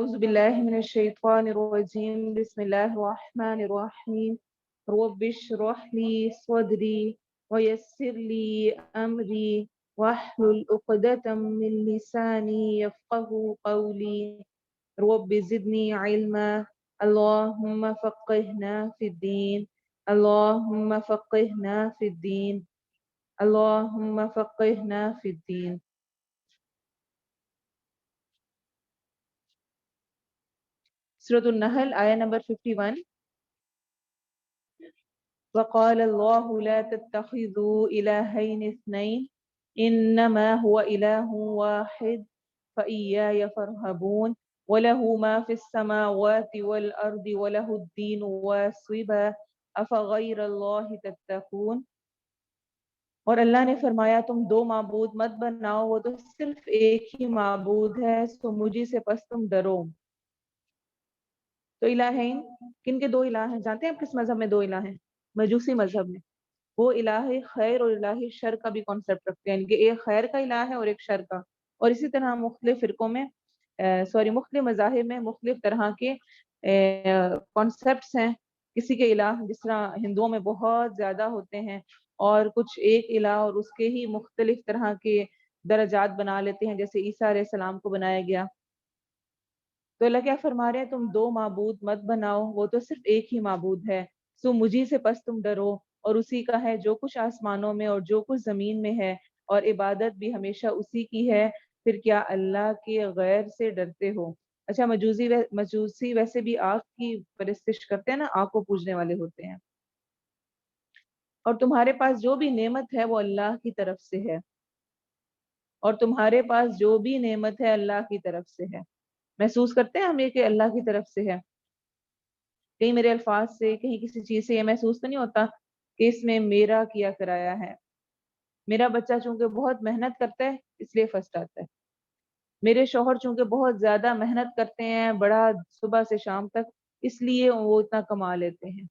أعوذ بالله من الشيطان الرجيم بسم الله الرحمن الرحيم رب اشرح لي صدري ويسر لي أمري واحلل عقدة من لساني يفقه قولي رب زدني علما اللهم فقهنا في الدين اللهم فقهنا في الدين اللهم فقهنا في الدين. سورة النحل آية نمبر 51. وقال الله لا تتخذوا إلهين اثنين إنما هو إله واحد فإياي فارهبون وله ما في السماوات والأرض وله الدين واصبا أفغير الله تتقون. اور اللہ نے فرمایا تم دو معبود مت بناؤ، وہ تو صرف ایک ہی معبود ہے، سو مجھے سے پس تم ڈرو۔ تو الہین کن کے دو الہ ہیں؟ جانتے ہیں آپ کس مذہب میں دو الہ ہیں؟ مجوسی مذہب میں۔ وہ الہ خیر اور الہ شر کا بھی کانسیپٹ رکھتے ہیں، یعنی کہ ایک خیر کا الہ ہے اور ایک شر کا۔ اور اسی طرح مختلف فرقوں میں مختلف مذاہب میں مختلف طرح کے کانسیپٹس ہیں۔ کسی کے الہ جس طرح ہندوؤں میں بہت زیادہ ہوتے ہیں، اور کچھ ایک الہ اور اس کے ہی مختلف طرح کے درجات بنا لیتے ہیں، جیسے عیسیٰ علیہ السلام کو بنایا گیا۔ تو اللہ کیا فرما رہے ہیں؟ تم دو معبود مت بناؤ، وہ تو صرف ایک ہی معبود ہے، سو مجھی سے پس تم ڈرو، اور اسی کا ہے جو کچھ آسمانوں میں اور جو کچھ زمین میں ہے، اور عبادت بھی ہمیشہ اسی کی ہے، پھر کیا اللہ کے غیر سے ڈرتے ہو؟ اچھا، مجوسی ویسے بھی آگ کی پرستش کرتے ہیں نا، آگ کو پوجنے والے ہوتے ہیں۔ اور تمہارے پاس جو بھی نعمت ہے وہ اللہ کی طرف سے ہے، اور تمہارے پاس جو بھی نعمت ہے اللہ کی طرف سے ہے۔ محسوس کرتے ہیں ہم یہ کہ اللہ کی طرف سے ہے؟ کہیں میرے الفاظ سے، کہیں کسی چیز سے یہ محسوس تو نہیں ہوتا کہ اس میں میرا کیا کرایا ہے؟ میرا بچہ چونکہ بہت محنت کرتا ہے اس لیے فرسٹ آتا ہے، میرے شوہر چونکہ بہت زیادہ محنت کرتے ہیں بڑا صبح سے شام تک، اس لیے وہ اتنا کما لیتے ہیں۔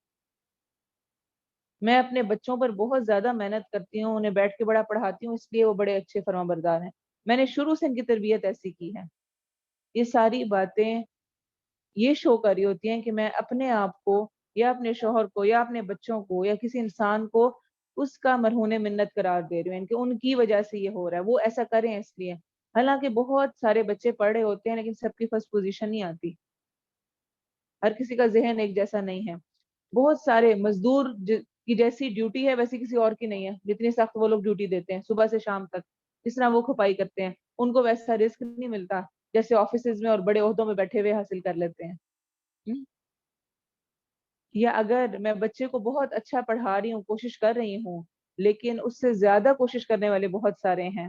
میں اپنے بچوں پر بہت زیادہ محنت کرتی ہوں، انہیں بیٹھ کے بڑا پڑھاتی ہوں، اس لیے وہ بڑے اچھے فرما بردار ہیں، میں نے شروع سے ان کی تربیت ایسی کی ہے۔ یہ ساری باتیں یہ شو کر رہی ہوتی ہیں کہ میں اپنے آپ کو یا اپنے شوہر کو یا اپنے بچوں کو یا کسی انسان کو اس کا مرہون منت قرار دے رہی ہوں کہ ان کی وجہ سے یہ ہو رہا ہے، وہ ایسا کریں اس لیے۔ حالانکہ بہت سارے بچے پڑھ رہے ہوتے ہیں لیکن سب کی فرسٹ پوزیشن نہیں آتی، ہر کسی کا ذہن ایک جیسا نہیں ہے۔ بہت سارے مزدور کی جیسی ڈیوٹی ہے ویسی کسی اور کی نہیں ہے، جتنی سخت وہ لوگ ڈیوٹی دیتے ہیں صبح سے شام تک، جس طرح وہ کھپائی کرتے ہیں ان کو ویسا رزق نہیں ملتا جیسے آفیسز میں اور بڑے عہدوں میں بیٹھے ہوئے حاصل کر لیتے ہیں۔ یا اگر میں بچے کو بہت اچھا پڑھا رہی ہوں، کوشش کر رہی ہوں، لیکن اس سے زیادہ کوشش کرنے والے بہت سارے ہیں،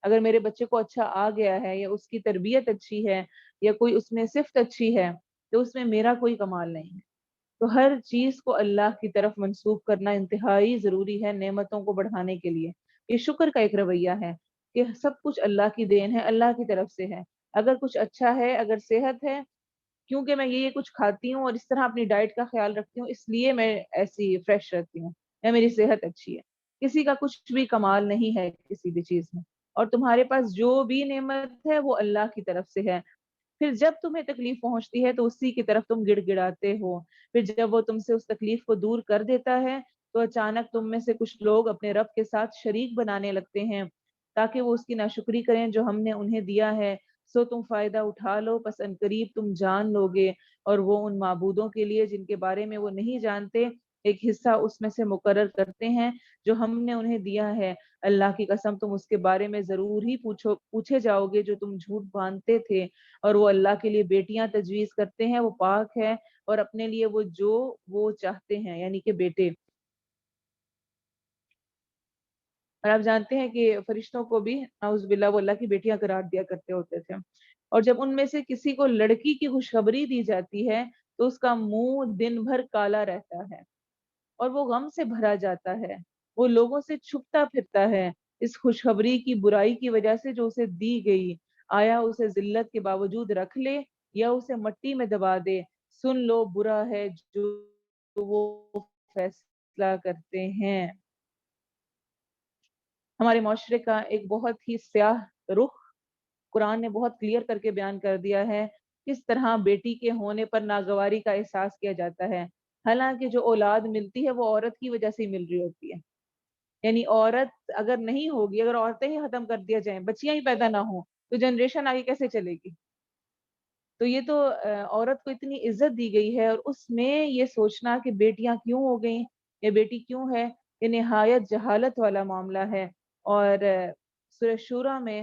اگر میرے بچے کو اچھا آ گیا ہے یا اس کی تربیت اچھی ہے یا کوئی اس میں صفت اچھی ہے تو اس میں میرا کوئی کمال نہیں ہے۔ تو ہر چیز کو اللہ کی طرف منسوب کرنا انتہائی ضروری ہے نعمتوں کو بڑھانے کے لیے۔ یہ شکر کا ایک رویہ ہے کہ سب کچھ اللہ کی دین ہے، اللہ کی طرف سے ہے۔ اگر کچھ اچھا ہے، اگر صحت ہے، کیونکہ میں یہ کچھ کھاتی ہوں اور اس طرح اپنی ڈائٹ کا خیال رکھتی ہوں اس لیے میں ایسی فریش رہتی ہوں یا میری صحت اچھی ہے۔ کسی کا کچھ بھی کمال نہیں ہے کسی بھی چیز میں، اور تمہارے پاس جو بھی نعمت ہے وہ اللہ کی طرف سے ہے۔ پھر جب تمہیں تکلیف پہنچتی ہے تو اسی کی طرف تم گڑ گڑاتے ہو، پھر جب وہ تم سے اس تکلیف کو دور کر دیتا ہے تو اچانک تم میں سے کچھ لوگ اپنے رب کے ساتھ شریک بنانے لگتے ہیں تاکہ وہ اس کی ناشکری کریں جو ہم نے انہیں دیا ہے۔ سو تم فائدہ اٹھا لو، پس ان قریب تم جان لو گے، اور وہ ان معبودوں کے لیے جن کے بارے میں وہ نہیں جانتے ایک حصہ اس میں سے مقرر کرتے ہیں جو ہم نے انہیں دیا ہے۔ اللہ کی قسم تم اس کے بارے میں ضرور ہی پوچھے جاؤ گے جو تم جھوٹ باندھتے تھے، اور وہ اللہ کے لیے بیٹیاں تجویز کرتے ہیں، وہ پاک ہے، اور اپنے لیے وہ جو وہ چاہتے ہیں یعنی کہ بیٹے۔ اور آپ جانتے ہیں کہ فرشتوں کو بھی نعوذ باللہ وہ اللہ کی بیٹیاں قرار دیا کرتے ہوتے تھے، اور جب ان میں سے کسی کو لڑکی کی خوشخبری دی جاتی ہے تو اس کا منہ دن بھر کالا رہتا ہے اور وہ غم سے بھرا جاتا ہے، وہ لوگوں سے چھپتا پھرتا ہے اس خوشخبری کی برائی کی وجہ سے جو اسے دی گئی۔ آیا اسے ذلت کے باوجود رکھ لے یا اسے مٹی میں دبا دے؟ سن لو، برا ہے جو وہ فیصلہ کرتے ہیں۔ ہمارے معاشرے کا ایک بہت ہی سیاہ رخ قرآن نے بہت کلیئر کر کے بیان کر دیا ہے کس طرح بیٹی کے ہونے پر ناگواری کا احساس کیا جاتا ہے، حالانکہ جو اولاد ملتی ہے وہ عورت کی وجہ سے ہی مل رہی ہوتی ہے۔ یعنی عورت اگر نہیں ہوگی، اگر عورتیں ہی ختم کر دیا جائیں، بچیاں ہی پیدا نہ ہوں، تو جنریشن آگے کیسے چلے گی؟ تو یہ تو عورت کو اتنی عزت دی گئی ہے، اور اس میں یہ سوچنا کہ بیٹیاں کیوں ہو گئیں یا بیٹی کیوں ہے، یہ نہایت جہالت والا معاملہ ہے۔ اور سورہ شورى میں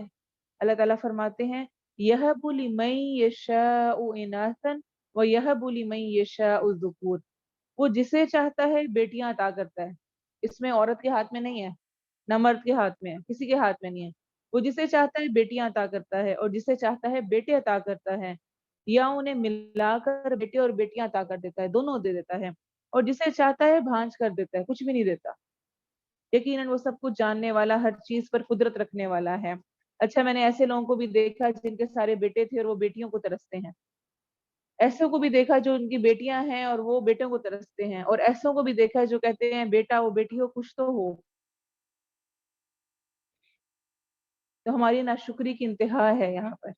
اللہ تعالیٰ فرماتے ہیں یَهَبُ لِمَن يَشَاءُ إِنَاثًا وَيَهَبُ لِمَن يَشَاءُ الذُّكُورَ، وہ جسے چاہتا ہے بیٹیاں عطا کرتا ہے۔ اس میں عورت کے ہاتھ میں نہیں ہے، نہ مرد کے ہاتھ میں ہے، کسی کے ہاتھ میں نہیں ہے۔ وہ جسے چاہتا ہے بیٹیاں عطا کرتا ہے، اور جسے چاہتا ہے بیٹے عطا کرتا ہے، یا انہیں ملا کر بیٹے اور بیٹیاں عطا کر دیتا ہے، دونوں دے دیتا ہے، اور جسے چاہتا ہے بھانج کر دیتا ہے، کچھ بھی نہیں دیتا۔ یقیناً وہ سب کچھ جاننے والا، ہر چیز پر قدرت رکھنے والا ہے۔ اچھا، میں نے ایسے لوگوں کو بھی دیکھا جن کے سارے بیٹے تھے اور وہ بیٹیوں کو ترستے ہیں، ایسوں کو بھی دیکھا جو ان کی بیٹیاں ہیں اور وہ بیٹوں کو ترستے ہیں، اور ایسوں کو بھی دیکھا جو کہتے ہیں بیٹا ہو بیٹی ہو کچھ تو ہو۔ تو ہماری ناشکری کی انتہا ہے یہاں پر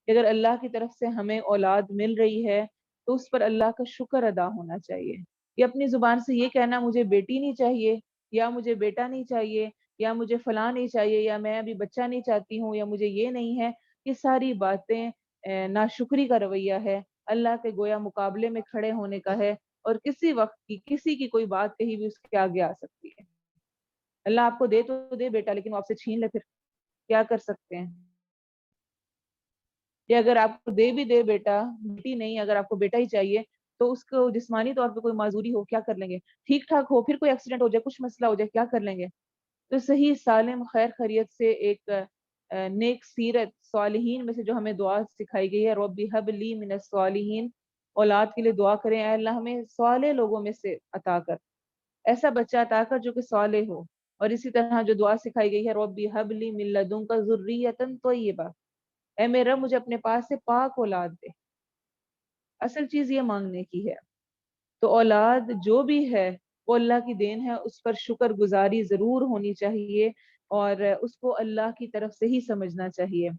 کہ اگر اللہ کی طرف سے ہمیں اولاد مل رہی ہے تو اس پر اللہ کا شکر ادا ہونا چاہیے۔ یہ اپنی زبان سے یہ کہنا مجھے بیٹی نہیں چاہیے، یا مجھے بیٹا نہیں چاہیے، یا مجھے فلاں نہیں چاہیے، یا میں ابھی بچہ نہیں چاہتی ہوں، یا مجھے یہ نہیں ہے، یہ ساری باتیں ناشکری کا رویہ ہے، اللہ کے گویا مقابلے میں کھڑے ہونے کا ہے، اور کسی وقت کی کسی کی کوئی بات کہیں بھی اس کے آگے آ سکتی ہے۔ اللہ آپ کو دے تو دے بیٹا، لیکن وہ آپ سے چھین لے، پھر کیا کر سکتے ہیں؟ یا اگر آپ کو دے بھی دے بیٹا، بیٹی نہیں، اگر آپ کو بیٹا ہی چاہیے، تو اس کو جسمانی طور پہ کوئی معذوری ہو کیا کر لیں گے؟ ٹھیک ٹھاک ہو، پھر کوئی ایکسیڈنٹ ہو جائے، کچھ مسئلہ ہو جائے، کیا کر لیں گے؟ تو صحیح سالم خیر خیریت سے ایک نیک سیرت صالحین میں سے جو ہمیں دعا سکھائی گئی ہے، رب ہب لی من الصالحین، اولاد کے لیے دعا کریں، اے اللہ ہمیں صالح لوگوں میں سے عطا کر، ایسا بچہ عطا کر جو کہ صالح ہو۔ اور اسی طرح جو دعا سکھائی گئی ہے رب ہب لی من لدنک ذریۃ طیبہ، اے میرا مجھے اپنے پاس سے پاک اولاد دے۔ اصل چیز یہ مانگنے کی ہے۔ تو اولاد جو بھی ہے وہ اللہ کی دین ہے، اس پر شکر گزاری ضرور ہونی چاہیے، اور اس کو اللہ کی طرف سے ہی سمجھنا چاہیے۔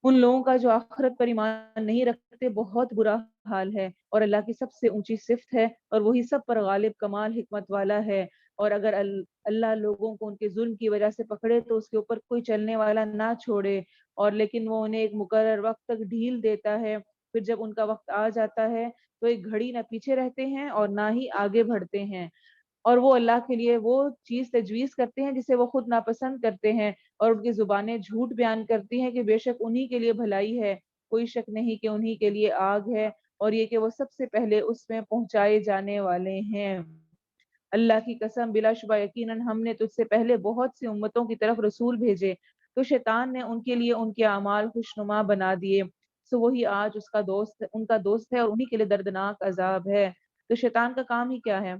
ان لوگوں کا جو آخرت پر ایمان نہیں رکھتے بہت برا حال ہے، اور اللہ کی سب سے اونچی صفت ہے، اور وہی سب پر غالب کمال حکمت والا ہے۔ اور اگر اللہ لوگوں کو ان کے ظلم کی وجہ سے پکڑے تو اس کے اوپر کوئی چلنے والا نہ چھوڑے، اور لیکن وہ انہیں ایک مقرر وقت تک ڈھیل دیتا ہے، پھر جب ان کا وقت آ جاتا ہے تو ایک گھڑی نہ پیچھے رہتے ہیں اور نہ ہی آگے بڑھتے ہیں، اور وہ اللہ کے لیے وہ چیز تجویز کرتے ہیں جسے وہ خود ناپسند کرتے ہیں، اور ان کی زبانیں جھوٹ بیان کرتی ہیں کہ بے شک انہی کے لیے بھلائی ہے، کوئی شک نہیں کہ انہی کے لیے آگ ہے، اور یہ کہ وہ سب سے پہلے اس میں پہنچائے جانے والے ہیں۔ اللہ کی قسم، بلا شبہ یقیناً ہم نے تجھ سے پہلے بہت سی امتوں کی طرف رسول بھیجے، تو شیطان نے ان کے لیے ان کے اعمال خوشنما بنا دیے، سو وہی آج اس کا دوست، ان کا دوست ہے، اور انہی کے لیے دردناک عذاب ہے۔ تو شیطان کا کام ہی کیا ہے؟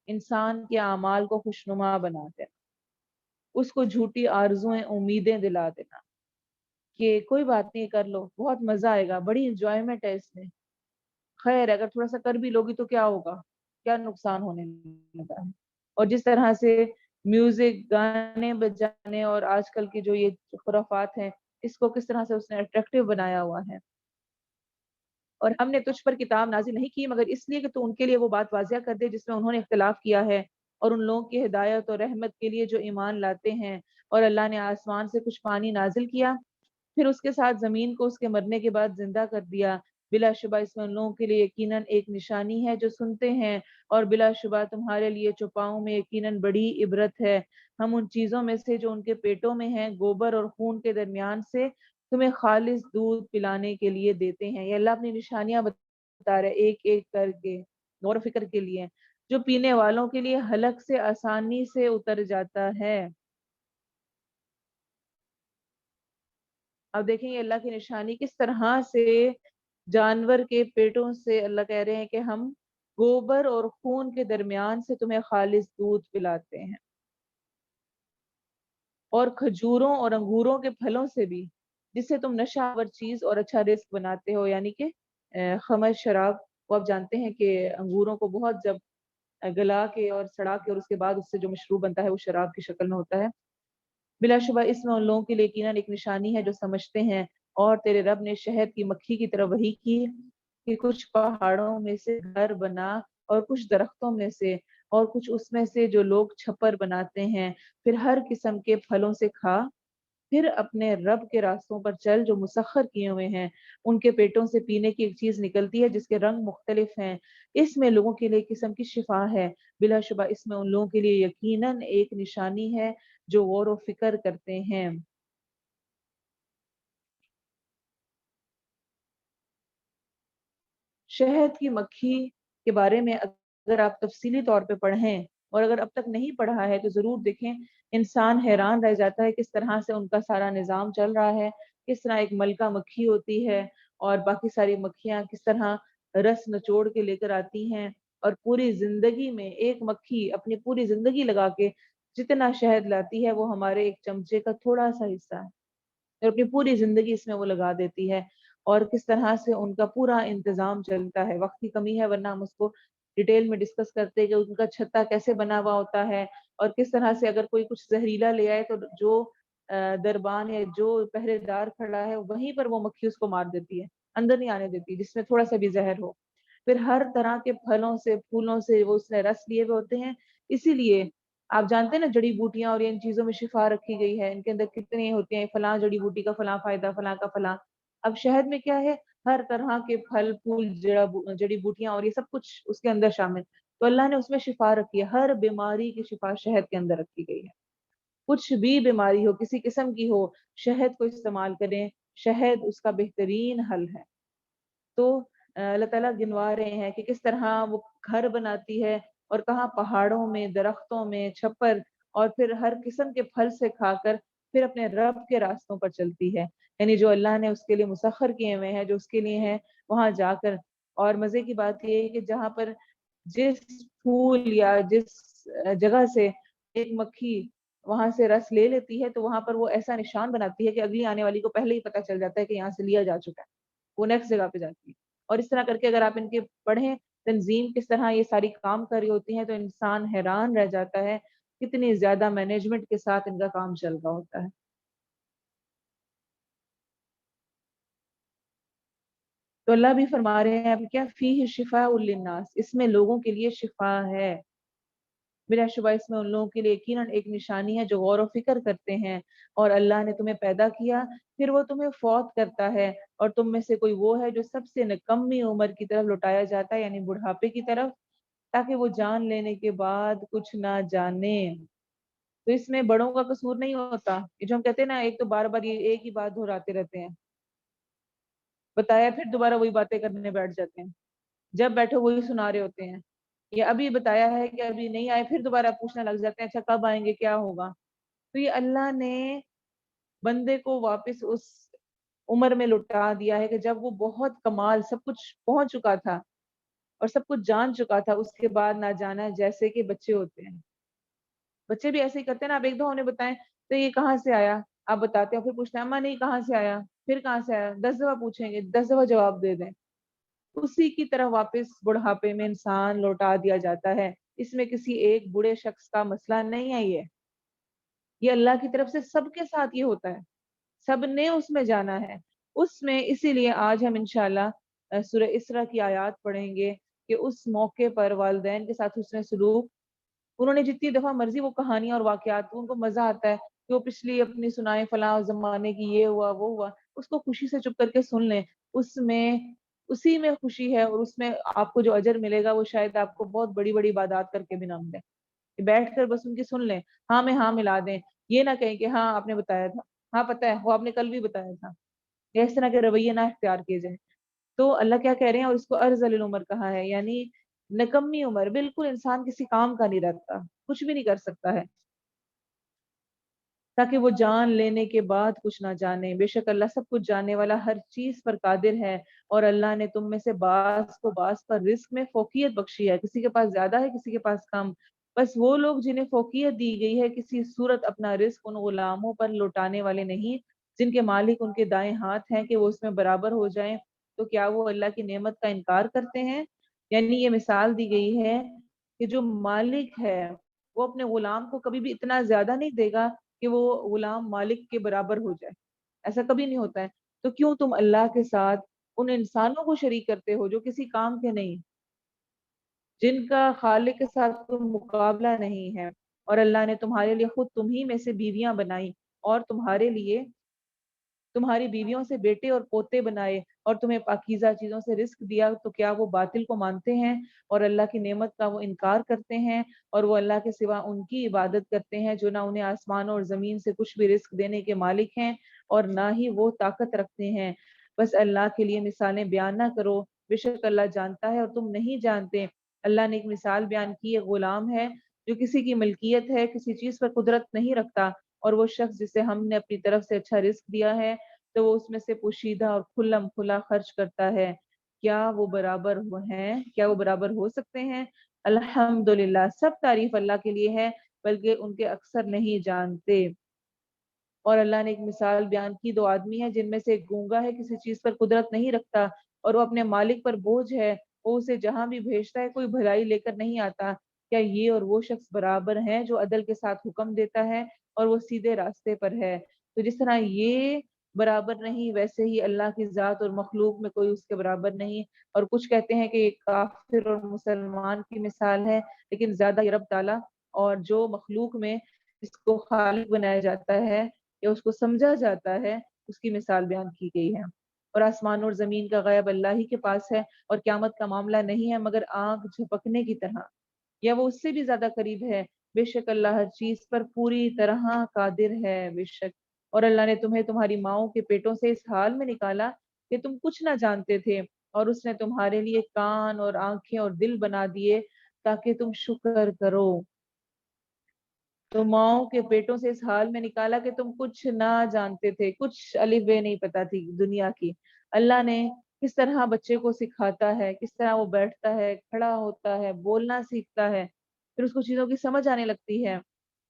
انسان کے اعمال کو خوشنما بنا دینا، اس کو جھوٹی آرزویں امیدیں دلا دینا کہ کوئی بات نہیں، کر لو، بہت مزہ آئے گا، بڑی انجوائمنٹ ہے اس میں، خیر اگر تھوڑا سا کر بھی لوگی تو کیا ہوگا، کیا نقصان ہونے لگا ہے۔ اور جس طرح سے میوزک، گانے بجانے اور آج کل کی جو یہ خرافات ہیں، اس کو کس طرح سے اس نے اٹریکٹیو بنایا ہوا ہے۔ اور ہم نے تجھ پر کتاب نازل نہیں کی مگر اس لیے کہ تو ان کے لیے وہ بات واضح کر دے جس میں انہوں نے اختلاف کیا ہے، اور ان لوگوں کی ہدایت اور رحمت کے لیے جو ایمان لاتے ہیں۔ اور اللہ نے آسمان سے کچھ پانی نازل کیا، پھر اس کے ساتھ زمین کو اس کے مرنے کے بعد زندہ کر دیا، بلا شبہ اس میں ان لوگوں کے لیے یقیناً ایک نشانی ہے جو سنتے ہیں، اور بلا شبہ تمہارے لیے چوپاؤں میں یقیناً بڑی عبرت ہے۔ ہم ان چیزوں میں سے جو ان کے پیٹوں میں ہیں گوبر اور خون کے درمیان سے تمہیں خالص دودھ پلانے کے لیے دیتے ہیں۔ یہ اللہ اپنی نشانیاں بتا رہے ایک ایک کر کے، غور و فکر کے لیے، جو پینے والوں کے لیے حلق سے آسانی سے اتر جاتا ہے۔ اب دیکھیں یہ اللہ کی نشانی کس طرح سے جانور کے پیٹوں سے اللہ کہہ رہے ہیں کہ ہم گوبر اور خون کے درمیان سے تمہیں خالص دودھ پلاتے ہیں، اور کھجوروں اور انگوروں کے پھلوں سے بھی، جس سے تم نشہ آور چیز اور اچھا رزق بناتے ہو، یعنی کہ خمر شراب کو آپ جانتے ہیں کہ انگوروں کو بہت جب گلا کے اور سڑا کے اور اس کے بعد اس سے جو مشروب بنتا ہے وہ شراب کی شکل میں ہوتا ہے۔ بلا شبہ اس میں ان لوگوں کے لیے یقیناً ایک نشانی ہے جو سمجھتے ہیں۔ اور تیرے رب نے شہد کی مکھی کی طرف وحی کی کہ کچھ پہاڑوں میں سے گھر بنا اور کچھ درختوں میں سے اور کچھ اس میں سے جو لوگ چھپر بناتے ہیں، پھر ہر قسم کے پھلوں سے کھا، پھر اپنے رب کے راستوں پر چل جو مسخر کیے ہوئے ہیں۔ ان کے پیٹوں سے پینے کی ایک چیز نکلتی ہے جس کے رنگ مختلف ہیں، اس میں لوگوں کے لیے ایک قسم کی شفا ہے، بلا شبہ اس میں ان لوگوں کے لیے یقیناً ایک نشانی ہے جو غور و فکر کرتے ہیں۔ شہد کی مکھی کے بارے میں اگر آپ تفصیلی طور پہ پڑھیں، اور اگر اب تک نہیں پڑھا ہے تو ضرور دیکھیں، انسان حیران رہ جاتا ہے کس طرح سے ان کا سارا نظام چل رہا ہے، کس طرح ایک ملکہ مکھی ہوتی ہے اور باقی ساری مکھیاں کس طرح رس نچوڑ کے لے کر آتی ہیں، اور پوری زندگی میں ایک مکھی اپنی پوری زندگی لگا کے جتنا شہد لاتی ہے وہ ہمارے ایک چمچے کا تھوڑا سا حصہ ہے، اور اپنی پوری زندگی اس میں وہ لگا دیتی ہے، اور کس طرح سے ان کا پورا انتظام چلتا ہے۔ وقت کی کمی ہے ورنہ ہم اس کو ڈیٹیل میں ڈسکس کرتے کہ ان کا چھتا کیسے بنا ہوا ہوتا ہے، اور کس طرح سے اگر کوئی کچھ زہریلا لے آئے تو جو دربان یا جو پہرے دار کھڑا ہے وہیں پر وہ مکھی اس کو مار دیتی ہے، اندر نہیں آنے دیتی جس میں تھوڑا سا بھی زہر ہو۔ پھر ہر طرح کے پھلوں سے پھولوں سے وہ اس نے رس لیے ہوئے ہوتے ہیں، اسی لیے آپ جانتے ہیں نا جڑی بوٹیاں اور ان چیزوں میں شفا رکھی گئی ہے، ان کے اندر کتنے ہوتے ہیں، فلاں جڑی بوٹی کا فلاں فائدہ، فلاں کا فلاں۔ اب شہد میں کیا ہے، ہر طرح کے پھل پھول جڑی بوٹیاں اور یہ سب کچھ اس کے اندر شامل، تو اللہ نے اس میں شفا رکھی ہے، ہر بیماری کی شفا شہد کے اندر رکھی گئی ہے۔ کچھ بھی بیماری ہو، کسی قسم کی ہو، شہد کو استعمال کریں، شہد اس کا بہترین حل ہے۔ تو اللہ تعالیٰ گنوا رہے ہیں کہ کس طرح وہ گھر بناتی ہے، اور کہاں پہاڑوں میں، درختوں میں، چھپر، اور پھر ہر قسم کے پھل سے کھا کر پھر اپنے رب کے راستوں پر چلتی ہے، یعنی جو اللہ نے اس کے لیے مسخر کیے ہوئے ہیں، جو اس کے لیے ہیں، وہاں جا کر۔ اور مزے کی بات یہ ہے کہ جہاں پر جس پھول یا جس جگہ سے ایک مکھی وہاں سے رس لے لیتی ہے تو وہاں پر وہ ایسا نشان بناتی ہے کہ اگلی آنے والی کو پہلے ہی پتہ چل جاتا ہے کہ یہاں سے لیا جا چکا ہے، وہ نیکسٹ جگہ پہ جاتی ہے۔ اور اس طرح کر کے اگر آپ ان کے پڑھیں تنظیم کس طرح یہ ساری کام کر رہی ہوتی ہیں تو انسان حیران رہ جاتا ہے کتنی زیادہ مینجمنٹ کے ساتھ ان کا کام چل رہا ہوتا ہے۔ تو اللہ بھی فرما رہے ہیں اب کیا، فیہ شفاء للناس، اس میں لوگوں کے لیے شفا ہے، بلا شبہ اس میں ان لوگوں کے لیے یقیناً ایک نشانی ہے جو غور و فکر کرتے ہیں۔ اور اللہ نے تمہیں پیدا کیا، پھر وہ تمہیں فوت کرتا ہے، اور تم میں سے کوئی وہ ہے جو سب سے نکمی عمر کی طرف لوٹایا جاتا ہے، یعنی بڑھاپے کی طرف، تاکہ وہ جان لینے کے بعد کچھ نہ جانے۔ تو اس میں بڑوں کا قصور نہیں ہوتا، یہ جو ہم کہتے ہیں نا ایک تو بار بار یہ ایک ہی بات دہراتے رہتے ہیں، بتایا پھر دوبارہ وہی باتیں کرنے بیٹھ جاتے ہیں، جب بیٹھو وہی سنا رہے ہوتے ہیں، یا ابھی بتایا ہے کہ ابھی نہیں آئے پھر دوبارہ پوچھنے لگ جاتے ہیں اچھا کب آئیں گے، کیا ہوگا۔ تو یہ اللہ نے بندے کو واپس اس عمر میں لٹا دیا ہے کہ جب وہ بہت کمال سب کچھ پہنچ چکا تھا اور سب کچھ جان چکا تھا، اس کے بعد نہ جانا، جیسے کہ بچے ہوتے ہیں، بچے بھی ایسے ہی کرتے ہیں نا، آپ ایک دو انہیں بتائیں تو یہ کہاں سے آیا، آپ بتاتے ہیں، پھر پوچھتے ہیں اماں نہیں کہاں سے آیا، پھر کہاں سے آیا، 10 دفعہ پوچھیں گے، 10 دفعہ جواب دے دیں، اسی کی طرح واپس بڑھاپے میں انسان لوٹا دیا جاتا ہے۔ اس میں کسی ایک بوڑھے شخص کا مسئلہ نہیں ہے، یہ اللہ کی طرف سے سب کے ساتھ یہ ہوتا ہے، سب نے اس میں جانا ہے۔ اس میں اسی لیے آج ہم انشاءاللہ سورہ اسراء کی آیات پڑھیں گے کہ اس موقع پر والدین کے ساتھ حسن سلوک، انہوں نے جتنی دفعہ مرضی وہ کہانیاں اور واقعات، ان کو مزہ آتا ہے کہ وہ پچھلی اپنی سنائیں فلاں زمانے کی، یہ ہوا وہ ہوا، اس کو خوشی سے چپ کر کے سن لیں، اس میں اسی میں خوشی ہے، اور اس میں آپ کو جو اجر ملے گا وہ شاید آپ کو بہت بڑی بڑی عبادات کر کے بھی نہ ملے، کہ بیٹھ کر بس ان کی سن لیں، ہاں میں ہاں ملا دیں، یہ نہ کہیں کہ ہاں آپ نے بتایا تھا، ہاں پتہ ہے وہ آپ نے کل بھی بتایا تھا، یا اس طرح کے رویے نہ اختیار کیے جائیں۔ تو اللہ کیا کہہ رہے ہیں، اور اس کو ارذل العمر کہا ہے، یعنی نکمی عمر، بالکل انسان کسی کام کا نہیں رہتا، کچھ بھی نہیں کر سکتا ہے، تاکہ وہ جان لینے کے بعد کچھ نہ جانے۔ بے شک اللہ سب کچھ جاننے والا، ہر چیز پر قادر ہے، اور اللہ نے تم میں سے بعض کو بعض پر رزق میں فوقیت بخشی ہے، کسی کے پاس زیادہ ہے کسی کے پاس کم، بس وہ لوگ جنہیں فوقیت دی گئی ہے کسی صورت اپنا رزق ان غلاموں پر لوٹانے والے نہیں جن کے مالک ان کے دائیں ہاتھ ہیں کہ وہ اس میں برابر ہو جائیں، تو کیا وہ اللہ کی نعمت کا انکار کرتے ہیں؟ یعنی یہ مثال دی گئی ہے کہ جو مالک ہے وہ اپنے غلام کو کبھی بھی اتنا زیادہ نہیں دے گا کہ وہ غلام مالک کے برابر ہو جائے، ایسا کبھی نہیں ہوتا ہے۔ تو کیوں تم اللہ کے ساتھ ان انسانوں کو شریک کرتے ہو جو کسی کام کے نہیں، جن کا خالق کے ساتھ کوئی مقابلہ نہیں ہے؟ اور اللہ نے تمہارے لیے خود تمہی میں سے بیویاں بنائی، اور تمہارے لیے تمہاری بیویوں سے بیٹے اور پوتے بنائے، اور تمہیں پاکیزہ چیزوں سے رزق دیا، تو کیا وہ باطل کو مانتے ہیں اور اللہ کی نعمت کا وہ انکار کرتے ہیں، اور وہ اللہ کے سوا ان کی عبادت کرتے ہیں جو نہ انہیں آسمانوں اور زمین سے کچھ بھی رزق دینے کے مالک ہیں اور نہ ہی وہ طاقت رکھتے ہیں؟ بس اللہ کے لیے مثالیں بیان نہ کرو، بے شک اللہ جانتا ہے اور تم نہیں جانتے۔ اللہ نے ایک مثال بیان کی، ایک غلام ہے جو کسی کی ملکیت ہے، کسی چیز پر قدرت نہیں رکھتا، اور وہ شخص جسے ہم نے اپنی طرف سے اچھا رزق دیا ہے تو وہ اس میں سے پوشیدہ اور کھلم کھلا خرچ کرتا ہے۔ کیا وہ برابر ہو سکتے ہیں؟ الحمدللہ، سب تعریف اللہ کے لیے ہے، بلکہ ان کے اکثر نہیں جانتے۔ اور اللہ نے ایک مثال بیان کی، دو آدمی ہیں جن میں سے ایک گونگا ہے، کسی چیز پر قدرت نہیں رکھتا، اور وہ اپنے مالک پر بوجھ ہے، وہ اسے جہاں بھی بھیجتا ہے کوئی بھلائی لے کر نہیں آتا۔ کیا یہ اور وہ شخص برابر ہیں جو عدل کے ساتھ حکم دیتا ہے اور وہ سیدھے راستے پر ہے؟ تو جس طرح یہ برابر نہیں، ویسے ہی اللہ کی ذات اور مخلوق میں کوئی اس کے برابر نہیں۔ اور کچھ کہتے ہیں کہ یہ کافر اور مسلمان کی مثال ہے، لیکن زیادہ یہ رب تعالیٰ اور جو مخلوق میں اس کو خالق بنایا جاتا ہے یا اس کو سمجھا جاتا ہے، اس کی مثال بیان کی گئی ہے۔ اور آسمان اور زمین کا غیب اللہ ہی کے پاس ہے، اور قیامت کا معاملہ نہیں ہے مگر آنکھ جھپکنے کی طرح، یا وہ اس سے بھی زیادہ قریب ہے۔ بے شک اللہ ہر چیز پر پوری طرح قادر ہے۔ بے شک اور اللہ نے تمہیں تمہاری ماؤں کے پیٹوں سے اس حال میں نکالا کہ تم کچھ نہ جانتے تھے، اور اس نے تمہارے لیے کان اور آنکھیں اور دل بنا دیے تاکہ تم شکر کرو۔ تو ماؤں کے پیٹوں سے اس حال میں نکالا کہ تم کچھ نہ جانتے تھے، کچھ الف بے نہیں پتا تھی دنیا کی۔ اللہ نے کس طرح بچے کو سکھاتا ہے، کس طرح وہ بیٹھتا ہے، کھڑا ہوتا ہے، بولنا سیکھتا ہے، پھر اس کو چیزوں کی سمجھ آنے لگتی ہے۔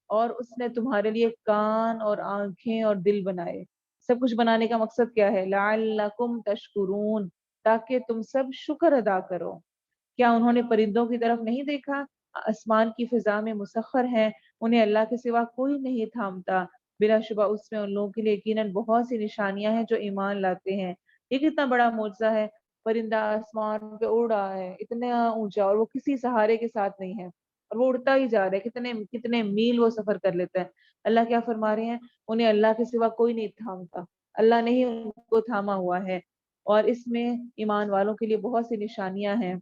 اور اس نے تمہارے لیے کان اور آنکھیں اور دل بنائے۔ سب کچھ بنانے کا مقصد کیا ہے؟ لعلکم تشکرون، تاکہ تم سب شکر ادا کرو۔ کیا انہوں نے پرندوں کی طرف نہیں دیکھا؟ آسمان کی فضا میں مسخر ہیں، انہیں اللہ کے سوا کوئی نہیں تھامتا۔ بلا شبہ اس میں ان لوگوں کے لیے یقیناً بہت سی نشانیاں ہیں جو ایمان لاتے ہیں۔ یہ کتنا بڑا معجزہ ہے، پرندہ آسمان پہ اڑ رہا ہے اتنا اونچا، اور وہ کسی سہارے کے ساتھ نہیں ہے، اور وہ اڑتا ہی جا رہا ہے، کتنے کتنے میل وہ سفر کر لیتا ہے۔ اللہ کیا فرما رہے ہیں؟ انہیں اللہ کے سوا کوئی نہیں تھامتا، اللہ نے ہی ان کو تھاما ہوا ہے، اور اس میں ایمان والوں کے لیے بہت سی نشانیاں ہیں۔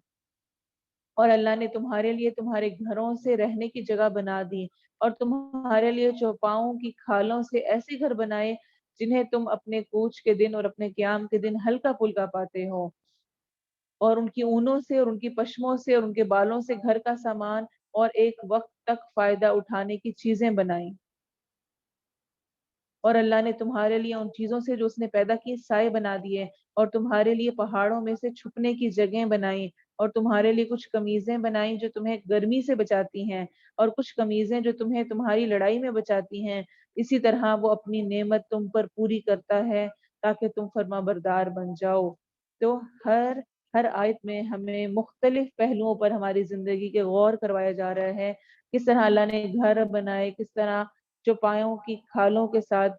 اور اللہ نے تمہارے لیے تمہارے گھروں سے رہنے کی جگہ بنا دی، اور تمہارے لیے چوپاؤں کی کھالوں سے ایسے گھر بنائے جنہیں تم اپنے کوچ کے دن اور اپنے قیام کے دن ہلکا پھلکا پاتے ہو، اور ان کی اونوں سے اور ان کی پشموں سے اور ان کے بالوں سے گھر کا سامان اور ایک وقت تک فائدہ اٹھانے کی چیزیں بنائیں۔ اور اللہ نے تمہارے لیے ان چیزوں سے جو اس نے پیدا کی سائے بنا دیے، اور تمہارے لیے پہاڑوں میں سے چھپنے کی جگہیں بنائیں، اور تمہارے لیے کچھ قمیضیں بنائیں جو تمہیں گرمی سے بچاتی ہیں، اور کچھ قمیضیں جو تمہیں تمہاری لڑائی میں بچاتی ہیں۔ اسی طرح وہ اپنی نعمت تم پر پوری کرتا ہے تاکہ تم فرما بردار بن جاؤ۔ تو ہر آیت میں ہمیں مختلف پہلوؤں پر ہماری زندگی کے غور کروایا جا رہا ہے، کس طرح اللہ نے گھر بنائے، کس طرح چوپایوں کی کھالوں کے ساتھ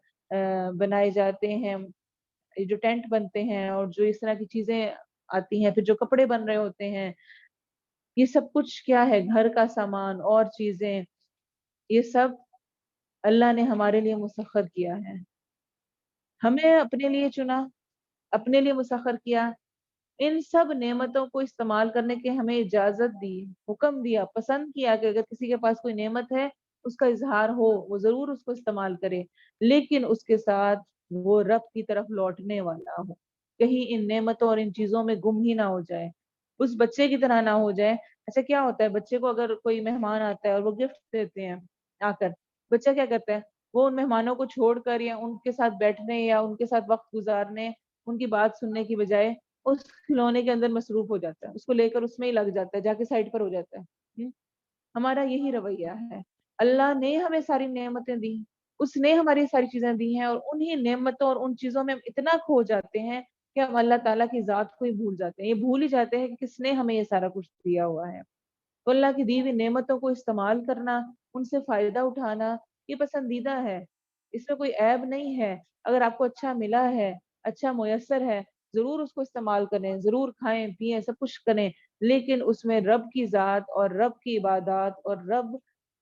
بنائے جاتے ہیں، یہ جو ٹینٹ بنتے ہیں اور جو اس طرح کی چیزیں آتی ہیں، پھر جو کپڑے بن رہے ہوتے ہیں، یہ سب کچھ کیا ہے؟ گھر کا سامان اور چیزیں، یہ سب اللہ نے ہمارے لیے مسخر کیا ہے، ہمیں اپنے لیے چنا، اپنے لیے مسخر کیا۔ ان سب نعمتوں کو استعمال کرنے کے ہمیں اجازت دی، حکم دیا، پسند کیا کہ اگر کسی کے پاس کوئی نعمت ہے اس کا اظہار ہو، وہ ضرور اس کو استعمال کرے، لیکن اس کے ساتھ وہ رب کی طرف لوٹنے والا ہو، کہیں ان نعمتوں اور ان چیزوں میں گم ہی نہ ہو جائے، اس بچے کی طرح نہ ہو جائے۔ اچھا کیا ہوتا ہے بچے کو اگر کوئی مہمان آتا ہے اور وہ گفٹ دیتے ہیں آ کر، بچہ کیا کرتا ہے؟ وہ ان مہمانوں کو چھوڑ کر یا ان کے ساتھ بیٹھنے یا ان کے ساتھ وقت گزارنے، ان کی بات سننے کی بجائے اس کھلونے کے اندر مصروف ہو جاتا ہے، اس کو لے کر اس میں ہی لگ جاتا ہے، جا کے سائڈ پر ہو جاتا ہے۔ ہمارا یہی رویہ ہے۔ اللہ نے ہمیں ساری نعمتیں دی، اس نے ہماری ساری چیزیں دی ہیں، اور انہی نعمتوں اور ان چیزوں میں ہم اتنا کھو جاتے ہیں کہ ہم اللہ تعالیٰ کی ذات کو ہی بھول جاتے ہیں، یہ بھول ہی جاتے ہیں کہ کس نے ہمیں یہ سارا کچھ دیا ہوا ہے۔ تو اللہ کی دی ہوئی نعمتوں کو استعمال کرنا، ان سے فائدہ اٹھانا، یہ پسندیدہ ہے، اس میں کوئی عیب نہیں ہے۔ اگر آپ کو اچھا ملا ہے اچھا میسر ہے، ضرور اس کو استعمال کریں، ضرور کھائیں پیئیں سب کچھ کریں، لیکن اس میں رب کی ذات اور رب کی عبادات اور رب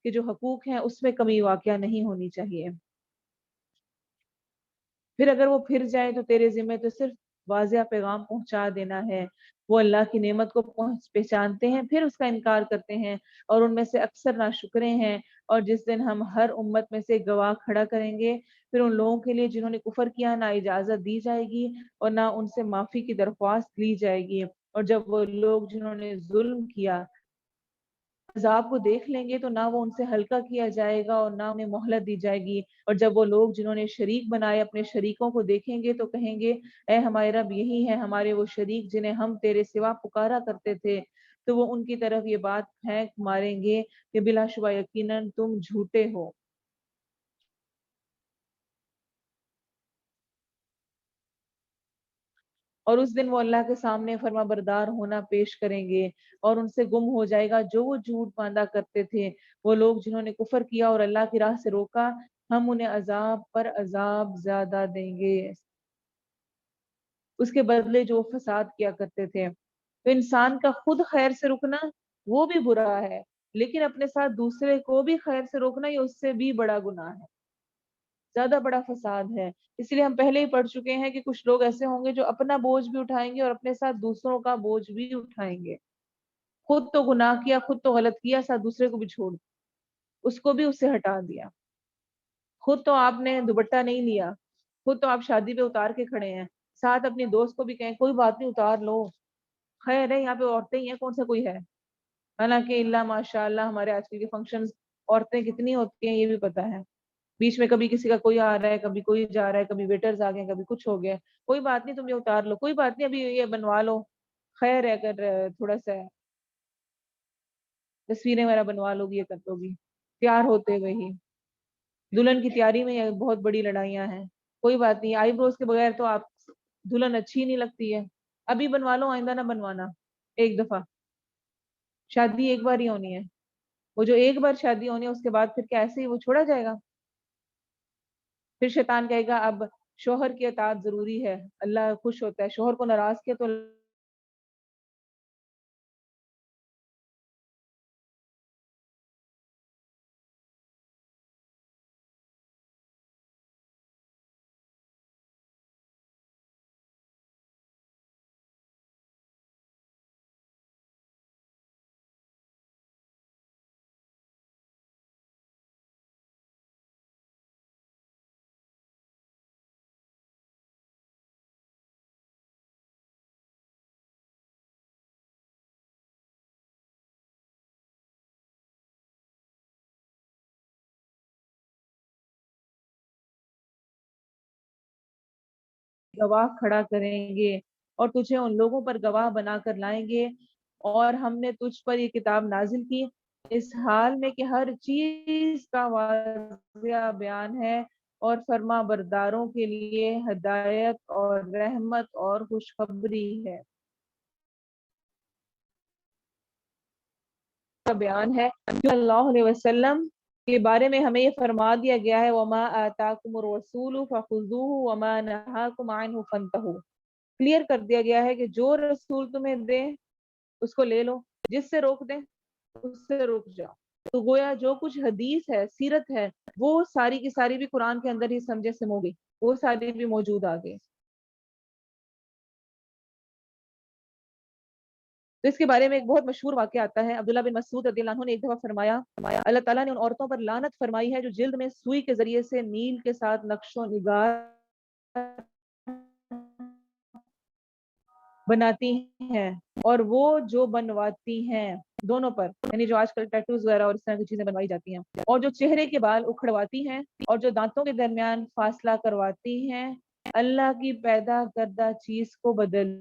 کے جو حقوق ہیں اس میں کمی واقعہ نہیں ہونی چاہیے۔ پھر اگر وہ پھر جائیں تو تیرے ذمہ تو صرف واضح پیغام پہنچا دینا ہے۔ وہ اللہ کی نعمت کو پہچانتے ہیں پھر اس کا انکار کرتے ہیں، اور ان میں سے اکثر ناشکرے ہیں۔ اور جس دن ہم ہر امت میں سے ایک گواہ کھڑا کریں گے، پھر ان لوگوں کے لیے جنہوں نے کفر کیا نہ اجازت دی جائے گی اور نہ ان سے معافی کی درخواست لی جائے گی۔ اور جب وہ لوگ جنہوں نے ظلم کیا عذاب کو دیکھ لیں گے تو نہ وہ ان سے ہلکا کیا جائے گا اور نہ انہیں مہلت دی جائے گی۔ اور جب وہ لوگ جنہوں نے شریک بنائے اپنے شریکوں کو دیکھیں گے تو کہیں گے اے ہمارے رب یہی ہے ہمارے وہ شریک جنہیں ہم تیرے سوا پکارا کرتے تھے۔ تو وہ ان کی طرف یہ بات پھینک ماریں گے کہ بلا شبہ یقیناً تم جھوٹے ہو۔ اور اس دن وہ اللہ کے سامنے فرما بردار ہونا پیش کریں گے، اور ان سے گم ہو جائے گا جو وہ جھوٹ باندھا کرتے تھے۔ وہ لوگ جنہوں نے کفر کیا اور اللہ کی راہ سے روکا، ہم انہیں عذاب پر عذاب زیادہ دیں گے اس کے بدلے جو وہ فساد کیا کرتے تھے۔ تو انسان کا خود خیر سے رکنا وہ بھی برا ہے، لیکن اپنے ساتھ دوسرے کو بھی خیر سے روکنا یہ اس سے بھی بڑا گناہ ہے، زیادہ بڑا فساد ہے۔ اس لیے ہم پہلے ہی پڑھ چکے ہیں کہ کچھ لوگ ایسے ہوں گے جو اپنا بوجھ بھی اٹھائیں گے اور اپنے ساتھ دوسروں کا بوجھ بھی اٹھائیں گے۔ خود تو گناہ کیا، خود تو غلط کیا، ساتھ دوسرے کو بھی چھوڑ دیا، اس کو بھی اس سے ہٹا دیا۔ خود تو آپ نے دوپٹہ نہیں لیا، خود تو آپ شادی پہ اتار کے کھڑے ہیں، ساتھ اپنی دوست کو بھی کہیں کوئی بات نہیں اتار لو، خیر ہے یہاں پہ عورتیں ہی ہیں کون سا کوئی ہے۔ حالانکہ اللہ ماشاء اللہ ہمارے آج کل کے فنکشنز عورتیں کتنی ہوتی ہیں یہ بھی پتہ ہے، بیچ میں کبھی کسی کا کوئی آ رہا ہے، کبھی کوئی جا رہا ہے، کبھی ویٹرز آ گئے، کبھی کچھ ہو گیا، کوئی بات نہیں تم یہ اتار لو، کوئی بات نہیں ابھی یہ بنوا لو، خیر ہے اگر تھوڑا سا تصویریں وغیرہ بنوا لو گی یہ کر لو گی، تیار ہوتے ہوئے ہی دلہن کی تیاری میں یہ بہت بڑی لڑائیاں ہیں۔ کوئی بات نہیں آئی بروز کے بغیر تو آپ دلہن اچھی نہیں لگتی ہے، ابھی بنوا لو آئندہ نہ بنوانا، ایک دفعہ شادی ایک بار ہی ہونی ہے، وہ جو ایک بار شادی ہونی ہے اس کے بعد پھر کیا ایسے ہی وہ چھوڑا جائے گا؟ پھر شیطان کہے گا اب شوہر کی اطاعت ضروری ہے، اللہ خوش ہوتا ہے، شوہر کو ناراض کیا تو گواہ کھڑا کریں گے اور تجھے ان لوگوں پر گواہ بنا کر لائیں گے، اور ہم نے تجھ پر یہ کتاب نازل کی اس حال میں کہ ہر چیز کا واضح بیان ہے، اور فرما برداروں کے لیے ہدایت اور رحمت اور خوشخبری ہے۔ کا بیان ہے کہ اللہ علیہ وسلم کے بارے میں ہمیں یہ فرما دیا گیا ہے وَمَا آتَاكُمُ الرَّسُولُ فَخُذُوهُ وَمَا نَهَاكُمْ عَنْهُ فَانْتَهُوا، کلیئر کر دیا گیا ہے کہ جو رسول تمہیں دے اس کو لے لو، جس سے روک دیں اس سے رک جاؤ۔ تو گویا جو کچھ حدیث ہے سیرت ہے وہ ساری کی ساری بھی قرآن کے اندر ہی سمجھے سمو گئی، وہ ساری بھی موجود آگے۔ تو اس کے بارے میں ایک بہت مشہور واقعہ آتا ہے، عبداللہ بن مسعود رضی اللہ عنہ نے ایک دفعہ فرمایا اللہ تعالیٰ نے ان عورتوں پر لعنت فرمائی ہے جو جلد میں سوئی کے ذریعے سے نیل کے ساتھ نقش و نگار بناتی ہیں، اور وہ جو بنواتی ہیں دونوں پر، یعنی جو آج کل ٹیٹوز وغیرہ اور اس طرح کی چیزیں بنوائی جاتی ہیں، اور جو چہرے کے بال اکھڑواتی ہیں اور جو دانتوں کے درمیان فاصلہ کرواتی ہیں، اللہ کی پیدا کردہ چیز کو بدل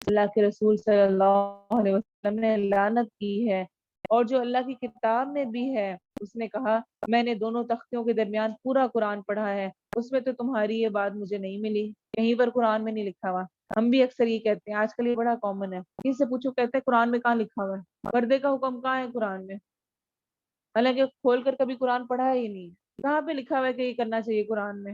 اللہ کے رسول صلی اللہ علیہ وسلم نے لعنت کی ہے۔ اور جو اللہ کی کتاب میں بھی ہے اس نے کہا میں نے دونوں تختیوں کے درمیان پورا قرآن پڑھا ہے، اس میں تو تمہاری یہ بات مجھے نہیں ملی، کہیں پر قرآن میں نہیں لکھا ہوا۔ ہم بھی اکثر یہ کہتے ہیں، آج کل یہ بڑا کامن ہے، کسی سے پوچھو کہتے ہیں قرآن میں کہاں لکھا ہوا ہے، پردے کا حکم کہاں ہے قرآن میں؟ حالانکہ کھول کر کبھی قرآن پڑھا ہے ہی نہیں، کہاں پہ لکھا ہوا ہے کہ یہ کرنا چاہیے قرآن میں؟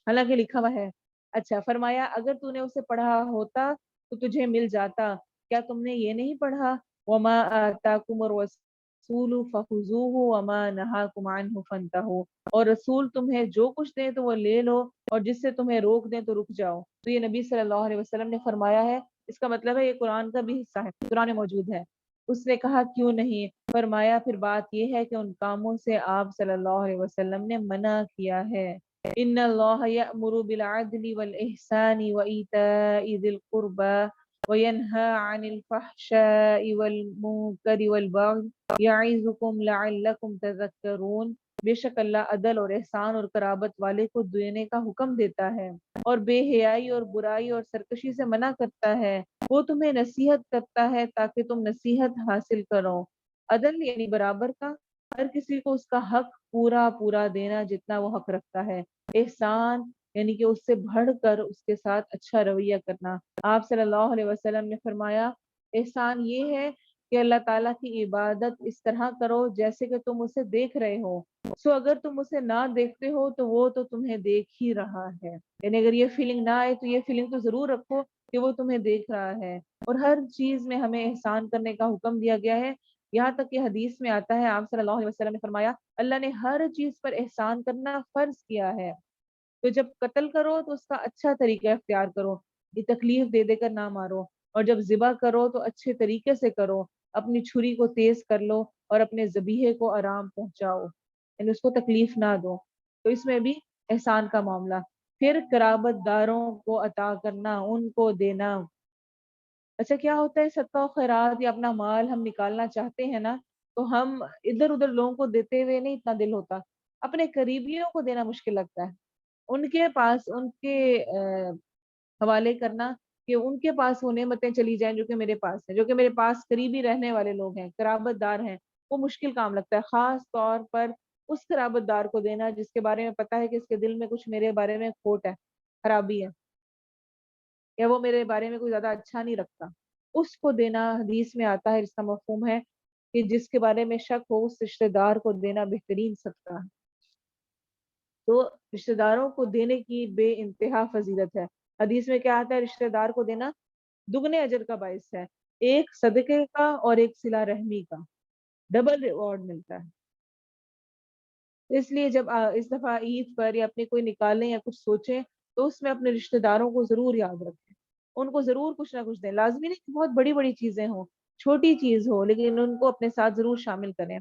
حالانکہ لکھا ہوا ہے۔ اچھا فرمایا اگر تو نے اسے پڑھا ہوتا تو تجھے مل جاتا، کیا تم نے یہ نہیں پڑھا وما آتاکم الرسول فخذوہ وما نہاکم عنہ فانتہوا، اور رسول تمہیں جو کچھ دے تو وہ لے لو اور جس سے تمہیں روک دیں تو رک جاؤ۔ تو یہ نبی صلی اللہ علیہ وسلم نے فرمایا ہے، اس کا مطلب ہے یہ قرآن کا بھی حصہ ہے، قرآن میں موجود ہے۔ اس نے کہا کیوں نہیں؟ فرمایا پھر بات یہ ہے کہ ان کاموں سے آپ صلی اللہ علیہ وسلم نے منع کیا ہے۔ ان اللہ یأمر بالعدل والإحسان وإیتاء ذی القربى وینہی عن الفحشاء والمنکر والبغی یعظکم لعلکم تذکرون، بے شک اللہ عدل اور احسان اور قرابت والے کو دینے کا حکم دیتا ہے اور بے حیائی اور برائی اور سرکشی سے منع کرتا ہے، وہ تمہیں نصیحت کرتا ہے تاکہ تم نصیحت حاصل کرو۔ عدل یعنی برابر کا، ہر کسی کو اس کا حق پورا پورا دینا جتنا وہ حق رکھتا ہے۔ احسان یعنی کہ اس سے بڑھ کر اس کے ساتھ اچھا رویہ کرنا۔ آپ صلی اللہ علیہ وسلم نے فرمایا احسان یہ ہے کہ اللہ تعالیٰ کی عبادت اس طرح کرو جیسے کہ تم اسے دیکھ رہے ہو، سو اگر تم اسے نہ دیکھتے ہو تو وہ تو تمہیں دیکھ ہی رہا ہے، یعنی اگر یہ فیلنگ نہ آئے تو یہ فیلنگ تو ضرور رکھو کہ وہ تمہیں دیکھ رہا ہے۔ اور ہر چیز میں ہمیں احسان کرنے کا حکم دیا گیا ہے، یہاں تک کہ حدیث میں آتا ہے آپ صلی اللہ علیہ وسلم نے فرمایا اللہ نے ہر چیز پر احسان کرنا فرض کیا ہے، تو جب قتل کرو تو اس کا اچھا طریقہ اختیار کرو، یہ تکلیف دے دے کر نہ مارو، اور جب ذبح کرو تو اچھے طریقے سے کرو، اپنی چھری کو تیز کر لو اور اپنے ذبیحے کو آرام پہنچاؤ، یعنی اس کو تکلیف نہ دو، تو اس میں بھی احسان کا معاملہ۔ پھر قرابت داروں کو عطا کرنا، ان کو دینا۔ اچھا کیا ہوتا ہے صدقہ و خیرات یا اپنا مال ہم نکالنا چاہتے ہیں نا، تو ہم ادھر ادھر لوگوں کو دیتے ہوئے نہیں اتنا دل ہوتا، اپنے قریبیوں کو دینا مشکل لگتا ہے، ان کے پاس ان کے حوالے کرنا کہ ان کے پاس وہ نعمتیں چلی جائیں جو کہ میرے پاس ہیں، جو کہ میرے پاس قریبی رہنے والے لوگ ہیں، قرابت دار ہیں، وہ مشکل کام لگتا ہے، خاص طور پر اس قرابت دار کو دینا جس کے بارے میں پتا ہے کہ اس کے دل میں کچھ میرے بارے میں کھوٹ ہے، خرابی ہے، یا وہ میرے بارے میں کوئی زیادہ اچھا نہیں رکھتا، اس کو دینا حدیث میں آتا ہے، اس کا مفہوم ہے کہ جس کے بارے میں شک ہو اس رشتہ دار کو دینا بہترین صدقہ ہے۔ تو رشتہ داروں کو دینے کی بے انتہا فضیلت ہے۔ حدیث میں کیا آتا ہے؟ رشتہ دار کو دینا دگنے اجر کا باعث ہے، ایک صدقے کا اور ایک صلہ رحمی کا، ڈبل ریوارڈ ملتا ہے۔ اس لیے جب اس دفعہ عید پر یا اپنے کوئی نکالیں یا کچھ سوچیں تو اس میں اپنے رشتہ داروں کو ضرور یاد رکھیں، ان کو ضرور کچھ نہ کچھ دیں، لازمی نہیں کہ بہت بڑی بڑی چیزیں ہوں، چھوٹی چیز ہو لیکن ان کو اپنے ساتھ ضرور شامل کریں۔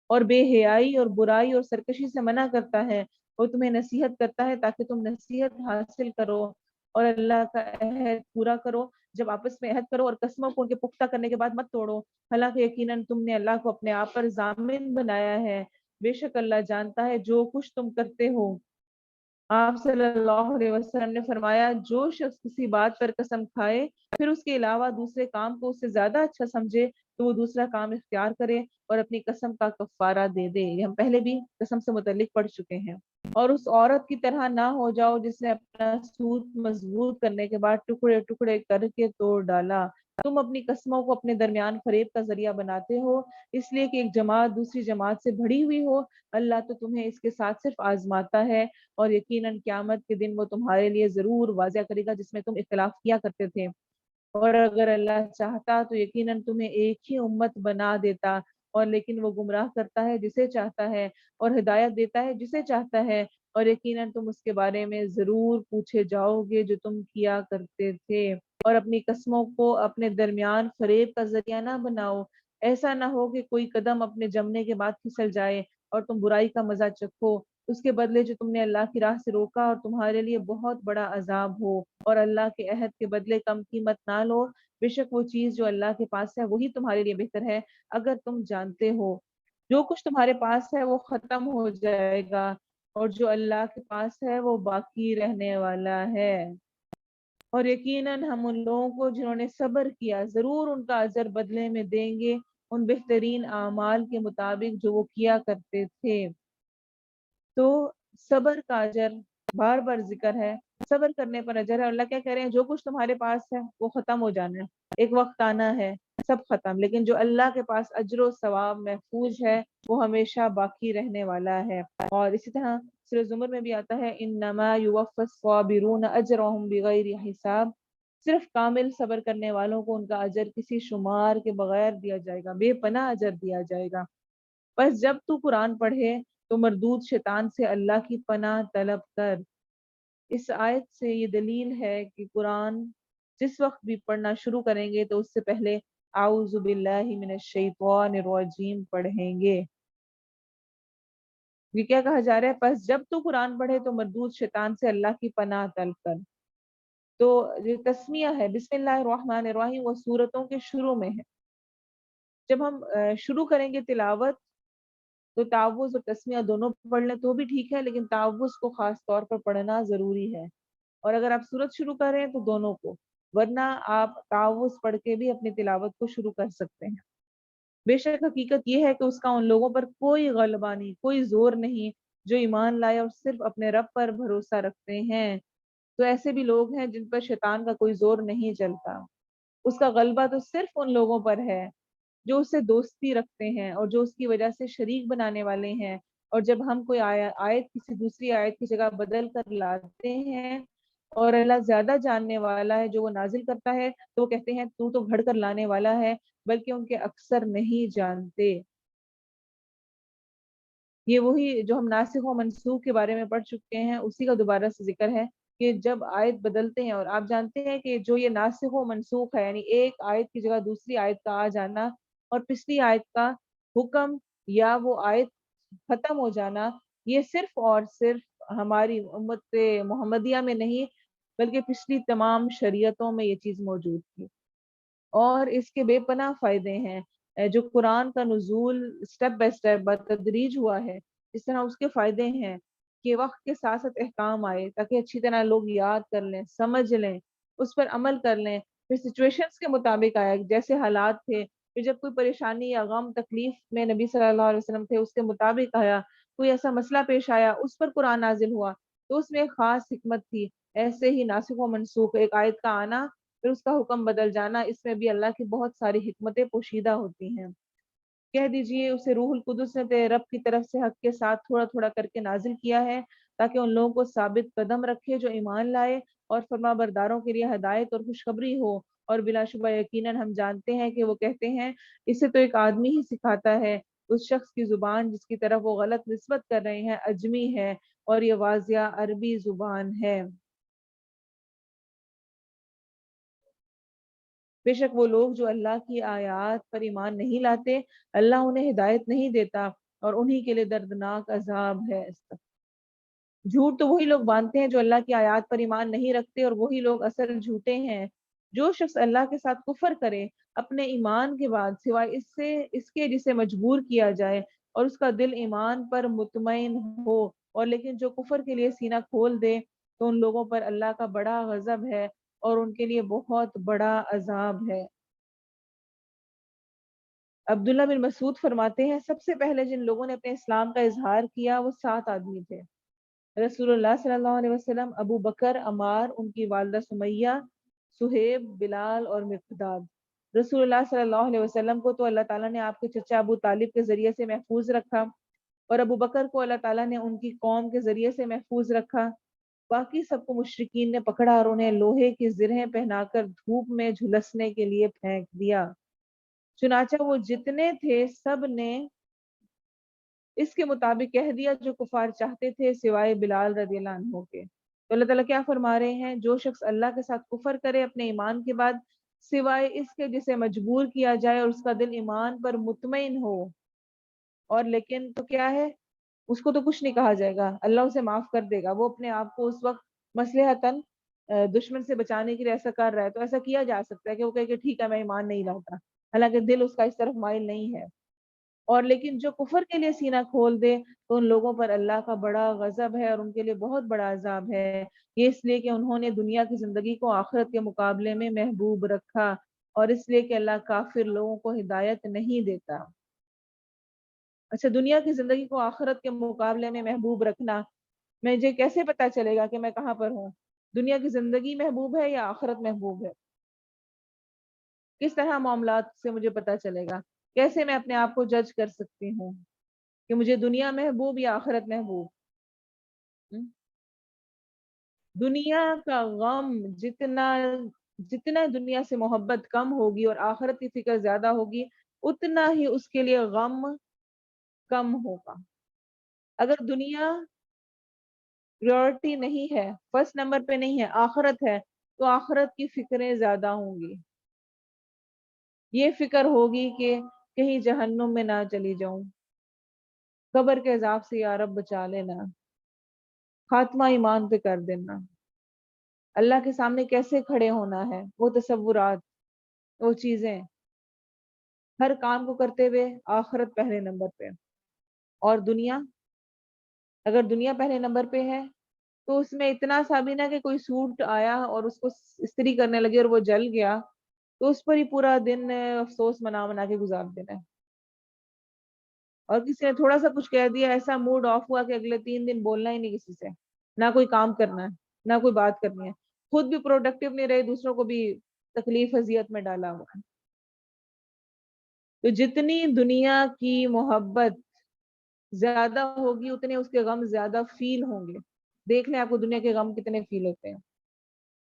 اور بے حیائی اور برائی اور سرکشی سے منع کرتا ہے، وہ تمہیں نصیحت کرتا ہے تاکہ تم نصیحت حاصل کرو اور اللہ کا عہد پورا کرو، جب آپس میں عہد کرو اور قسموں کو ان کے پختہ کرنے کے بعد مت توڑو، حالانکہ یقیناً تم نے اللہ کو اپنے آپ پر ضامن بنایا ہے، بے شک اللہ جانتا ہے جو کچھ تم کرتے ہو۔ آپ صلی اللہ علیہ وسلم نے فرمایا جو شخص کسی بات پر قسم کھائے پھر اس کے علاوہ دوسرے کام کو اس سے زیادہ اچھا سمجھے تو وہ دوسرا کام اختیار کرے اور اپنی قسم کا کفارہ دے دے، یہ ہم پہلے بھی قسم سے متعلق پڑھ چکے ہیں۔ اور اس عورت کی طرح نہ ہو جاؤ جس نے اپنا سوت مضبوط کرنے کے بعد ٹکڑے ٹکڑے کر کے توڑ ڈالا، تم اپنی قسموں کو اپنے درمیان فریب کا ذریعہ بناتے ہو اس لیے کہ ایک جماعت دوسری جماعت سے بھڑی ہوئی ہو، اللہ تو تمہیں اس کے ساتھ صرف آزماتا ہے اور یقیناً قیامت کے دن وہ تمہارے لیے ضرور واضح کرے گا جس میں تم اختلاف کیا کرتے تھے، اور اگر اللہ چاہتا تو یقیناً تمہیں ایک ہی امت بنا دیتا، اور لیکن وہ گمراہ کرتا ہے جسے چاہتا ہے اور ہدایت دیتا ہے جسے چاہتا ہے، اور یقیناً تم اس کے بارے میں ضرور پوچھے جاؤ گے جو تم کیا کرتے تھے۔ اور اپنی قسموں کو اپنے درمیان فریب کا ذریعہ نہ بناؤ، ایسا نہ ہو کہ کوئی قدم اپنے جمنے کے بعد پھسل جائے اور تم برائی کا مزہ چکھو، اس کے بدلے جو تم نے اللہ کی راہ سے روکا اور تمہارے لیے بہت بڑا عذاب ہو، اور اللہ کے عہد کے بدلے کم قیمت نہ لو، بے شک وہ چیز جو اللہ کے پاس ہے وہی تمہارے لیے بہتر ہے اگر تم جانتے ہو۔ جو کچھ تمہارے پاس ہے وہ ختم ہو جائے گا اور جو اللہ کے پاس ہے وہ باقی رہنے والا ہے، اور یقیناً ہم ان لوگوں کو جنہوں نے صبر کیا ضرور ان کا اجر بدلے میں دیں گے، ان بہترین اعمال کے مطابق جو وہ کیا کرتے تھے۔ تو صبر کا اجر بار بار ذکر ہے، صبر کرنے پر اجر ہے۔ اللہ کیا کہہ رہے ہیں، جو کچھ تمہارے پاس ہے وہ ختم ہو جانا ہے، ایک وقت آنا ہے سب ختم، لیکن جو اللہ کے پاس اجر و ثواب محفوظ ہے وہ ہمیشہ باقی رہنے والا ہے۔ اور اسی طرح سورہ زمر میں بھی آتا ہے انما یوفی الصابرون اجرهم بغیر حساب، صرف کامل صبر کرنے والوں کو ان کا اجر کسی شمار کے بغیر دیا جائے گا، بے پناہ اجر دیا جائے گا۔ بس جب تو قرآن پڑھے تو مردود شیطان سے اللہ کی پناہ طلب کر۔ اس آیت سے یہ دلیل ہے کہ قرآن جس وقت بھی پڑھنا شروع کریں گے تو اس سے پہلے اعوذ باللہ من الشیطان الرجیم پڑھیں گے۔ یہ کیا کہا جا رہا ہے، پس جب تو قرآن پڑھے تو مردود شیطان سے اللہ کی پناہ طلب کر۔ تو یہ تسمیہ ہے، بسم اللہ الرحمن الرحیم، وہ سورتوں کے شروع میں ہے۔ جب ہم شروع کریں گے تلاوت تو تعوذ اور تسمیہ دونوں پڑھ لیں تو بھی ٹھیک ہے، لیکن تعوذ کو خاص طور پر پڑھنا ضروری ہے۔ اور اگر آپ سورت شروع کر رہے ہیں تو دونوں کو، ورنہ آپ تعوذ پڑھ کے بھی اپنی تلاوت کو شروع کر سکتے ہیں۔ بے شک حقیقت یہ ہے کہ اس کا ان لوگوں پر کوئی غلبہ نہیں، کوئی زور نہیں جو ایمان لائے اور صرف اپنے رب پر بھروسہ رکھتے ہیں۔ تو ایسے بھی لوگ ہیں جن پر شیطان کا کوئی زور نہیں چلتا، اس کا غلبہ تو صرف ان لوگوں پر ہے جو اس سے دوستی رکھتے ہیں اور جو اس کی وجہ سے شریک بنانے والے ہیں۔ اور جب ہم کوئی آیت کسی دوسری آیت کی جگہ بدل کر لاتے ہیں اور اللہ زیادہ جاننے والا ہے جو وہ نازل کرتا ہے تو وہ کہتے ہیں تو گھڑ کر لانے والا ہے، بلکہ ان کے اکثر نہیں جانتے۔ یہ وہی جو ہم ناسخ و منسوخ کے بارے میں پڑھ چکے ہیں اسی کا دوبارہ سے ذکر ہے کہ جب آیت بدلتے ہیں، اور آپ جانتے ہیں کہ جو یہ ناسخ و منسوخ ہے یعنی ایک آیت کی جگہ دوسری آیت کا آ جانا اور پچھلی آیت کا حکم یا وہ آیت ختم ہو جانا، یہ صرف اور صرف ہماری امت محمدیہ میں نہیں بلکہ پچھلی تمام شریعتوں میں یہ چیز موجود تھی۔ اور اس کے بے پناہ فائدے ہیں۔ جو قرآن کا نزول سٹیپ بائی سٹیپ بتدریج ہوا ہے، اس طرح اس کے فائدے ہیں کہ وقت کے ساتھ ساتھ احکام آئے تاکہ اچھی طرح لوگ یاد کر لیں، سمجھ لیں، اس پر عمل کر لیں، پھر سچویشنز کے مطابق آیا جیسے حالات تھے، پھر جب کوئی پریشانی یا غم تکلیف میں نبی صلی اللہ علیہ وسلم تھے اس کے مطابق آیا، کوئی ایسا مسئلہ پیش آیا اس پر قرآن نازل ہوا تو اس میں ایک خاص حکمت تھی۔ ایسے ہی ناسخ و منسوخ، ایک آیت کا آنا پھر اس کا حکم بدل جانا، اس میں بھی اللہ کی بہت ساری حکمتیں پوشیدہ ہوتی ہیں۔ کہہ دیجئے اسے روح القدس نے تیرے رب کی طرف سے حق کے ساتھ تھوڑا تھوڑا کر کے نازل کیا ہے تاکہ ان لوگوں کو ثابت قدم رکھے جو ایمان لائے اور فرما برداروں کے لیے ہدایت اور خوشخبری ہو۔ اور بلا شبہ یقیناً ہم جانتے ہیں کہ وہ کہتے ہیں اسے تو ایک آدمی ہی سکھاتا ہے، اس شخص کی زبان جس کی طرف وہ غلط نسبت کر رہے ہیں اجمی ہے اور یہ واضح عربی زبان ہے۔ بے شک وہ لوگ جو اللہ کی آیات پر ایمان نہیں لاتے، اللہ انہیں ہدایت نہیں دیتا اور انہی کے لیے دردناک عذاب ہے۔ جھوٹ تو وہی لوگ باندھتے ہیں جو اللہ کی آیات پر ایمان نہیں رکھتے، اور وہی لوگ اصل جھوٹے ہیں۔ جو شخص اللہ کے ساتھ کفر کرے اپنے ایمان کے بعد سوائے اس کے جسے مجبور کیا جائے اور اس کا دل ایمان پر مطمئن ہو، اور لیکن جو کفر کے لیے سینہ کھول دے تو ان لوگوں پر اللہ کا بڑا غضب ہے اور ان کے لیے بہت بڑا عذاب ہے۔ عبداللہ بن مسعود فرماتے ہیں سب سے پہلے جن لوگوں نے اپنے اسلام کا اظہار کیا وہ 7 آدمی تھے: رسول اللہ صلی اللہ علیہ وسلم، ابو بکر، عمار، ان کی والدہ سمیہ، صہیب، بلال اور مقداد۔ رسول اللہ صلی اللہ علیہ وسلم کو تو اللہ تعالیٰ نے آپ کے چچا ابو طالب کے ذریعے سے محفوظ رکھا، اور ابو بکر کو اللہ تعالیٰ نے ان کی قوم کے ذریعے سے محفوظ رکھا۔ باقی سب کو مشرکین نے پکڑا اور انہیں لوہے کی زرہیں پہنا کر دھوپ میں جھلسنے کے لیے پھینک دیا۔ چنانچہ وہ جتنے تھے سب نے اس کے مطابق کہہ دیا جو کفار چاہتے تھے سوائے بلال رضی اللہ عنہ کے۔ تو اللہ تعالیٰ کیا فرما رہے ہیں، جو شخص اللہ کے ساتھ کفر کرے اپنے ایمان کے بعد سوائے اس کے جسے مجبور کیا جائے اور اس کا دل ایمان پر مطمئن ہو، اور لیکن تو کیا ہے، اس کو تو کچھ نہیں کہا جائے گا، اللہ اسے معاف کر دے گا۔ وہ اپنے آپ کو اس وقت مصلحتاً دشمن سے بچانے کے لیے ایسا کر رہا ہے تو ایسا کیا جا سکتا ہے کہ وہ کہے کہ ٹھیک ہے میں ایمان نہیں لاتا، حالانکہ دل اس کا اس طرف مائل نہیں ہے۔ اور لیکن جو کفر کے لیے سینہ کھول دے تو ان لوگوں پر اللہ کا بڑا غضب ہے اور ان کے لیے بہت بڑا عذاب ہے۔ یہ اس لیے کہ انہوں نے دنیا کی زندگی کو آخرت کے مقابلے میں محبوب رکھا۔ اور اس لیے کہ اللہ کافر لوگوں کو ہدایت نہیں دیتا۔ اچھا، دنیا کی زندگی کو آخرت کے مقابلے میں محبوب رکھنا، مجھے کیسے پتا چلے گا کہ میں کہاں پر ہوں؟ دنیا کی زندگی محبوب ہے یا آخرت محبوب ہے؟ کس طرح معاملات سے مجھے پتا چلے گا؟ کیسے میں اپنے آپ کو جج کر سکتی ہوں کہ مجھے دنیا محبوب یا آخرت محبوب؟ دنیا کا غم جتنا جتنا دنیا سے محبت کم ہوگی اور آخرت کی فکر زیادہ ہوگی، اتنا ہی اس کے لیے غم کم ہوگا۔ اگر دنیا پریورٹی نہیں ہے، فرسٹ نمبر پہ نہیں ہے، آخرت ہے، تو آخرت کی فکریں زیادہ ہوں گی۔ یہ فکر ہوگی کہ کہیں جہنم میں نہ چلی جاؤں، قبر کے عذاب سے یا رب بچا لینا، خاتمہ ایمان پہ کر دینا، اللہ کے سامنے کیسے کھڑے ہونا ہے، وہ تصورات، وہ چیزیں، ہر کام کو کرتے ہوئے آخرت پہلے نمبر پہ۔ اور دنیا، اگر دنیا پہلے نمبر پہ ہے تو اس میں اتنا سا بھی نہ کہ کوئی سوٹ آیا اور اس کو استری کرنے لگے اور وہ جل گیا تو اس پر ہی پورا دن افسوس منا منا کے گزار دینا ہے۔ اور کسی نے تھوڑا سا کچھ کہہ دیا، ایسا موڈ آف ہوا کہ اگلے 3 دن بولنا ہی نہیں کسی سے، نہ کوئی کام کرنا ہے، نہ کوئی بات کرنی ہے، خود بھی پروڈکٹیو نہیں رہے، دوسروں کو بھی تکلیف اذیت میں ڈالا ہوا ہے۔ تو جتنی دنیا کی محبت زیادہ ہوگی اتنے اس کے غم زیادہ فیل ہوں گے۔ دیکھ لیں آپ کو دنیا کے غم کتنے فیل ہوتے ہیں،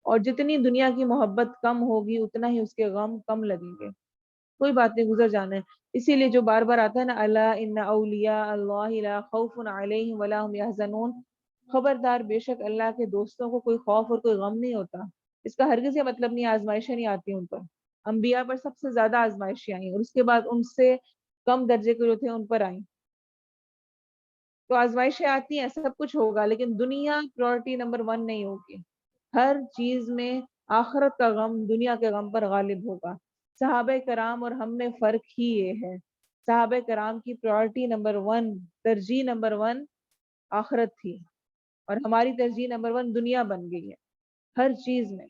اور جتنی دنیا کی محبت کم ہوگی اتنا ہی اس کے غم کم لگیں گے۔ کوئی بات نہیں، گزر جانا ہے۔ اسی لیے جو بار بار آتا ہے نا، الا ان اولیاء اللہ لا خوف علیہم ولا هم یحزنون، خبردار بے شک اللہ کے دوستوں کو کوئی خوف اور کوئی غم نہیں ہوتا۔ اس کا ہرگز یہ مطلب نہیں آزمائشیں نہیں آتی ان پر، انبیاء پر سب سے زیادہ آزمائشیں آئیں اور اس کے بعد ان سے کم درجے کے جو تھے ان پر آئیں۔ تو آزمائشیں آتی ہیں، سب کچھ ہوگا، لیکن دنیا پریورٹی نمبر 1 نہیں ہوگی۔ ہر چیز میں آخرت کا غم دنیا کے غم پر غالب ہوگا۔ صحابہ کرام اور ہم میں فرق ہی یہ ہے، صحابہ کرام کی پریورٹی نمبر 1، ترجیح نمبر 1 آخرت تھی، اور ہماری ترجیح نمبر 1 دنیا بن گئی ہے ہر چیز میں۔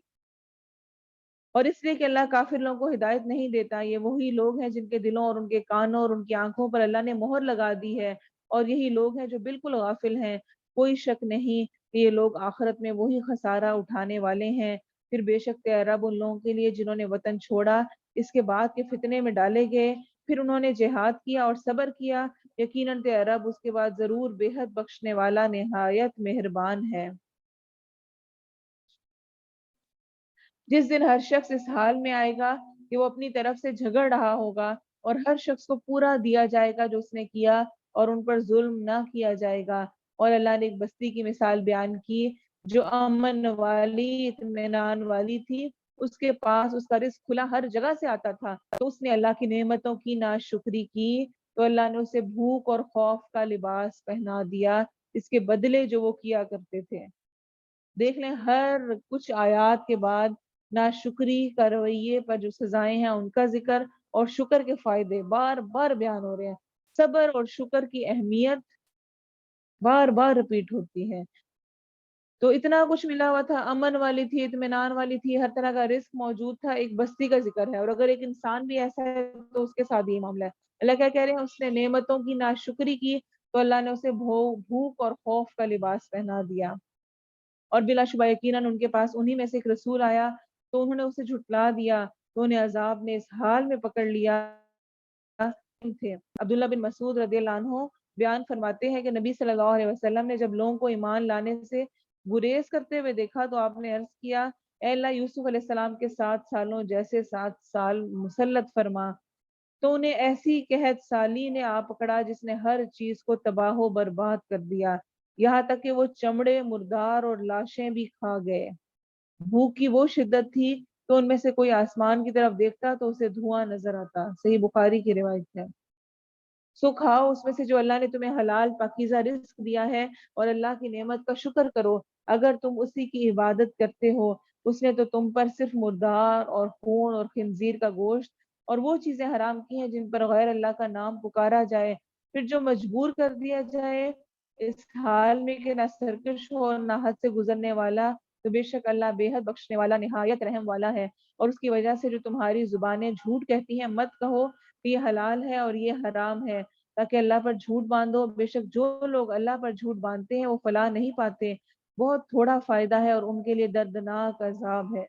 اور اس لیے کہ اللہ کافر لوگوں کو ہدایت نہیں دیتا، یہ وہی لوگ ہیں جن کے دلوں اور ان کے کانوں اور ان کی آنکھوں پر اللہ نے مہر لگا دی ہے، اور یہی لوگ ہیں جو بالکل غافل ہیں۔ کوئی شک نہیں کہ یہ لوگ آخرت میں وہی خسارہ اٹھانے والے ہیں۔ پھر بے شک تیرا رب ان لوگوں کے لیے جنہوں نے وطن چھوڑا، اس کے بعد کے فتنے میں ڈالے گئے، پھر انہوں نے جہاد کیا اور صبر کیا، یقیناً تیرا رب اس کے بعد ضرور بے حد بخشنے والا نہایت مہربان ہے۔ جس دن ہر شخص اس حال میں آئے گا کہ وہ اپنی طرف سے جھگڑ رہا ہوگا، اور ہر شخص کو پورا دیا جائے گا جو اس نے کیا، اور ان پر ظلم نہ کیا جائے گا۔ اور اللہ نے ایک بستی کی مثال بیان کی جو امن والی، اطمینان والی تھی، اس کے پاس اس کا رزق کھلا ہر جگہ سے آتا تھا، تو اس نے اللہ کی نعمتوں کی ناشکری کی تو اللہ نے اسے بھوک اور خوف کا لباس پہنا دیا، اس کے بدلے جو وہ کیا کرتے تھے۔ دیکھ لیں ہر کچھ آیات کے بعد ناشکری کا رویے پر جو سزائیں ہیں ان کا ذکر، اور شکر کے فائدے بار بار بیان ہو رہے ہیں۔ صبر اور شکر کی اہمیت بار بار رپیٹ ہوتی ہے۔ تو اتنا کچھ ملا ہوا تھا، امن والی تھی، اطمینان والی تھی، ہر طرح کا رزق موجود تھا، ایک بستی کا ذکر ہے، اور اگر ایک انسان بھی ایسا ہے تو اس کے ساتھ یہ معاملہ ہے۔ اللہ کیا کہہ رہے ہیں؟ اس نے نعمتوں کی ناشکری کی تو اللہ نے اسے بھوک اور خوف کا لباس پہنا دیا، اور بلا شبہ یقیناً ان کے پاس انہی میں سے ایک رسول آیا تو انہوں نے اسے جھٹلا دیا، تو انہیں عذاب نے اس حال میں پکڑ لیا تھے۔ عبداللہ بن مسعود رضی اللہ عنہ بیان فرماتے ہیں کہ نبی صلی اللہ علیہ وسلم نے جب لوگوں کو ایمان لانے سے گریز کرتے ہوئے دیکھا تو آپ نے عرض کیا، اے اللہ یوسف علیہ السلام کے 7 سالوں جیسے 7 سال مسلط فرما۔ تو انہیں ایسی قحط سالی نے آ پکڑا جس نے ہر چیز کو تباہ و برباد کر دیا، یہاں تک کہ وہ چمڑے مردار اور لاشیں بھی کھا گئے۔ بھوک کی وہ شدت تھی تو ان میں سے کوئی آسمان کی طرف دیکھتا تو اسے دھواں نظر آتا۔ صحیح بخاری کی روایت ہے۔ سو کھاؤ اس میں سے جو اللہ نے تمہیں حلال پاکیزہ رزق دیا ہے، اور اللہ کی نعمت کا شکر کرو اگر تم اسی کی عبادت کرتے ہو۔ اس نے تو تم پر صرف مردار اور خون اور خنزیر کا گوشت اور وہ چیزیں حرام کی ہیں جن پر غیر اللہ کا نام پکارا جائے، پھر جو مجبور کر دیا جائے اس حال میں کہ نہ سرکش ہو اور نہ حد سے گزرنے والا، تو بے شک اللہ بے حد بخشنے والا نہایت رحم والا ہے۔ اور اس کی وجہ سے جو تمہاری زبانیں جھوٹ کہتی ہیں مت کہو کہ یہ حلال ہے اور یہ حرام ہے تاکہ اللہ پر جھوٹ باندھو، بے شک جو لوگ اللہ پر جھوٹ باندھتے ہیں وہ فلاح نہیں پاتے، بہت تھوڑا فائدہ ہے اور ان کے لیے دردناک عذاب ہے۔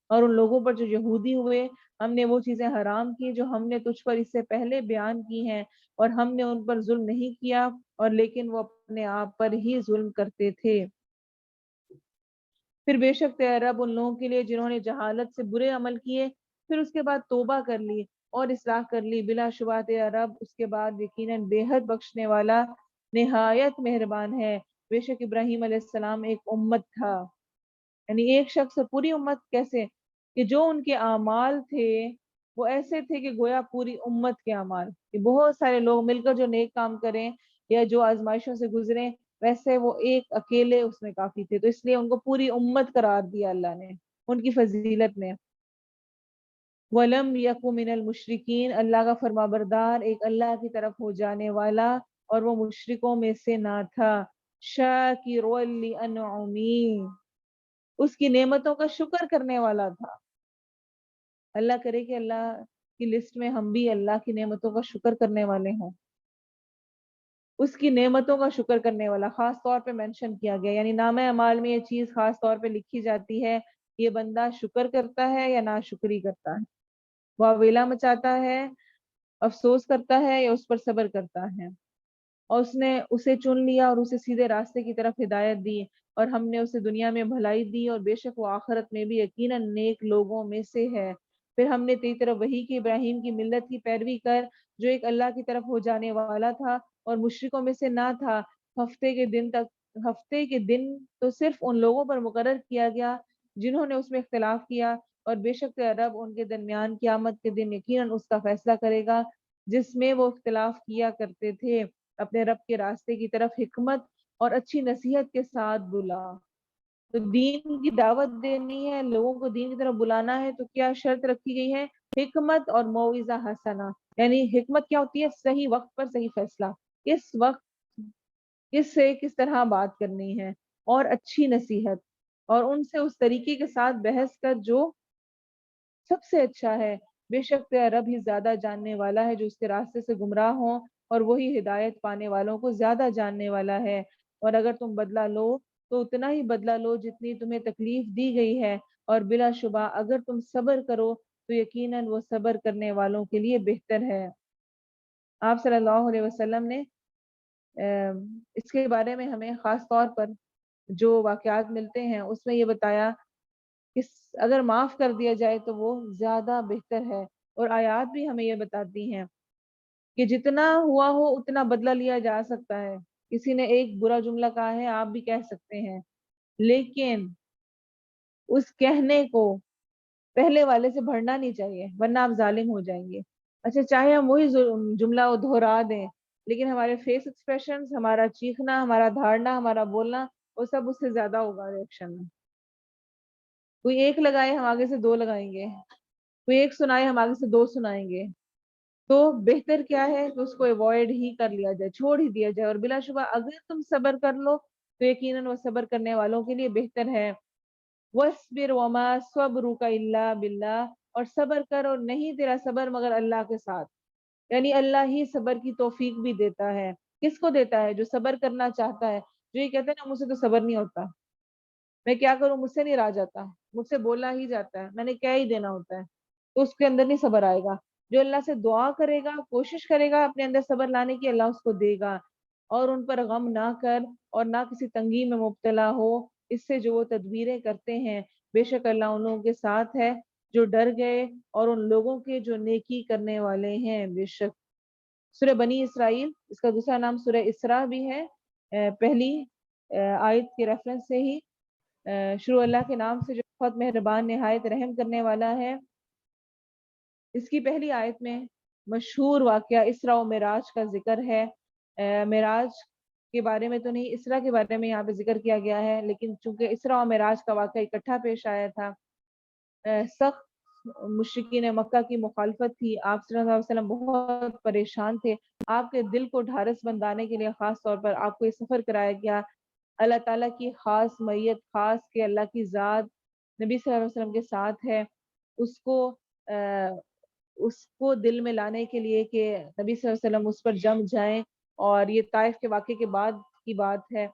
اور ان لوگوں پر جو یہودی ہوئے، ہم نے وہ چیزیں حرام کی جو ہم نے تجھ پر اس سے پہلے بیان کی ہیں، اور ہم نے ان پر ظلم نہیں کیا، اور لیکن وہ اپنے آپ پر ہی ظلم کرتے تھے۔ پھر بے شک تیرا رب ان لوگوں کے لیے جنہوں نے جہالت سے برے عمل کیے پھر اس کے بعد توبہ کر لی اور اصلاح کر لی، بلا شبہ تیرا رب اس کے بعد یقیناً بے حد بخشنے والا نہایت مہربان ہے۔ بے شک ابراہیم علیہ السلام ایک امت تھا، یعنی ایک شخص اور پوری امت کیسے کہ جو ان کے اعمال تھے وہ ایسے تھے کہ گویا پوری امت کے اعمال کہ بہت سارے لوگ مل کر جو نیک کام کریں یا جو آزمائشوں سے گزریں، ویسے وہ ایک اکیلے اس میں کافی تھے، تو اس لیے ان کو پوری امت قرار دیا اللہ نے ان کی فضیلت میں۔ وَلَمْ يَكُ مِنَ الْمُشْرِكِينَ، اللہ کا فرما بردار ایک اللہ کی طرف ہو جانے والا اور وہ مشرکوں میں سے نہ تھا۔ شَاكِرٌ لِأَنْعُمِهِ، اس کی نعمتوں کا شکر کرنے والا تھا۔ اللہ کرے کہ اللہ کی لسٹ میں ہم بھی اللہ کی نعمتوں کا شکر کرنے والے ہوں۔ اس کی نعمتوں کا شکر کرنے والا خاص طور پہ مینشن کیا گیا، یعنی نامہ اعمال میں یہ چیز خاص طور پہ لکھی جاتی ہے، یہ بندہ شکر کرتا ہے یا ناشکری کرتا ہے، واویلا مچاتا ہے، افسوس کرتا ہے یا اس پر صبر کرتا ہے۔ اور اس نے اسے چن لیا اور اسے سیدھے راستے کی طرف ہدایت دی، اور ہم نے اسے دنیا میں بھلائی دی اور بے شک وہ آخرت میں بھی یقیناً نیک لوگوں میں سے ہے۔ پھر ہم نے تیری طرف وحی کی ابراہیم کی ملت کی پیروی کر جو ایک اللہ کی طرف ہو جانے والا تھا اور مشرکوں میں سے نہ تھا۔ ہفتے کے دن تو صرف ان لوگوں پر مقرر کیا گیا جنہوں نے اس میں اختلاف کیا، اور بے شک تیرا رب ان کے درمیان قیامت کے دن یقیناً اس کا فیصلہ کرے گا جس میں وہ اختلاف کیا کرتے تھے۔ اپنے رب کے راستے کی طرف حکمت اور اچھی نصیحت کے ساتھ بلا۔ تو دین کی دعوت دینی ہے، لوگوں کو دین کی طرف بلانا ہے، تو کیا شرط رکھی گئی ہے؟ حکمت اور موعظہ حسنہ، یعنی حکمت کیا ہوتی ہے؟ صحیح وقت پر صحیح فیصلہ، اس وقت کس سے کس طرح بات کرنی ہے، اور اچھی نصیحت، اور ان سے اس طریقے کے ساتھ بحث کر جو سب سے اچھا ہے۔ بے شک تیرا رب ہی زیادہ جاننے والا ہے جو اس کے راستے سے گمراہ ہوں، اور وہی ہدایت پانے والوں کو زیادہ جاننے والا ہے۔ اور اگر تم بدلہ لو تو اتنا ہی بدلہ لو جتنی تمہیں تکلیف دی گئی ہے، اور بلا شبہ اگر تم صبر کرو تو یقیناً وہ صبر کرنے والوں کے لیے بہتر ہے۔ آپ صلی اللہ علیہ وسلم نے اس کے بارے میں ہمیں خاص طور پر جو واقعات ملتے ہیں اس میں یہ بتایا کہ اگر معاف کر دیا جائے تو وہ زیادہ بہتر ہے، اور آیات بھی ہمیں یہ بتاتی ہیں کہ جتنا ہوا ہو اتنا بدلہ لیا جا سکتا ہے۔ کسی نے ایک برا جملہ کہا ہے، آپ بھی کہہ سکتے ہیں، لیکن اس کہنے کو پہلے والے سے بڑھنا نہیں چاہیے ورنہ آپ ظالم ہو جائیں گے۔ اچھا چاہے ہم وہی جملہ دہرا دیں لیکن ہمارے فیس ایکسپریشنز، ہمارا چیخنا، ہمارا دھاڑنا، ہمارا بولنا، وہ سب اس سے زیادہ ہوگا ریئیکشن میں۔ کوئی ایک لگائے ہم آگے سے دو لگائیں گے، کوئی ایک سنائے ہم آگے سے دو سنائیں گے، تو بہتر کیا ہے کہ اس کو ایوائڈ ہی کر لیا جائے، چھوڑ ہی دیا جائے۔ اور بلا شبہ اگر تم صبر کر لو تو یقیناً وہ صبر کرنے والوں کے لیے بہتر ہے۔ وَاصْبِرْ وَمَا صَبْرُكَ إِلَّا بِاللَّهِ، اور صبر کر اور نہیں تیرا صبر مگر اللہ کے ساتھ، یعنی اللہ ہی صبر کی توفیق بھی دیتا ہے۔ کس کو دیتا ہے؟ جو صبر کرنا چاہتا ہے، جو یہ کہتے ہیں نا مجھ سے تو صبر نہیں ہوتا، میں کیا کروں، مجھ سے نہیں رہا جاتا، مجھ سے بولا ہی جاتا ہے، میں نے کیا ہی دینا ہوتا ہے، تو اس کے اندر نہیں صبر آئے گا۔ جو اللہ سے دعا کرے گا، کوشش کرے گا اپنے اندر صبر لانے کی، اللہ اس کو دے گا۔ اور ان پر غم نہ کر اور نہ کسی تنگی میں مبتلا ہو اس سے جو وہ تدبیریں کرتے ہیں، بے شک اللہ ان لوگوں کے ساتھ ہے جو ڈر گئے اور ان لوگوں کے جو نیکی کرنے والے ہیں۔ بے شک سورہ بنی اسرائیل، اس کا دوسرا نام سورہ اسراء بھی ہے، پہلی آیت کے ریفرنس سے ہی شروع اللہ کے نام سے جو بہت مہربان نہایت رحم کرنے والا ہے۔ اس کی پہلی آیت میں مشہور واقعہ اسراء و معراج کا ذکر ہے۔ معراج کے بارے میں تو نہیں، اسراء کے بارے میں یہاں پہ ذکر کیا گیا ہے، لیکن چونکہ اسراء و معراج کا واقعہ اکٹھا پیش آیا تھا، سخت مشرکین مکہ کی مخالفت تھی، آپ صلی اللہ علیہ وسلم بہت پریشان تھے، آپ کے دل کو ڈھارس بندانے کے لیے خاص طور پر آپ کو یہ سفر کرایا گیا۔ اللہ تعالیٰ کی خاص معیت، خاص کہ اللہ کی ذات نبی صلی اللہ علیہ وسلم کے ساتھ ہے، اس کو اس کو دل میں لانے کے لیے کہ نبی صلی اللہ علیہ وسلم اس پر جم جائیں، اور یہ طائف کے واقعے کے بعد کی بات ہے۔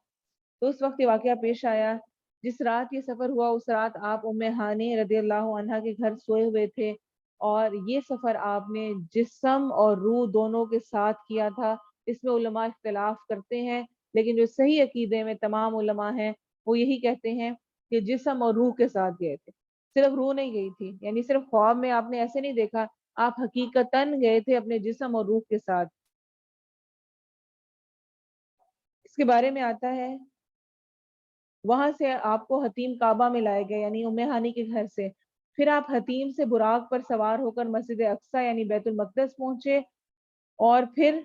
تو اس وقت یہ واقعہ پیش آیا، جس رات یہ سفر ہوا اس رات آپ ام ہانی رضی اللہ عنہا کے گھر سوئے ہوئے تھے، اور یہ سفر آپ نے جسم اور روح دونوں کے ساتھ کیا تھا۔ اس میں علماء اختلاف کرتے ہیں، لیکن جو صحیح عقیدے میں تمام علماء ہیں وہ یہی کہتے ہیں کہ جسم اور روح کے ساتھ گئے تھے، صرف روح نہیں گئی تھی، یعنی صرف خواب میں آپ نے ایسے نہیں دیکھا، آپ حقیقتاً گئے تھے اپنے جسم اور روح کے ساتھ۔ اس کے بارے میں آتا ہے وہاں سے آپ کو حتیم کعبہ میں لائے گئے، یعنی ام ہانی کے گھر سے، پھر آپ حتیم سے براق پر سوار ہو کر مسجد اقصی یعنی بیت المقدس پہنچے، اور پھر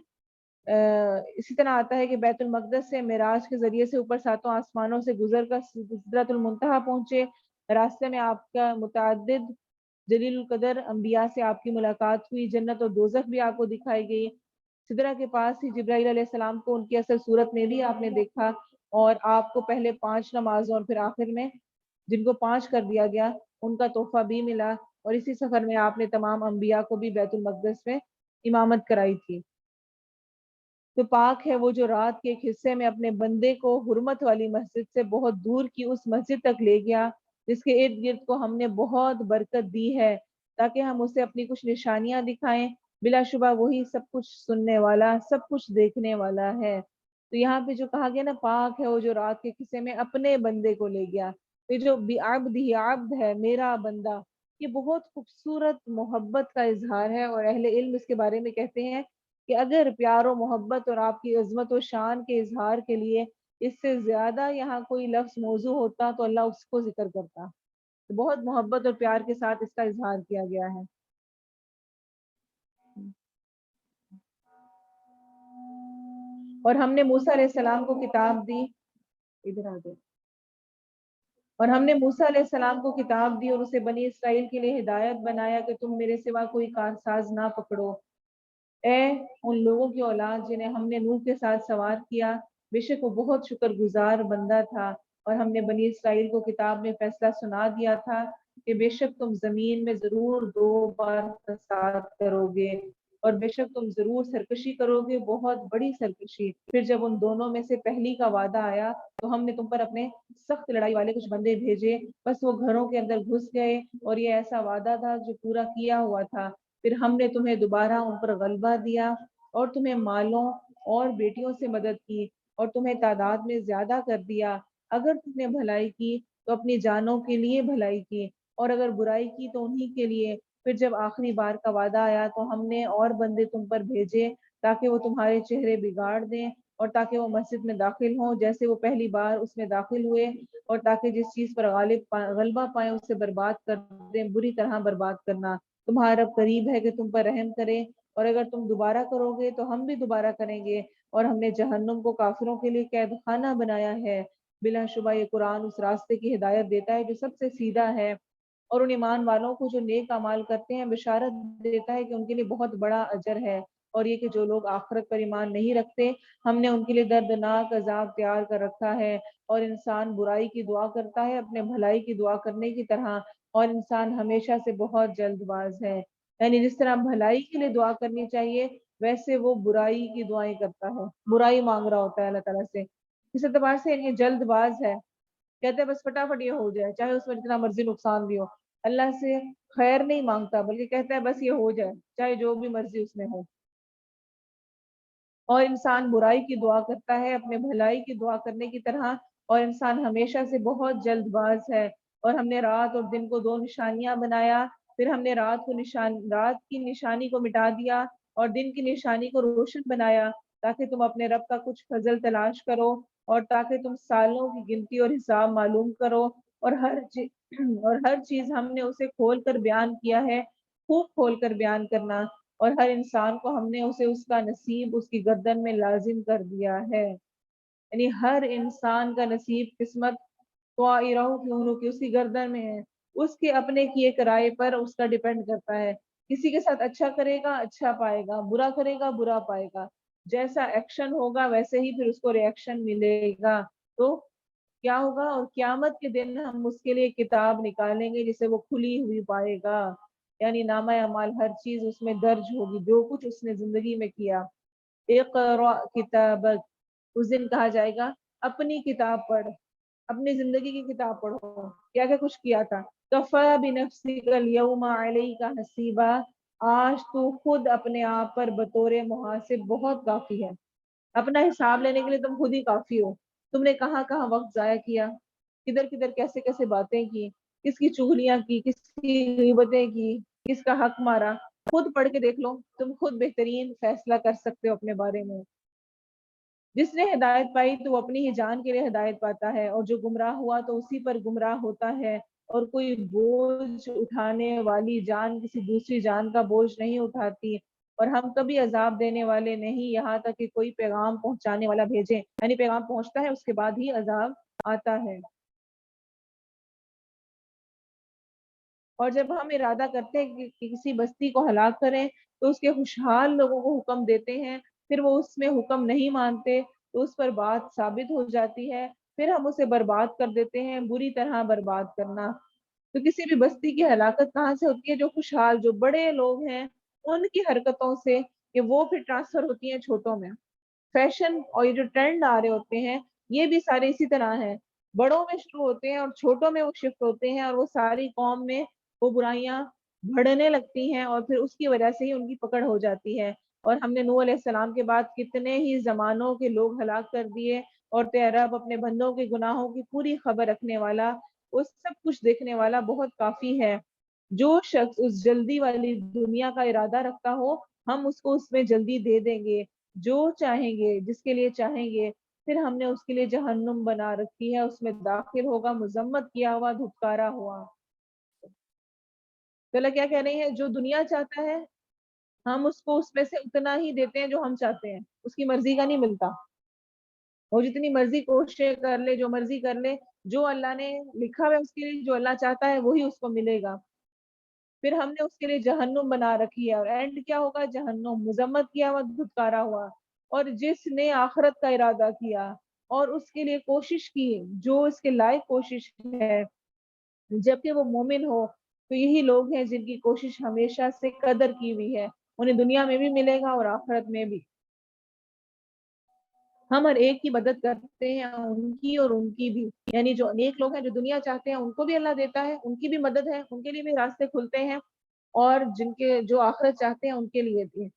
اسی طرح آتا ہے کہ بیت المقدس سے معراج کے ذریعے سے اوپر ساتوں آسمانوں سے گزر کر سدرۃ المنتہا پہنچے۔ راستے میں آپ کا متعدد جلیل القدر انبیاء سے آپ کی ملاقات ہوئی، جنت اور دوزخ بھی آپ کو دکھائی گئی، سدرہ کے پاس ہی جبرائیل علیہ السلام کو ان کی اصل صورت میں بھی آپ نے دیکھا، اور آپ کو پہلے 5 نمازوں اور پھر آخر میں جن کو 5 کر دیا گیا ان کا تحفہ بھی ملا، اور اسی سفر میں آپ نے تمام انبیاء کو بھی بیت المقدس میں امامت کرائی تھی۔ تو پاک ہے وہ جو رات کے ایک حصے میں اپنے بندے کو حرمت والی مسجد سے بہت دور کی اس مسجد تک لے گیا جس کے ارد گرد کو ہم نے بہت برکت دی ہے، تاکہ ہم اسے اپنی کچھ نشانیاں دکھائیں، بلا شبہ وہی سب کچھ سننے والا، سب کچھ دیکھنے والا ہے۔ تو یہاں پہ جو کہا گیا نا پاک ہے وہ جو رات کے حصے میں اپنے بندے کو لے گیا، یہ جو بعبدہ عبد ہے میرا بندہ، یہ بہت خوبصورت محبت کا اظہار ہے، اور اہل علم اس کے بارے میں کہتے ہیں کہ اگر پیار و محبت اور آپ کی عظمت و شان کے اظہار کے لیے اس سے زیادہ یہاں کوئی لفظ موضوع ہوتا تو اللہ اس کو ذکر کرتا۔ تو بہت محبت اور پیار کے ساتھ اس کا اظہار کیا گیا ہے۔ اور ہم نے موسیٰ علیہ السلام کو کتاب دی، ادھر آ جائے، اور ہم نے موسیٰ علیہ السلام کو کتاب دی اور اسے بنی اسرائیل کے لیے ہدایت بنایا کہ تم میرے سوا کوئی کارساز نہ پکڑو۔ اے ان لوگوں کی اولاد جنہیں ہم نے نوح کے ساتھ سوار کیا، بے شک وہ بہت شکر گزار بندہ تھا، اور ہم نے بنی اسرائیل کو کتاب میں فیصلہ سنا دیا تھا کہ بے شک تم زمین میں ضرور 2 بار فساد کرو گے، اور بے شک تم ضرور سرکشی کرو گے، بہت بڑی سرکشی۔ پھر جب ان دونوں میں سے پہلی کا وعدہ آیا تو ہم نے تم پر اپنے سخت لڑائی والے کچھ بندے بھیجے، بس وہ گھروں کے اندر گھس گئے، اور یہ ایسا وعدہ تھا جو پورا کیا ہوا تھا۔ پھر ہم نے تمہیں دوبارہ ان پر غلبہ دیا، اور تمہیں مالوں اور بیٹیوں سے مدد کی، اور تمہیں تعداد میں زیادہ کر دیا۔ اگر تم نے بھلائی کی تو اپنی جانوں کے لیے بھلائی کی، اور اگر برائی کی تو انہی کے لیے۔ پھر جب آخری بار کا وعدہ آیا تو ہم نے اور بندے تم پر بھیجے تاکہ وہ تمہارے چہرے بگاڑ دیں، اور تاکہ وہ مسجد میں داخل ہوں جیسے وہ پہلی بار اس میں داخل ہوئے، اور تاکہ جس چیز پر غلبہ پائیں اسے برباد کر دیں، بری طرح برباد کرنا۔ تمہارا رب قریب ہے کہ تم پر رحم کرے، اور اگر تم دوبارہ کرو گے تو ہم بھی دوبارہ کریں گے، اور ہم نے جہنم کو کافروں کے لیے قید خانہ بنایا ہے۔ بلا شبہ یہ قرآن اس راستے کی ہدایت دیتا ہے جو سب سے سیدھا ہے، اور ان ایمان والوں کو جو نیک اعمال کرتے ہیں بشارت دیتا ہے کہ ان کے لیے بہت بڑا اجر ہے، اور یہ کہ جو لوگ آخرت پر ایمان نہیں رکھتے ہم نے ان کے لیے دردناک عذاب تیار کر رکھا ہے۔ اور انسان برائی کی دعا کرتا ہے اپنے بھلائی کی دعا کرنے کی طرح، اور انسان ہمیشہ سے بہت جلد باز ہے، یعنی جس طرح بھلائی کے لیے دعا کرنی چاہیے ویسے وہ برائی کی دعائیں کرتا ہے، برائی مانگ رہا ہوتا ہے اللہ تعالیٰ سے، اس اعتبار سے یہ جلد باز ہے، کہتے ہیں بس فٹافٹ یہ ہو جائے چاہے اس میں جتنا مرضی نقصان بھی ہو۔ اللہ سے خیر نہیں مانگتا بلکہ کہتا ہے بس یہ ہو جائے چاہے جو بھی مرضی اس میں ہو، اور انسان برائی کی دعا کرتا ہے اپنے بھلائی کی دعا کرنے کی طرح، اور انسان ہمیشہ سے بہت جلد باز ہے۔ اور ہم نے رات اور دن کو 2 نشانیاں بنایا، پھر ہم نے رات کی نشانی کو مٹا دیا اور دن کی نشانی کو روشن بنایا، تاکہ تم اپنے رب کا کچھ فضل تلاش کرو، اور تاکہ تم سالوں کی گنتی اور حساب معلوم کرو، اور ہر چیز ہم نے اسے کھول کر بیان کیا ہے، خوب کھول کر بیان کرنا، اور ہر انسان کو ہم نے اسے اس کا نصیب اس کی گردن میں لازم کر دیا ہے، یعنی ہر انسان کا نصیب قسمت طائرہ فی عنق اس کی گردن میں ہے، اس کے اپنے کیے کرائے پر اس کا ڈیپینڈ کرتا ہے، کسی کے ساتھ اچھا کرے گا اچھا پائے گا، برا کرے گا برا پائے گا، جیسا ایکشن ہوگا ویسے ہی پھر اس کو ری ایکشن ملے گا۔ تو کیا ہوگا؟ اور قیامت کے دن ہم اس کے لیے کتاب نکالیں گے جسے وہ کھلی ہوئی پائے گا، یعنی نامہ اعمال ہر چیز اس میں درج ہوگی، جو کچھ اس نے زندگی میں کیا۔ اقرأ کتابک، اس دن کہا جائے گا اپنی کتاب پڑھ، اپنی زندگی کی کتاب پڑھو، کیا کیا کچھ کیا تھا۔ کفا بنفسک الیوم علیک حسیبا، آج تو خود اپنے آپ پر بطور محاسب بہت کافی ہے، اپنا حساب لینے کے لیے تم خود ہی کافی ہو۔ تم نے کہاں کہاں وقت ضائع کیا، کدھر کدھر کیسے کیسے باتیں کی، کس کی چغلیاں کی، کس کی غیبتیں کی، کس کا حق مارا، خود پڑھ کے دیکھ لو، تم خود بہترین فیصلہ کر سکتے ہو اپنے بارے میں۔ جس نے ہدایت پائی تو وہ اپنی ہی جان کے لیے ہدایت پاتا ہے، اور جو گمراہ ہوا تو اسی پر گمراہ ہوتا ہے، اور کوئی بوجھ اٹھانے والی جان کسی دوسری جان کا بوجھ نہیں اٹھاتی، اور ہم کبھی عذاب دینے والے نہیں یہاں تک کہ کوئی پیغام پہنچانے والا بھیجیں، یعنی پیغام پہنچتا ہے اس کے بعد ہی عذاب آتا ہے۔ اور جب ہم ارادہ کرتے ہیں کہ کسی بستی کو ہلاک کریں تو اس کے خوشحال لوگوں کو حکم دیتے ہیں، پھر وہ اس میں حکم نہیں مانتے تو اس پر بات ثابت ہو جاتی ہے، پھر ہم اسے برباد کر دیتے ہیں، بری طرح برباد کرنا۔ تو کسی بھی بستی کی ہلاکت کہاں سے ہوتی ہے؟ جو خوشحال، جو بڑے لوگ ہیں ان کی حرکتوں سے، کہ وہ پھر ٹرانسفر ہوتی ہیں چھوٹوں میں۔ فیشن اور یہ جو ٹرینڈ آ رہے ہوتے ہیں یہ بھی سارے اسی طرح ہیں، بڑوں میں شروع ہوتے ہیں اور چھوٹوں میں وہ شفٹ ہوتے ہیں، اور وہ ساری قوم میں وہ برائیاں بڑھنے لگتی ہیں، اور پھر اس کی وجہ سے ہی ان کی پکڑ ہو جاتی ہے۔ اور ہم نے نوح علیہ السلام کے بعد کتنے ہی زمانوں کے لوگ ہلاک کر دیے، اور رب اپنے بندوں کے گناہوں کی پوری خبر رکھنے والا، وہ سب کچھ دیکھنے والا بہت کافی ہے۔ جو شخص اس جلدی والی دنیا کا ارادہ رکھتا ہو ہم اس کو اس میں جلدی دے دیں گے، جو چاہیں گے، جس کے لیے چاہیں گے، پھر ہم نے اس کے لیے جہنم بنا رکھی ہے، اس میں داخل ہوگا مذمت کیا ہوا، دھتکارا ہوا۔ تو اللہ کیا کہہ رہی ہے؟ جو دنیا چاہتا ہے ہم اس کو اس میں سے اتنا ہی دیتے ہیں جو ہم چاہتے ہیں، اس کی مرضی کا نہیں ملتا، وہ جتنی مرضی کوششیں کر لے، جو مرضی کر لے، جو اللہ نے لکھا ہوا ہے اس کے لیے، جو اللہ چاہتا ہے وہی اس کو ملے گا۔ پھر ہم نے اس کے لیے جہنم بنا رکھی ہے، اور اینڈ کیا ہوگا؟ جہنم، مذمت کیا ہوا، دھتکارا ہوا۔ اور جس نے آخرت کا ارادہ کیا اور اس کے لیے کوشش کی، جو اس کے لائق کوشش ہے، جبکہ وہ مومن ہو، تو یہی لوگ ہیں جن کی کوشش ہمیشہ سے قدر کی ہوئی ہے، انہیں دنیا میں بھی ملے گا اور آخرت میں بھی۔ ہم ہر ایک کی مدد کرتے ہیں، ان کی اور ان کی بھی، یعنی جو نیک لوگ ہیں جو دنیا چاہتے ہیں ان کو بھی اللہ دیتا ہے، ان کی بھی مدد ہے، ان کے لیے بھی راستے کھلتے ہیں، اور جن کے جو آخرت چاہتے ہیں ان کے لیے بھی۔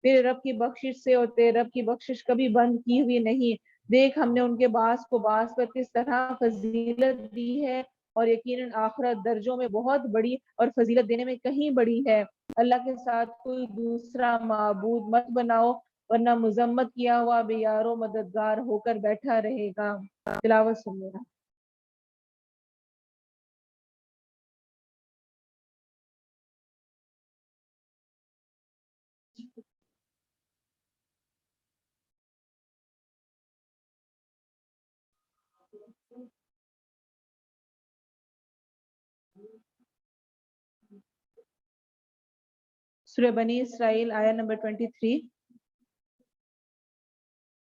تیرے رب کی بخشش سے، اور تیرے رب کی بخشش کبھی بند کی ہوئی نہیں، دیکھ ہم نے ان کے بعض کو بعض پر کس طرح فضیلت دی ہے، اور یقیناً آخرت درجوں میں بہت بڑی اور فضیلت دینے میں کہیں بڑی ہے۔ اللہ کے ساتھ کوئی دوسرا معبود مت بناؤ، ورنہ مذمت کیا ہوا بے یار و مددگار ہو کر بیٹھا رہے گا۔ تلاوت سن لینا۔ سورہ بنی اسرائیل آیا نمبر 23۔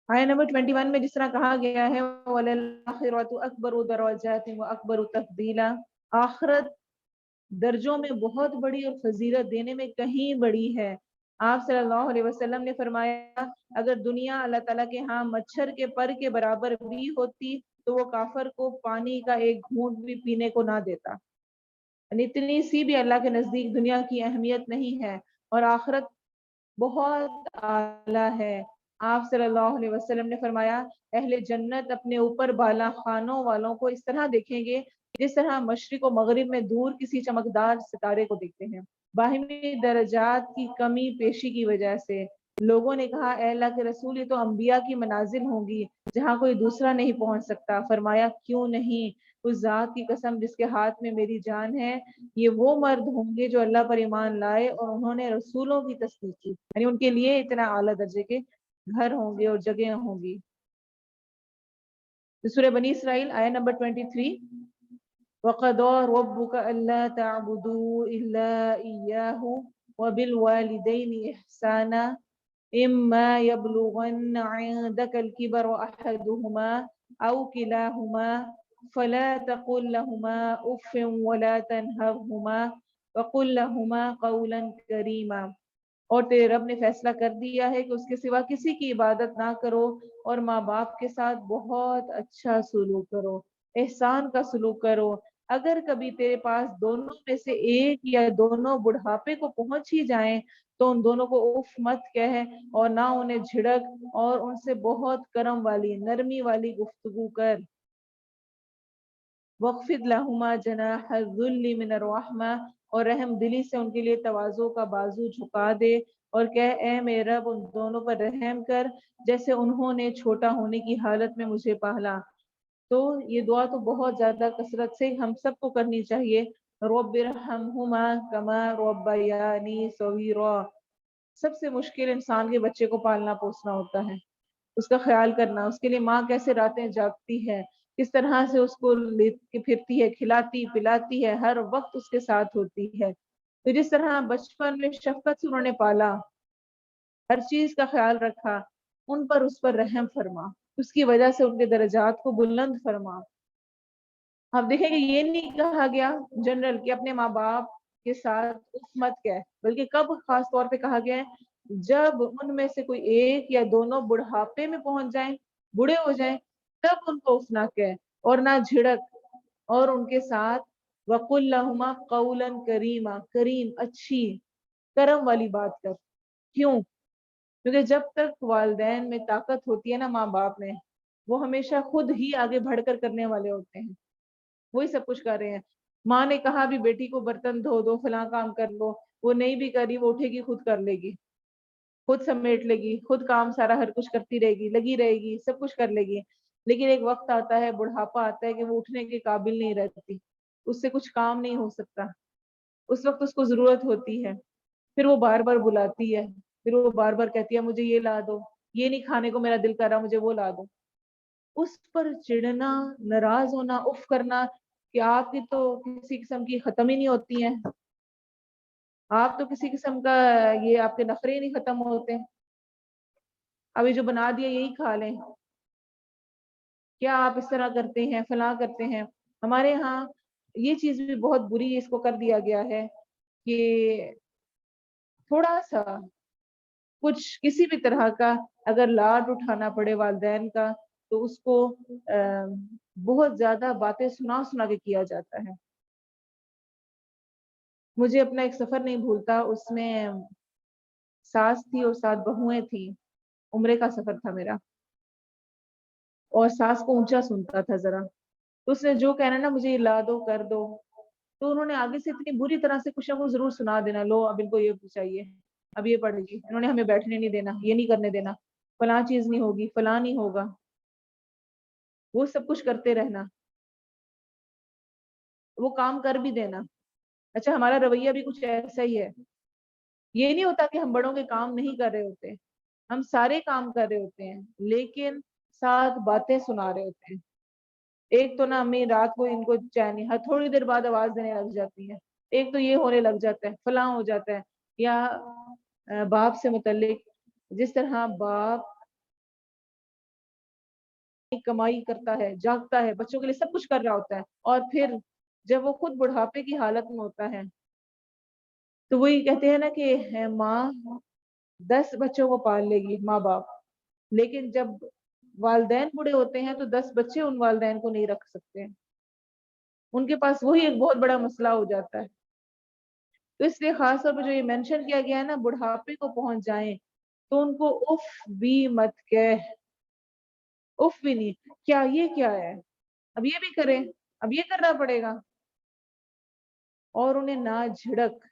آیا نمبر 21 میں جس طرح کہا گیا ہے وَلَلْآخِرَةُ أَكْبَرُ دَرَجَاتٍ وَأَكْبَرُ تَفْضِيلًا، آخرت درجوں میں بہت بڑی اور فضیلت دینے میں کہیں بڑی ہے۔ آپ صلی اللہ علیہ وسلم نے فرمایا اگر دنیا اللہ تعالیٰ کے ہاں مچھر کے پر کے برابر بھی ہوتی تو وہ کافر کو پانی کا ایک گھونٹ بھی پینے کو نہ دیتا، یعنی اتنی سی بھی اللہ کے نزدیک دنیا کی اہمیت نہیں ہے، اور آخرت بہت اعلیٰ ہے۔ آپ صلی اللہ علیہ وسلم نے فرمایا اہل جنت اپنے اوپر بالا خانوں والوں کو اس طرح دیکھیں گے جس طرح مشرق و مغرب میں دور کسی چمکدار ستارے کو دیکھتے ہیں۔ باہمی درجات کی کمی پیشی کی وجہ سے لوگوں نے کہا اے اللہ کے رسول یہ تو انبیاء کی منازل ہوں گی جہاں کوئی دوسرا نہیں پہنچ سکتا۔ فرمایا کیوں نہیں، اس ذات کی قسم جس کے ہاتھ میں میری جان ہے، یہ وہ مرد ہوں گے جو اللہ پر ایمان لائے اور انہوں نے رسولوں کی تصدیق کی، یعنی ان کے لیے اتنا اعلیٰ درجے کے گھر ہوں گے اور جگہ ہوں گی۔ سورہ بنی اسرائیل آیا نمبر 23۔ وَقَضَىٰ رَبُّكَ أَلَّا تَعْبُدُوا إِلَّا إِيَّاهُ وَبِالْوَالِدَيْنِ إِحْسَانًا إِمَّا يَبْلُغَنَّ عِندَكَ الْكِبَرَ أَحَدُهُمَا أو كلاهما فلا تقل لهما أف ولا تنهرهما وقل لهما قولا كريما. اور تیرے رب نے فیصلہ کر دیا ہے کہ اس کے سوا کسی کی عبادت نہ کرو اور ماں باپ کے ساتھ بہت اچھا سلوک کرو، احسان کا سلوک کرو۔ اگر کبھی تیرے پاس دونوں میں سے ایک یا دونوں بڑھاپے کو پہنچ ہی جائیں تو ان دونوں کو اف مت کہے اور نہ انہیں جھڑک، اور ان سے بہت کرم والی نرمی والی گفتگو کر۔ وَاخْفِضْ لَهُمَا جَنَاحَ الذُّلِّ مِنَ الرَّحْمَةِ، اور رحم دلی سے ان کے لیے تواضع کا بازو جھکا دے اور کہہ اے میرے رب ان دونوں پر رحم کر جیسے انہوں نے چھوٹا ہونے کی حالت میں مجھے پالا۔ تو یہ دعا تو بہت زیادہ کثرت سے ہم سب کو کرنی چاہیے۔ رب ارحمہما کما ربیانی صغیرا۔ سب سے مشکل انسان کے بچے کو پالنا پوسنا ہوتا ہے، اس کا خیال کرنا، اس کے لیے ماں کیسے راتیں جاگتی ہے، کس طرح سے اس کو لے کے پھرتی ہے، کھلاتی پلاتی ہے، ہر وقت اس کے ساتھ ہوتی ہے۔ تو جس طرح بچپن میں شفقت سے انہوں نے پالا، ہر چیز کا خیال رکھا، اس پر رحم فرما، اس کی وجہ سے ان کے درجات کو بلند فرما۔ آپ دیکھیں کہ یہ نہیں کہا گیا جنرل کہ اپنے ماں باپ کے ساتھ اف مت کہہ، بلکہ کب خاص طور پہ کہا گیا ہے جب ان میں سے کوئی ایک یا دونوں بڑھاپے میں پہنچ جائیں، بوڑھے ہو جائیں، تب ان کو اف نہ کہہ اور نہ جھڑک، اور ان کے ساتھ وَقُلْ لَهُمَا قَوْلًا كَرِيمًا، کریم اچھی کرم والی بات کر۔ کیوں؟ کیونکہ جب تک والدین میں طاقت ہوتی ہے نا ماں باپ میں، وہ ہمیشہ خود ہی آگے بڑھ کر کرنے والے ہوتے ہیں، وہی سب کچھ کر رہے ہیں۔ ماں نے کہا بھی بیٹی کو برتن دھو دو، فلاں کام کر لو، وہ نہیں بھی کری، وہ اٹھے گی خود کر لے گی، خود سمیٹ لے گی، خود کام سارا ہر کچھ کرتی رہے گی، لگی رہے گی، سب کچھ کر لے گی۔ لیکن ایک وقت آتا ہے، بڑھاپا آتا ہے کہ وہ اٹھنے کے قابل نہیں رہتی، اس سے کچھ کام نہیں ہو سکتا، اس وقت اس کو ضرورت ہوتی ہے، پھر وہ بار بار بلاتی ہے، پھر وہ بار بار کہتی ہے مجھے یہ لا دو، یہ نہیں کھانے کو میرا دل کر رہا، مجھے وہ لا دو۔ اس پر چڑنا، ناراض ہونا، اف کرنا کہ آپ کی تو کسی قسم کی ختم ہی نہیں ہوتی ہیں، آپ تو کسی قسم کا یہ آپ کے نخرے نہیں ختم ہوتے، ابھی جو بنا دیا یہی کھا لیں، کیا آپ اس طرح کرتے ہیں، فلاں کرتے ہیں۔ ہمارے ہاں یہ چیز بھی بہت بری اس کو کر دیا گیا ہے کہ تھوڑا سا کچھ کسی بھی طرح کا اگر لاڈ اٹھانا پڑے والدین کا تو اس کو بہت زیادہ باتیں سنا سنا کے کیا جاتا ہے۔ مجھے اپنا ایک سفر نہیں بھولتا، اس میں ساس تھی اور 7 بہویں تھیں، عمرے کا سفر تھا میرا، اور ساس کو اونچا سنتا تھا ذرا، تو اس نے جو کہنا نا مجھے یہ لا دو کر دو، تو انہوں نے آگے سے اتنی بری طرح سے کچھ نہ کچھ ضرور سنا دینا، لو اب ان کو یہ چاہیے، اب یہ پڑے گی، انہوں نے ہمیں بیٹھنے نہیں دینا، یہ نہیں کرنے دینا، فلاں چیز نہیں ہوگی، فلاں نہیں ہوگا، وہ سب کچھ کرتے رہنا، وہ کام کر بھی دینا۔ اچھا ہمارا رویہ بھی کچھ ایسا ہی ہے، یہ نہیں ہوتا کہ ہم بڑوں کے کام نہیں کر رہے ہوتے، ہم سارے کام کر رہے ہوتے ہیں، لیکن ساتھ باتیں سنا رہے ہوتے ہیں۔ ایک تو نا امی رات کو ان کو چین نہیں، ہر تھوڑی دیر بعد آواز دینے لگ جاتی ہے، ایک تو یہ ہونے لگ جاتا ہے، فلاں ہو جاتا ہے، یا باپ سے متعلق جس طرح باپ کمائی کرتا ہے، جاگتا ہے، بچوں کے لیے سب کچھ کر رہا ہوتا ہے، اور پھر جب وہ خود بڑھاپے کی حالت میں ہوتا ہے تو وہی کہتے ہیں نا کہ ماں 10 بچوں کو پال لے گی، ماں باپ، لیکن جب والدین بوڑھے ہوتے ہیں تو 10 بچے ان والدین کو نہیں رکھ سکتے، ان کے پاس وہی ایک بہت بڑا مسئلہ ہو جاتا ہے۔ تو اس لیے خاص طور پہ جو یہ مینشن کیا گیا ہے نا بڑھاپے کو پہنچ جائیں تو ان کو اف بھی مت کہہ، اف بھی نہیں، کیا یہ کیا ہے، اب یہ بھی کریں، اب یہ کرنا پڑے گا، اور انہیں نہ جھڑک،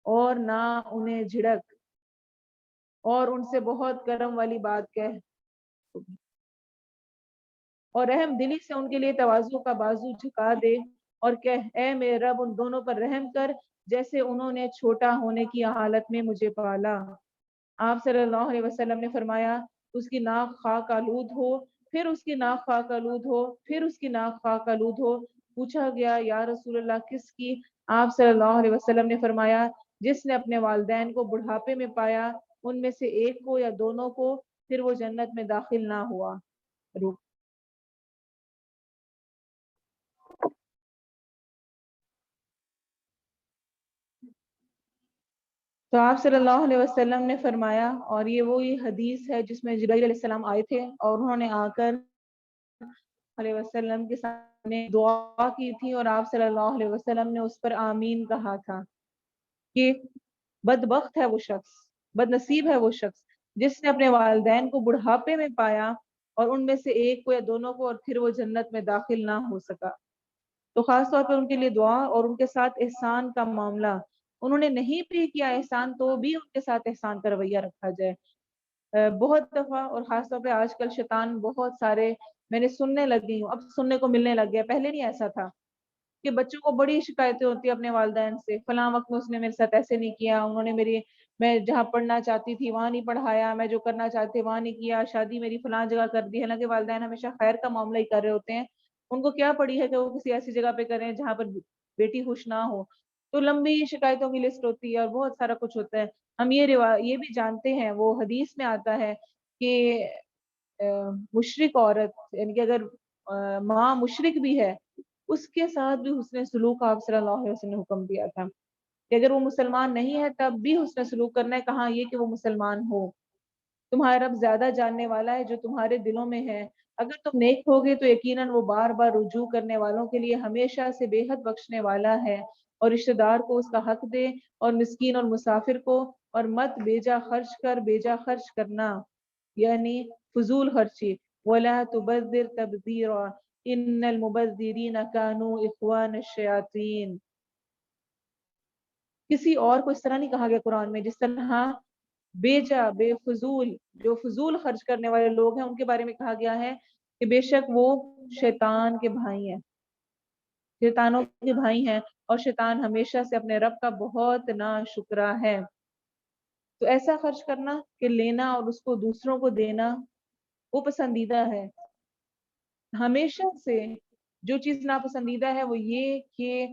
اور نہ انہیں جھڑک، اور ان سے بہت کرم والی بات کہہ، اور رحم دلی سے ان کے لیے تواضع کا بازو جھکا دے اور کہہ اے میرے رب ان دونوں پر رحم کر جیسے انہوں نے چھوٹا ہونے کی حالت میں مجھے پالا۔ آپ صلی اللہ علیہ وسلم نے فرمایا اس کی ناک خاک آلود ہو، پھر اس کی ناک خاک آلود ہو، پھر اس کی ناک خاک آلود ہو۔ پوچھا گیا یا رسول اللہ کس کی؟ آپ صلی اللہ علیہ وسلم نے فرمایا جس نے اپنے والدین کو بڑھاپے میں پایا، ان میں سے ایک کو یا دونوں کو، پھر وہ جنت میں داخل نہ ہوا۔ تو آپ صلی اللہ علیہ وسلم نے فرمایا، اور یہ وہی حدیث ہے جس میں جبرائیل علیہ السلام آئے تھے اور انہوں نے آ کر علیہ وسلم کے سامنے دعا کی تھی، اور آپ صلی اللہ علیہ وسلم نے اس پر آمین کہا تھا کہ بدبخت ہے وہ شخص، بد نصیب ہے وہ شخص جس نے اپنے والدین کو بڑھاپے میں پایا اور ان میں سے ایک کو یا دونوں کو، اور پھر وہ جنت میں داخل نہ ہو سکا۔ تو خاص طور پر ان کے لیے دعا اور ان کے ساتھ احسان کا معاملہ، انہوں نے نہیں بھی کیا احسان تو بھی ان کے ساتھ احسان کا رویہ رکھا جائے۔ بہت دفعہ اور خاص طور پہ آج کل شیطان بہت سارے، میں نے سننے لگی ہوں، اب سننے کو ملنے لگ گیا، پہلے نہیں ایسا تھا کہ بچوں کو بڑی شکایتیں ہوتی ہیں اپنے والدین سے، فلاں وقت میں اس نے میرے ساتھ ایسے نہیں کیا، انہوں نے میں جہاں پڑھنا چاہتی تھی وہاں نہیں پڑھایا، میں جو کرنا چاہتے تھے وہاں نہیں کیا، شادی میری فلاں جگہ کر دی۔ حالانکہ والدین ہمیشہ خیر کا معاملہ ہی کر رہے ہوتے ہیں، ان کو کیا پڑی ہے کہ وہ کسی ایسی جگہ پہ کریں جہاں پر بیٹی خوش نہ ہو۔ تو لمبی شکایتوں کی لسٹ ہوتی ہے اور بہت سارا کچھ ہوتا ہے۔ ہم یہ بھی جانتے ہیں، وہ حدیث میں آتا ہے کہ مشرک عورت، یعنی کہ اگر ماں مشرک بھی ہے اس کے ساتھ بھی حسن سلوک آپ صلی اللہ علیہ وسلم نے حکم دیا تھا کہ اگر وہ مسلمان نہیں ہے تب بھی حسن سلوک کرنا ہے، کہاں یہ کہ وہ مسلمان ہو۔ تمہارا رب زیادہ جاننے والا ہے جو تمہارے دلوں میں ہے، اگر تم نیک ہوگے تو یقیناً وہ بار بار رجوع کرنے والوں کے لیے ہمیشہ سے بے حد بخشنے والا ہے۔ اور رشتہ دار کو اس کا حق دے، اور مسکین اور مسافر کو، اور مت بیجا خرچ کرنا، یعنی فضول خرچی۔ وَلَا تُبَذِّرْ تَبْذِيرًا إِنَّ الْمُبَذِّرِينَ كَانُوا إِخْوَانَ الشَّيَاطِينَ۔ کسی اور کو اس طرح نہیں کہا گیا قرآن میں جس طرح بیجا، بے فضول، جو فضول خرچ کرنے والے لوگ ہیں ان کے بارے میں کہا گیا ہے کہ بے شک وہ شیطان کے بھائی ہیں، شیطانوں کے بھائی ہیں، اور شیطان ہمیشہ سے اپنے رب کا بہت ناشکرا ہے۔ تو ایسا خرچ کرنا کہ لینا اور اس کو دوسروں کو دینا وہ پسندیدہ ہے۔ ہمیشہ سے جو چیز ناپسندیدہ ہے وہ یہ کہ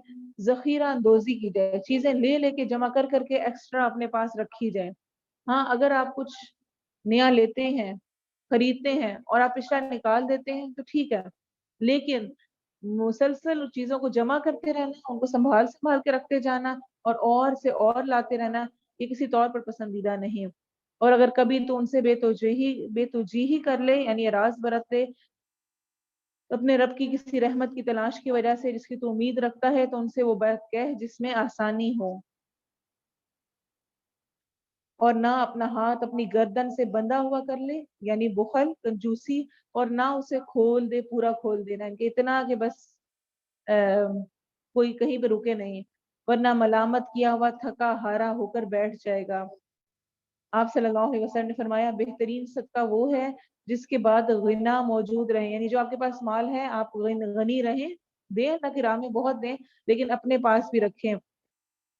ذخیرہ اندوزی کی جائے، چیزیں لے لے کے جمع کر کر کے ایکسٹرا اپنے پاس رکھی جائے۔ ہاں اگر آپ کچھ نیا لیتے ہیں، خریدتے ہیں اور آپ پچھلا نکال دیتے ہیں تو ٹھیک ہے، لیکن مسلسل چیزوں کو جمع کرتے رہنا، ان کو سنبھال کے رکھتے جانا اور سے اور لاتے رہنا، یہ کسی طور پر پسندیدہ نہیں۔ اور اگر کبھی تو ان سے بے توجیہی کر لے، یعنی اعراض برت لے اپنے رب کی کسی رحمت کی تلاش کی وجہ سے جس کی تو امید رکھتا ہے، تو ان سے وہ بات کہہ جس میں آسانی ہو، اور نہ اپنا ہاتھ اپنی گردن سے بندھا ہوا کر لے، یعنی بخل، کنجوسی، اور نہ اسے کھول دے، پورا کھول دینا کہ اتنا کہ بس کوئی کہیں پہ رکے نہیں، ورنہ ملامت کیا ہوا تھکا ہارا ہو کر بیٹھ جائے گا۔ آپ صلی اللہ علیہ وسلم نے فرمایا بہترین صدقہ وہ ہے جس کے بعد غنا موجود رہے، یعنی جو آپ کے پاس مال ہے آپ غنی رہیں، دیں اللہ کی راہ میں بہت دیں لیکن اپنے پاس بھی رکھیں،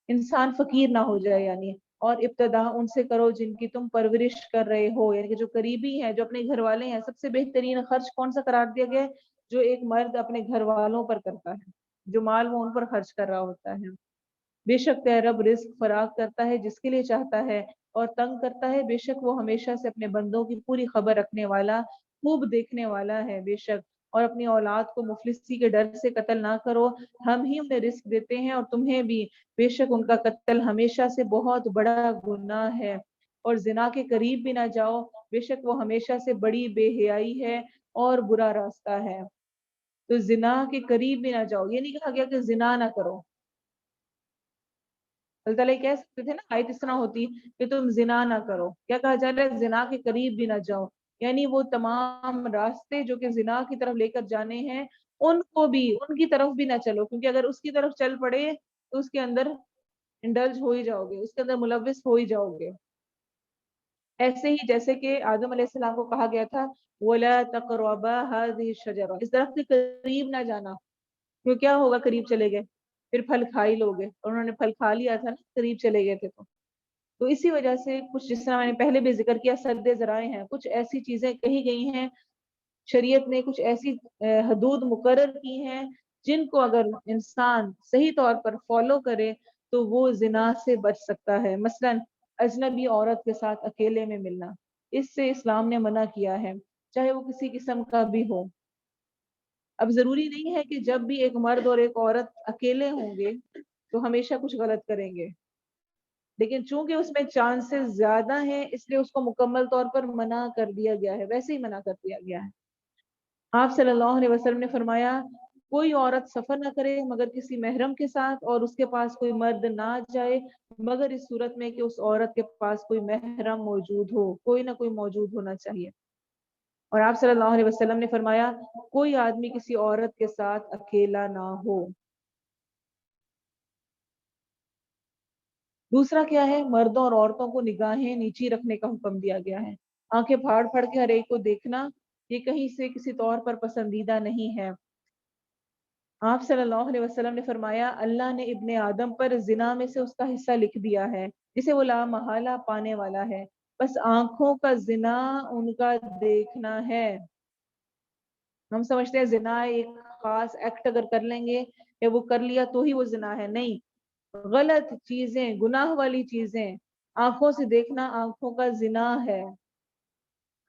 انسان فقیر نہ ہو جائے یعنی۔ اور ابتدا ان سے کرو جن کی تم پرورش کر رہے ہو، یعنی کہ جو قریبی ہیں، جو اپنے گھر والے ہیں۔ سب سے بہترین خرچ کون سا قرار دیا گیا ہے؟ جو ایک مرد اپنے گھر والوں پر کرتا ہے، جو مال وہ ان پر خرچ کر رہا ہوتا ہے۔ بے شک تیرا رب رزق فراغ کرتا ہے جس کے لیے چاہتا ہے اور تنگ کرتا ہے، بے شک وہ ہمیشہ سے اپنے بندوں کی پوری خبر رکھنے والا، خوب دیکھنے والا ہے۔ بے شک اور اپنی اولاد کو مفلسی کے ڈر سے قتل نہ کرو، ہم ہی انہیں رزق دیتے ہیں اور تمہیں بھی، بے شک ان کا قتل ہمیشہ سے بہت بڑا گناہ ہے۔ اور زنا کے قریب بھی نہ جاؤ، بے شک وہ ہمیشہ سے بڑی بے حیائی ہے اور برا راستہ ہے۔ تو زنا کے قریب بھی نہ جاؤ، یہ نہیں کہا گیا کہ زنا نہ کرو۔ اللہ تعالیٰ کہہ سکتے تھے نا، آیت اس طرح ہوتی کہ تم زنا نہ کرو، کیا کہا جا رہا ہے؟ زنا کے قریب بھی نہ جاؤ، یعنی وہ تمام راستے جو کہ زنا کی طرف لے کر جانے ہیں ان کو بھی، ان کی طرف بھی نہ چلو، کیونکہ اگر اس کی طرف چل پڑے تو اس کے اندر انڈلج ہو ہی جاؤ گے، اس کے اندر ملوث ہو ہی جاؤ گے۔ ایسے ہی جیسے کہ آدم علیہ السلام کو کہا گیا تھا وَلَا تَقْرَبَا هَذِهِ الشَّجَرَةَ، اس درخت کے قریب نہ جانا، کیوں کیا ہوگا قریب چلے گئے پھر پھل کھا ہی لوگے، اور انہوں نے پھل کھا لیا تھا نا، قریب چلے گئے تھے تو اسی وجہ سے کچھ، جس طرح میں نے پہلے بھی ذکر کیا، سد ذرائع ہیں، کچھ ایسی چیزیں کہی گئی ہیں، شریعت نے کچھ ایسی حدود مقرر کی ہیں جن کو اگر انسان صحیح طور پر فالو کرے تو وہ زنا سے بچ سکتا ہے۔ مثلا اجنبی عورت کے ساتھ اکیلے میں ملنا، اس سے اسلام نے منع کیا ہے، چاہے وہ کسی قسم کا بھی ہو۔ اب ضروری نہیں ہے کہ جب بھی ایک مرد اور ایک عورت اکیلے ہوں گے تو ہمیشہ کچھ غلط کریں گے، لیکن چونکہ اس میں چانسز زیادہ ہیں اس لیے اس کو مکمل طور پر منع کر دیا گیا ہے، ویسے ہی منع کر دیا گیا ہے۔ آپ صلی اللہ علیہ وسلم نے فرمایا کوئی عورت سفر نہ کرے مگر کسی محرم کے ساتھ، اور اس کے پاس کوئی مرد نہ جائے مگر اس صورت میں کہ اس عورت کے پاس کوئی محرم موجود ہو، کوئی نہ کوئی موجود ہونا چاہیے۔ اور آپ صلی اللہ علیہ وسلم نے فرمایا کوئی آدمی کسی عورت کے ساتھ اکیلا نہ ہو۔ دوسرا کیا ہے؟ مردوں اور عورتوں کو نگاہیں نیچی رکھنے کا حکم دیا گیا ہے۔ آنکھیں پھاڑ پھاڑ کے ہر ایک کو دیکھنا یہ کہیں سے کسی طور پر پسندیدہ نہیں ہے۔ آپ صلی اللہ علیہ وسلم نے فرمایا اللہ نے ابن آدم پر زنا میں سے اس کا حصہ لکھ دیا ہے جسے وہ لا محالہ پانے والا ہے، بس آنکھوں کا زنا ان کا دیکھنا ہے۔ ہم سمجھتے ہیں زنا ایک خاص ایکٹ اگر کر لیں گے یا وہ کر لیا تو ہی وہ زنا ہے، نہیں، غلط چیزیں، گناہ والی چیزیں آنکھوں سے دیکھنا آنکھوں کا زنا ہے۔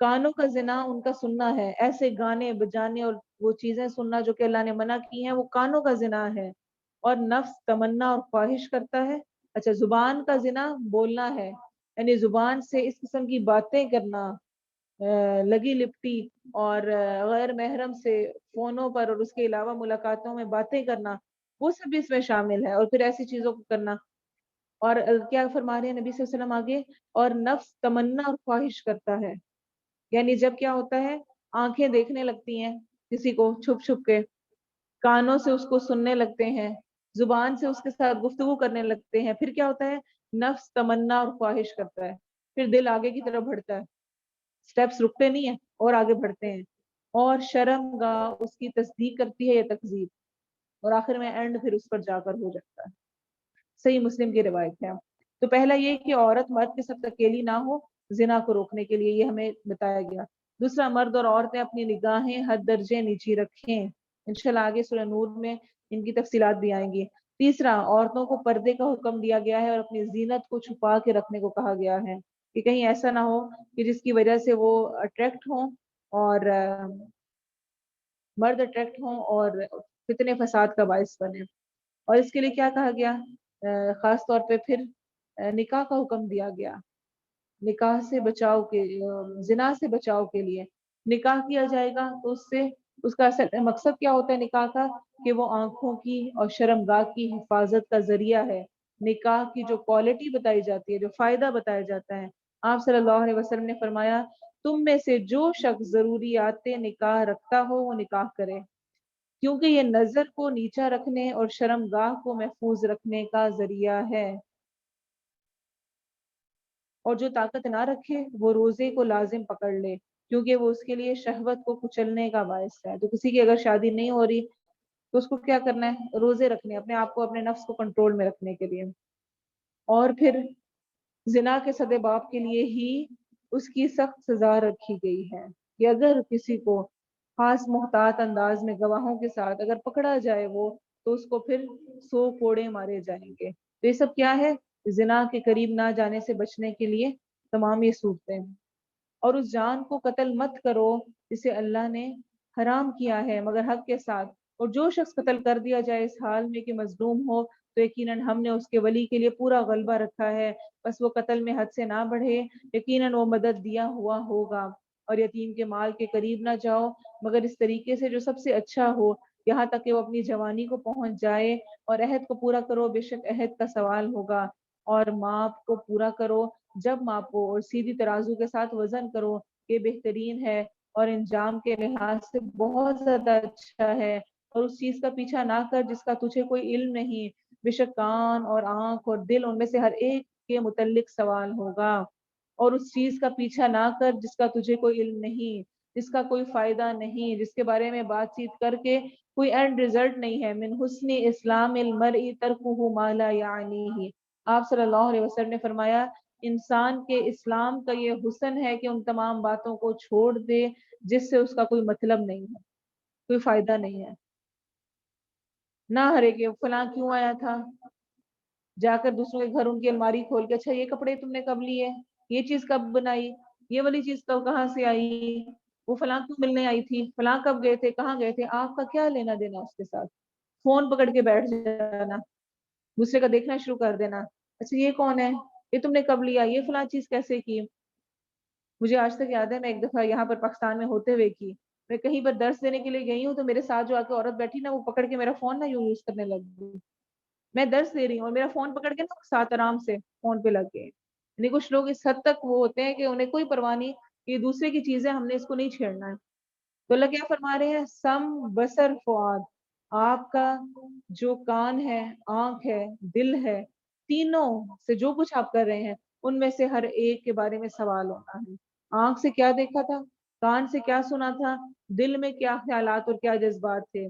کانوں کا زنا ان کا سننا ہے، ایسے گانے بجانے اور وہ چیزیں سننا جو کہ اللہ نے منع کی ہیں وہ کانوں کا زنا ہے۔ اور نفس تمنا اور خواہش کرتا ہے۔ اچھا، زبان کا زنا بولنا ہے، یعنی زبان سے اس قسم کی باتیں کرنا، لگی لپٹی اور غیر محرم سے فونوں پر اور اس کے علاوہ ملاقاتوں میں باتیں کرنا، وہ سب بھی اس میں شامل ہے، اور پھر ایسی چیزوں کو کرنا۔ اور کیا فرما رہے ہیں نبی صلی اللہ علیہ وسلم آگے؟ اور نفس تمنا اور خواہش کرتا ہے، یعنی جب کیا ہوتا ہے آنکھیں دیکھنے لگتی ہیں کسی کو چھپ چھپ کے، کانوں سے اس کو سننے لگتے ہیں، زبان سے اس کے ساتھ گفتگو کرنے لگتے ہیں، پھر کیا ہوتا ہے نفس تمنا اور خواہش کرتا ہے، پھر دل آگے کی طرف بڑھتا ہے، سٹیپس رکتے نہیں ہیں اور آگے بڑھتے ہیں، اور شرم گاہ اس کی تصدیق کرتی ہے یا تکذیب، اور آخر میں اینڈ پھر اس پر جا کر ہو جاتا ہے۔ صحیح مسلم کی روایت ہے۔ تو پہلا یہ کہ عورت مرد کے ساتھ اکیلی نہ ہو، زنا کو روکنے کے لیے یہ ہمیں بتایا گیا۔ دوسرا، مرد اور عورتیں اپنی نگاہیں حد درجے نیچی رکھیں، انشاءاللہ آگے سورہ نور میں ان کی تفصیلات بھی آئیں گی۔ تیسرا، عورتوں کو پردے کا حکم دیا گیا ہے اور اپنی زینت کو چھپا کے رکھنے کو کہا گیا ہے کہ کہیں ایسا نہ ہو کہ جس کی وجہ سے وہ اٹریکٹ ہوں اور مرد اٹریکٹ ہوں اور فتنے فساد کا باعث بنے۔ اور اس کے لیے کیا کہا گیا؟ خاص طور پہ پھر نکاح کا حکم دیا گیا، نکاح سے بچاؤ کے، زنا سے بچاؤ کے لیے نکاح کیا جائے گا تو اس سے اس کا اصل مقصد کیا ہوتا ہے نکاح کا؟ کہ وہ آنکھوں کی اور شرمگاہ کی حفاظت کا ذریعہ ہے۔ نکاح کی جو کوالٹی بتائی جاتی ہے، جو فائدہ بتایا جاتا ہے، آپ صلی اللہ علیہ وسلم نے فرمایا تم میں سے جو شخص ضروریات نکاح رکھتا ہو وہ نکاح کرے، کیونکہ یہ نظر کو نیچا رکھنے اور شرمگاہ کو محفوظ رکھنے کا ذریعہ ہے۔ اور جو طاقت نہ رکھے وہ روزے کو لازم پکڑ لے، کیونکہ وہ اس کے لیے شہوت کو کچلنے کا باعث ہے۔ تو کسی کی اگر شادی نہیں ہو رہی تو اس کو کیا کرنا ہے؟ روزے رکھنے، اپنے آپ کو، اپنے نفس کو کنٹرول میں رکھنے کے لیے۔ اور پھر زنا کے سدباب کے لیے ہی اس کی سخت سزا رکھی گئی ہے کہ اگر کسی کو خاص محتاط انداز میں گواہوں کے ساتھ اگر پکڑا جائے وہ، تو اس کو پھر 100 کوڑے مارے جائیں گے۔ تو یہ سب کیا ہے؟ زنا کے قریب نہ جانے سے بچنے کے لیے تمام یہ صورتیں۔ اور اس جان کو قتل مت کرو جسے اللہ نے حرام کیا ہے مگر حق کے ساتھ، اور جو شخص قتل کر دیا جائے اس حال میں کہ مظلوم ہو تو یقیناً ہم نے اس کے ولی کے لیے پورا غلبہ رکھا ہے، بس وہ قتل میں حد سے نہ بڑھے، یقیناً وہ مدد دیا ہوا ہوگا۔ اور یتیم کے مال کے قریب نہ جاؤ مگر اس طریقے سے جو سب سے اچھا ہو، یہاں تک کہ وہ اپنی جوانی کو پہنچ جائے، اور عہد کو پورا کرو، بے شک عہد کا سوال ہوگا۔ اور ماپ کو پورا کرو، جب ماپو اور سیدھی ترازو کے ساتھ وزن کرو، یہ بہترین ہے اور انجام کے لحاظ سے بہت زیادہ اچھا ہے۔ اور اس چیز کا پیچھا نہ کر جس کا تجھے کوئی علم نہیں، بے شک کان اور آنکھ اور دل ان میں سے ہر ایک کے متعلق سوال ہوگا۔ اور اس چیز کا پیچھا نہ کر جس کا تجھے کوئی علم نہیں، جس کا کوئی فائدہ نہیں، جس کے بارے میں بات چیت کر کے کوئی اینڈ ریزلٹ نہیں ہے۔ من حسن اسلام المرء ترکہ ما لا یعنیہ، آپ صلی اللہ علیہ وسلم نے فرمایا انسان کے اسلام کا یہ حسن ہے کہ ان تمام باتوں کو چھوڑ دے جس سے اس کا کوئی مطلب نہیں ہے، کوئی فائدہ نہیں ہے۔ نہ ہرے کہ فلاں کیوں آیا تھا، جا کر دوسروں کے گھر ان کی الماری کھول کے اچھا یہ کپڑے تم نے کب لیے، یہ چیز کب بنائی، یہ والی چیز کب کہاں سے آئی، وہ فلاں کیوں ملنے آئی تھی، فلاں کب گئے تھے، کہاں گئے تھے، آپ کا کیا لینا دینا اس کے ساتھ؟ فون پکڑ کے بیٹھ جانا، دوسرے کا دیکھنا شروع کر دینا، اچھا یہ کون ہے، یہ تم نے کب لیا, یہ فلاں چیز کیسے کی. مجھے آج تک یاد ہے, میں ایک دفعہ یہاں پر پاکستان میں ہوتے ہوئے کی, میں کہیں پر درس دینے کے لیے گئی ہوں, تو میرے ساتھ جو آ کے عورت بیٹھی نا, وہ پکڑ کے میرا فون نا یوز کرنے لگ گئی. میں درس دے رہی ہوں اور میرا فون پکڑ کے نا ساتھ آرام سے فون پہ لگ گئے. یعنی کچھ لوگ اس حد تک وہ ہوتے ہیں کہ انہیں کوئی پرواہ نہیں کہ دوسرے کی چیزیں, ہم نے اس کو نہیں چھیڑنا ہے. تو اللہ کیا فرما رہے ہیں, سم بصر فؤاد, آپ کا جو کان ہے, آنکھ ہے, دل ہے, تینوں سے جو کچھ آپ کر رہے ہیں ان میں سے ہر ایک کے بارے میں سوال ہونا ہے. آنکھ سے کیا دیکھا تھا, کان سے کیا سنا تھا, دل میں کیا خیالات اور کیا جذبات تھے.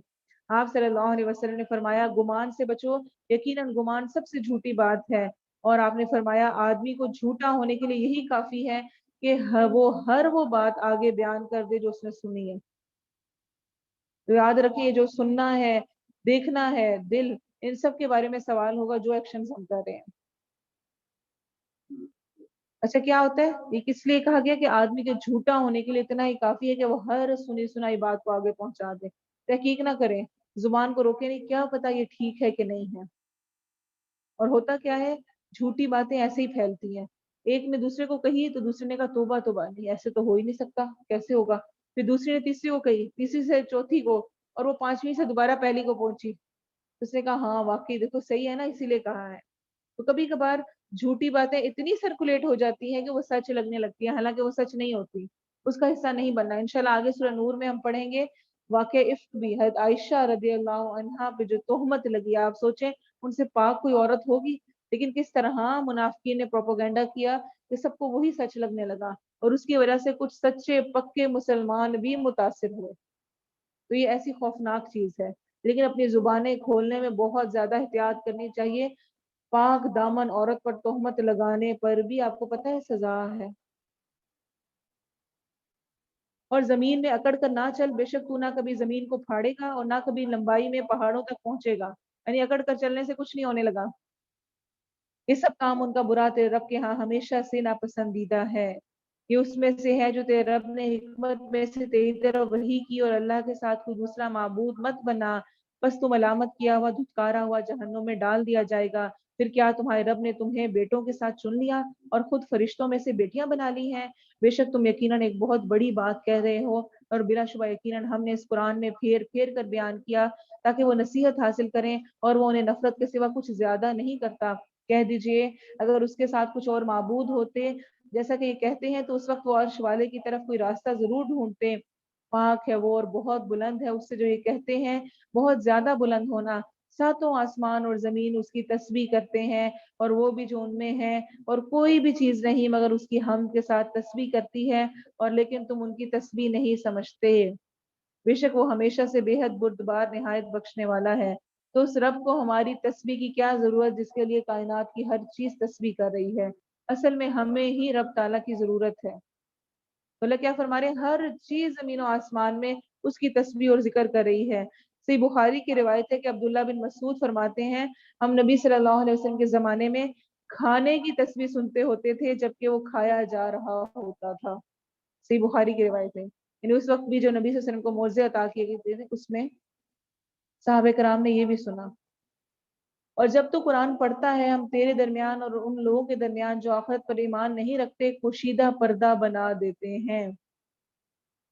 آپ صلی اللہ علیہ وسلم نے فرمایا گمان سے بچو, یقیناً گمان سب سے جھوٹی بات ہے. اور آپ نے فرمایا آدمی کو جھوٹا ہونے کے لیے یہی کافی ہے کہ وہ بات آگے بیان کر دے جو اس نے سنی ہے. تو یاد رکھیے, جو سننا ہے, دیکھنا ہے, دل, ان سب کے بارے میں سوال ہوگا جو ایکشن ہم کر رہے ہیں. اچھا کیا ہوتا ہے, یہ کس لیے کہا گیا کہ آدمی کے جھوٹا ہونے کے لیے اتنا ہی کافی ہے کہ وہ ہر سنی سنائی بات کو آگے پہنچا دے, تحقیق نہ کرے, زبان کو روکے نہیں, کیا پتا یہ ٹھیک ہے کہ نہیں ہے. اور ہوتا کیا ہے, جھوٹی باتیں ایسے ہی پھیلتی ہیں. ایک نے دوسرے کو کہی تو دوسرے نے کہا توبہ توبہ, نہیں ایسے تو ہو ہی نہیں سکتا, کیسے ہوگا. پھر دوسری نے تیسری کو کہی, تیسری سے چوتھی کو, اور وہ پانچویں سے دوبارہ پہلی کو پہنچی. اس نے کہا ہاں واقعی دیکھو صحیح ہے نا, اسی لیے کہا ہے. تو کبھی کبھار جھوٹی باتیں اتنی سرکولیٹ ہو جاتی ہیں کہ وہ سچ لگنے لگتی ہیں, حالانکہ وہ سچ نہیں ہوتی, اس کا حصہ نہیں بننا. انشاءاللہ آگے سورہ نور میں ہم پڑھیں گے واقع عفق بھی. حضرت عائشہ رضی اللہ عنہا پہ جو تہمت لگی, آپ سوچیں ان سے پاک کوئی عورت ہوگی, لیکن کس طرح منافقین نے پروپیگنڈا کیا کہ سب کو وہی سچ لگنے لگا, اور اس کی وجہ سے کچھ سچے پکے مسلمان بھی متاثر ہوئے. تو یہ ایسی خوفناک چیز ہے, لیکن اپنی زبانیں کھولنے میں بہت زیادہ احتیاط کرنی چاہیے. پاک دامن عورت پر تہمت لگانے پر بھی آپ کو پتہ ہے سزا ہے. اور زمین میں اکڑ کر نہ چل, بے شک تو نہ کبھی زمین کو پھاڑے گا اور نہ کبھی لمبائی میں پہاڑوں تک پہنچے گا. یعنی اکڑ کر چلنے سے کچھ نہیں ہونے لگا. یہ سب کام ان کا برا تیرے رب کے ہاں ہمیشہ سے ناپسندیدہ ہے. یہ اس میں سے ہے جو تیرے رب نے حکمت میں سے تیری طرف وحی کی, اور اللہ کے ساتھ کوئی دوسرا معبود مت بنا, بس تم ملامت کیا ہوا دھتکارا ہوا جہنم میں ڈال دیا جائے گا. پھر کیا تمہارے رب نے تمہیں بیٹوں کے ساتھ چن لیا اور خود فرشتوں میں سے بیٹیاں بنا لی ہیں؟ بے شک تم یقیناً ایک بہت بڑی بات کہہ رہے ہو, اور بلا شبہ یقیناً ہم نے اس قرآن میں پھیر پھیر کر بیان کیا تاکہ وہ نصیحت حاصل کریں, اور وہ انہیں نفرت کے سوا کچھ زیادہ نہیں کرتا. کہہ دیجئے اگر اس کے ساتھ کچھ اور معبود ہوتے جیسا کہ یہ کہتے ہیں, تو اس وقت وہ عرش والے کی طرف کوئی راستہ ضرور ڈھونڈتے. پاک ہے وہ اور بہت بلند ہے اس سے جو یہ کہتے ہیں بہت زیادہ بلند ہونا. ساتوں آسمان اور زمین اس کی تسبیح کرتے ہیں, اور وہ بھی جو ان میں ہے, اور کوئی بھی چیز نہیں مگر اس کی حمد کے ساتھ تسبیح کرتی ہے, اور لیکن تم ان کی تسبیح نہیں سمجھتے. بے شک وہ ہمیشہ سے بے حد بردبار نہایت بخشنے والا ہے. تو اس رب کو ہماری تسبیح کی کیا ضرورت جس کے لیے کائنات کی ہر چیز تسبیح کر رہی ہے. اصل میں ہمیں ہی رب تعالیٰ کی ضرورت ہے. اللہ کیا فرما رہے ہیں, ہر چیز زمین و آسمان میں اس کی تسبیح اور ذکر کر رہی ہے. صحیح بخاری کی روایت ہے کہ عبداللہ بن مسعود فرماتے ہیں, ہم نبی صلی اللہ علیہ وسلم کے زمانے میں کھانے کی تسبیح سنتے ہوتے تھے جبکہ وہ کھایا جا رہا ہوتا تھا. صحیح بخاری کی روایت ہے. یعنی اس وقت بھی جو نبی صلی اللہ علیہ وسلم کو معجزے عطا کیے گئے تھے, اس میں صحابہ کرام نے یہ بھی سنا. اور جب تو قرآن پڑھتا ہے, ہم تیرے درمیان اور ان لوگوں کے درمیان جو آخرت پر ایمان نہیں رکھتے پوشیدہ پردہ بنا دیتے ہیں,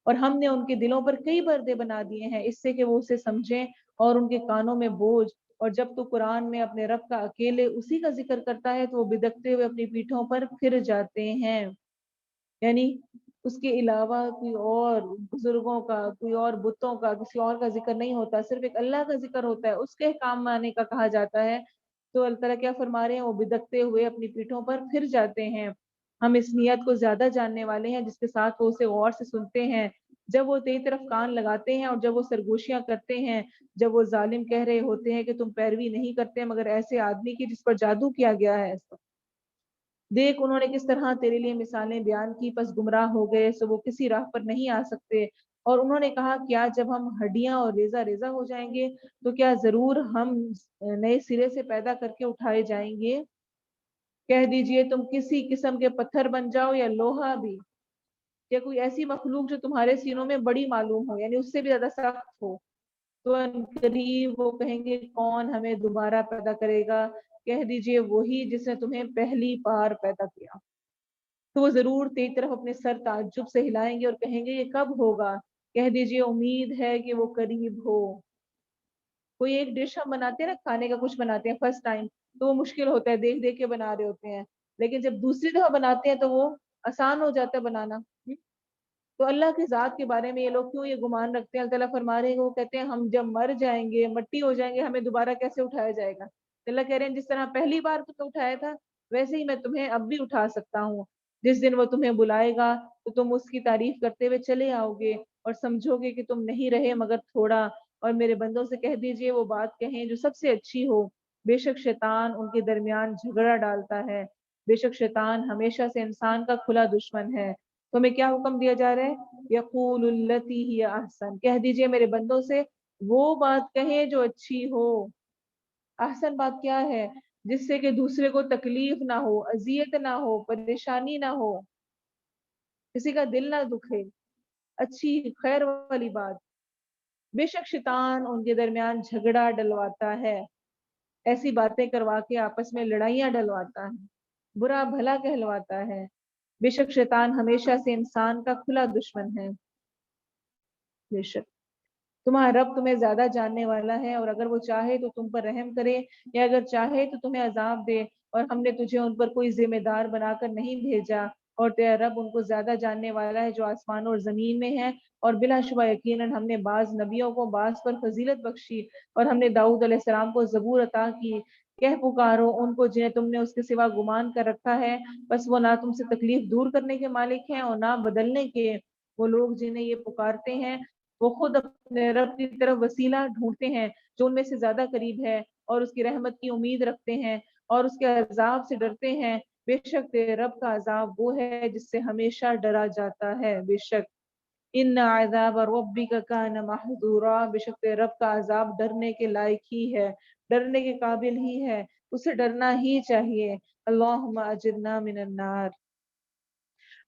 اور ہم نے ان کے دلوں پر کئی پردے بنا دیے ہیں اس سے کہ وہ اسے سمجھیں, اور ان کے کانوں میں بوجھ. اور جب تو قرآن میں اپنے رب کا اکیلے اسی کا ذکر کرتا ہے تو وہ بدکتے ہوئے اپنی پیٹھوں پر پھر جاتے ہیں. یعنی اس کے علاوہ کوئی اور بزرگوں کا, کوئی اور بتوں کا, کسی اور کا ذکر نہیں ہوتا, صرف ایک اللہ کا ذکر ہوتا ہے, اس کے کام مانے کا کہا جاتا ہے. تو اللہ تعالیٰ کیا فرما رہے ہیں, وہ بدکتے ہوئے اپنی پیٹھوں پر پھر جاتے ہیں. ہم اس نیت کو زیادہ جاننے والے ہیں جس کے ساتھ وہ اسے غور سے سنتے ہیں. جب وہ تیری طرف کان لگاتے ہیں اور جب وہ سرگوشیاں کرتے ہیں, جب وہ ظالم کہہ رہے ہوتے ہیں کہ تم پیروی نہیں کرتے مگر ایسے آدمی کی جس پر جادو کیا گیا ہے. دیکھ انہوں نے کس طرح تیرے لیے مثالیں بیان کی, پس گمراہ ہو گئے سو وہ کسی راہ پر نہیں آ سکتے. اور انہوں نے کہا کیا جب ہم ہڈیاں اور ریزہ ریزہ ہو جائیں گے تو کیا ضرور ہم نئے سرے سے پیدا کر کے اٹھائے جائیں گے؟ کہہ دیجئے تم کسی قسم کے پتھر بن جاؤ یا لوہا بھی, یا کوئی ایسی مخلوق جو تمہارے سینوں میں بڑی معلوم ہو, یعنی اس سے بھی زیادہ سخت ہو, تو ان قریب وہ کہیں گے کون ہمیں دوبارہ پیدا کرے گا کہہ دیجئے وہی جس نے تمہیں پہلی بار پیدا کیا۔ تو وہ ضرور تیری طرف اپنے سر تعجب سے ہلائیں گے اور کہیں گے یہ کب ہوگا؟ کہہ دیجئے امید ہے کہ وہ قریب ہو۔ کوئی ایک ڈش ہم بناتے ہیں نا، کھانے کا کچھ بناتے ہیں فرسٹ ٹائم، تو وہ مشکل ہوتا ہے، دیکھ دیکھ کے بنا رہے ہوتے ہیں، لیکن جب دوسری دفعہ بناتے ہیں تو وہ آسان ہو جاتا ہے بنانا۔ تو اللہ کی ذات کے بارے میں یہ لوگ کیوں یہ گمان رکھتے ہیں؟ اللہ تعالیٰ فرما رہے ہیں، وہ کہتے ہیں ہم جب مر جائیں گے، مٹی ہو جائیں گے، ہمیں دوبارہ کیسے اٹھایا جائے گا؟ اللہ کہہ رہے ہیں جس طرح پہلی بار تمہیں اٹھایا تھا ویسے ہی میں تمہیں اب بھی اٹھا سکتا ہوں۔ جس دن وہ تمہیں بلائے گا تو تم اس کی تعریف کرتے ہوئے چلے آؤ گے اور سمجھو گے کہ تم نہیں رہے مگر تھوڑا۔ اور میرے بندوں سے کہہ دیجئے وہ بات کہیں جو سب سے اچھی ہو۔ بے شک شیطان ان کے درمیان جھگڑا ڈالتا ہے، بے شک شیطان ہمیشہ سے انسان کا کھلا دشمن ہے۔ تو ہمیں کیا حکم دیا جا رہا ہے؟ یقول التی ہی احسن، کہہ دیجئے میرے بندوں سے وہ بات کہیں جو اچھی ہو۔ احسن بات کیا ہے؟ جس سے کہ دوسرے کو تکلیف نہ ہو، اذیت نہ ہو، پریشانی نہ ہو، کسی کا دل نہ دکھے، اچھی خیر والی بات۔ بے شک شیطان ان کے درمیان جھگڑا ڈلواتا ہے، ایسی باتیں کروا کے آپس میں لڑائیاں ڈلواتا ہے، برا بھلا کہلواتا ہے۔ بے شک شیطان ہمیشہ سے انسان کا کھلا دشمن ہے۔ بے شک تمہارا رب تمہیں زیادہ جاننے والا ہے، اور اگر وہ چاہے تو تم پر رحم کرے، یا اگر چاہے تو تمہیں عذاب دے، اور ہم نے تجھے ان پر کوئی ذمہ دار بنا کر نہیں بھیجا، اور تیرا رب ان کو زیادہ جاننے والا ہے جو آسمان اور زمین میں ہے۔ اور بلا شبہ یقیناً ہم نے بعض نبیوں کو بعض پر فضیلت بخشی، اور ہم نے داؤد علیہ السلام کو زبور عطا کی۔ کہہ پکارو ان کو جنہیں تم نے اس کے سوا گمان کر رکھا ہے، بس وہ نہ تم سے تکلیف دور کرنے کے مالک ہیں اور نہ بدلنے کے۔ وہ لوگ جنہیں یہ پکارتے ہیں وہ خود اپنے رب کی طرف وسیلہ ڈھونڈتے ہیں جو ان میں سے زیادہ قریب ہے، اور اس کی رحمت کی امید رکھتے ہیں اور اس کے عذاب سے ڈرتے ہیں۔ بے شک تیرے رب کا عذاب وہ ہے جس سے ہمیشہ ڈرا جاتا ہے۔ بے شک ان عذاب ربک کان محذورا، بے شک تیرے رب کا عذاب ڈرنے کے لائق ہی ہے، ڈرنے کے قابل ہی ہے، اسے ڈرنا ہی چاہیے۔ اللہم اجرنا من النار۔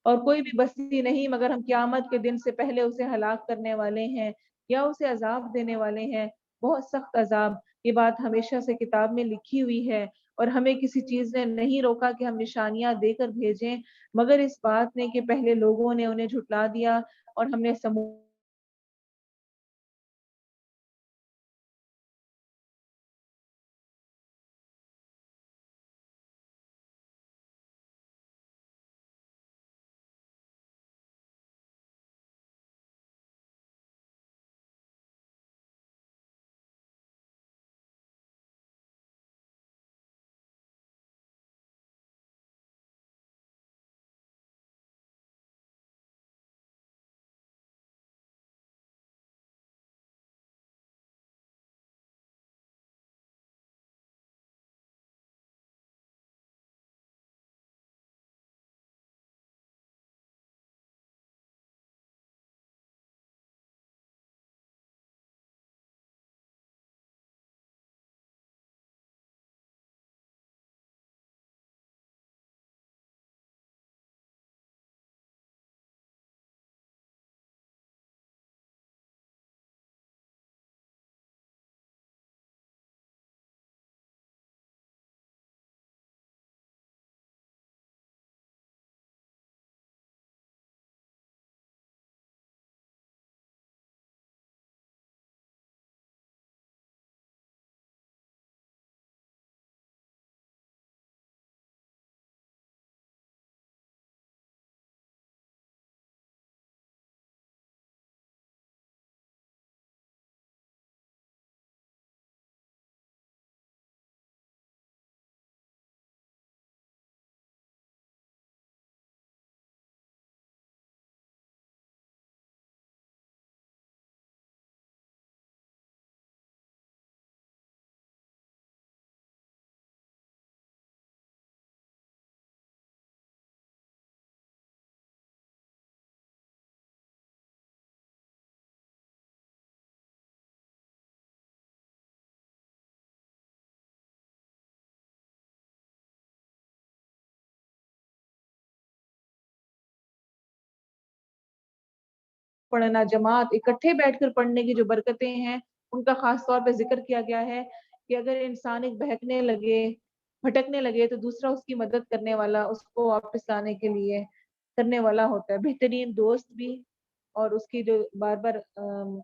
اور کوئی بھی بستی نہیں مگر ہم قیامت کے دن سے پہلے اسے ہلاک کرنے والے ہیں یا اسے عذاب دینے والے ہیں، بہت سخت عذاب۔ یہ بات ہمیشہ سے کتاب میں لکھی ہوئی ہے، اور ہمیں کسی چیز نے نہیں روکا کہ ہم نشانیاں دے کر بھیجیں، مگر اس بات نے کہ پہلے لوگوں نے انہیں جھٹلا دیا، اور ہم نے سمود پڑھنا، جماعت اکٹھے بیٹھ کر پڑھنے کی جو برکتیں ہیں ان کا خاص طور پہ ذکر کیا گیا ہے کہ اگر انسان ایک بہکنے لگے بھٹکنے لگے تو دوسرا اس کی مدد کرنے والا، اس کو واپس لانے کے لیے کرنے والا ہوتا ہے، بہترین دوست بھی۔ اور اس کی جو بار بار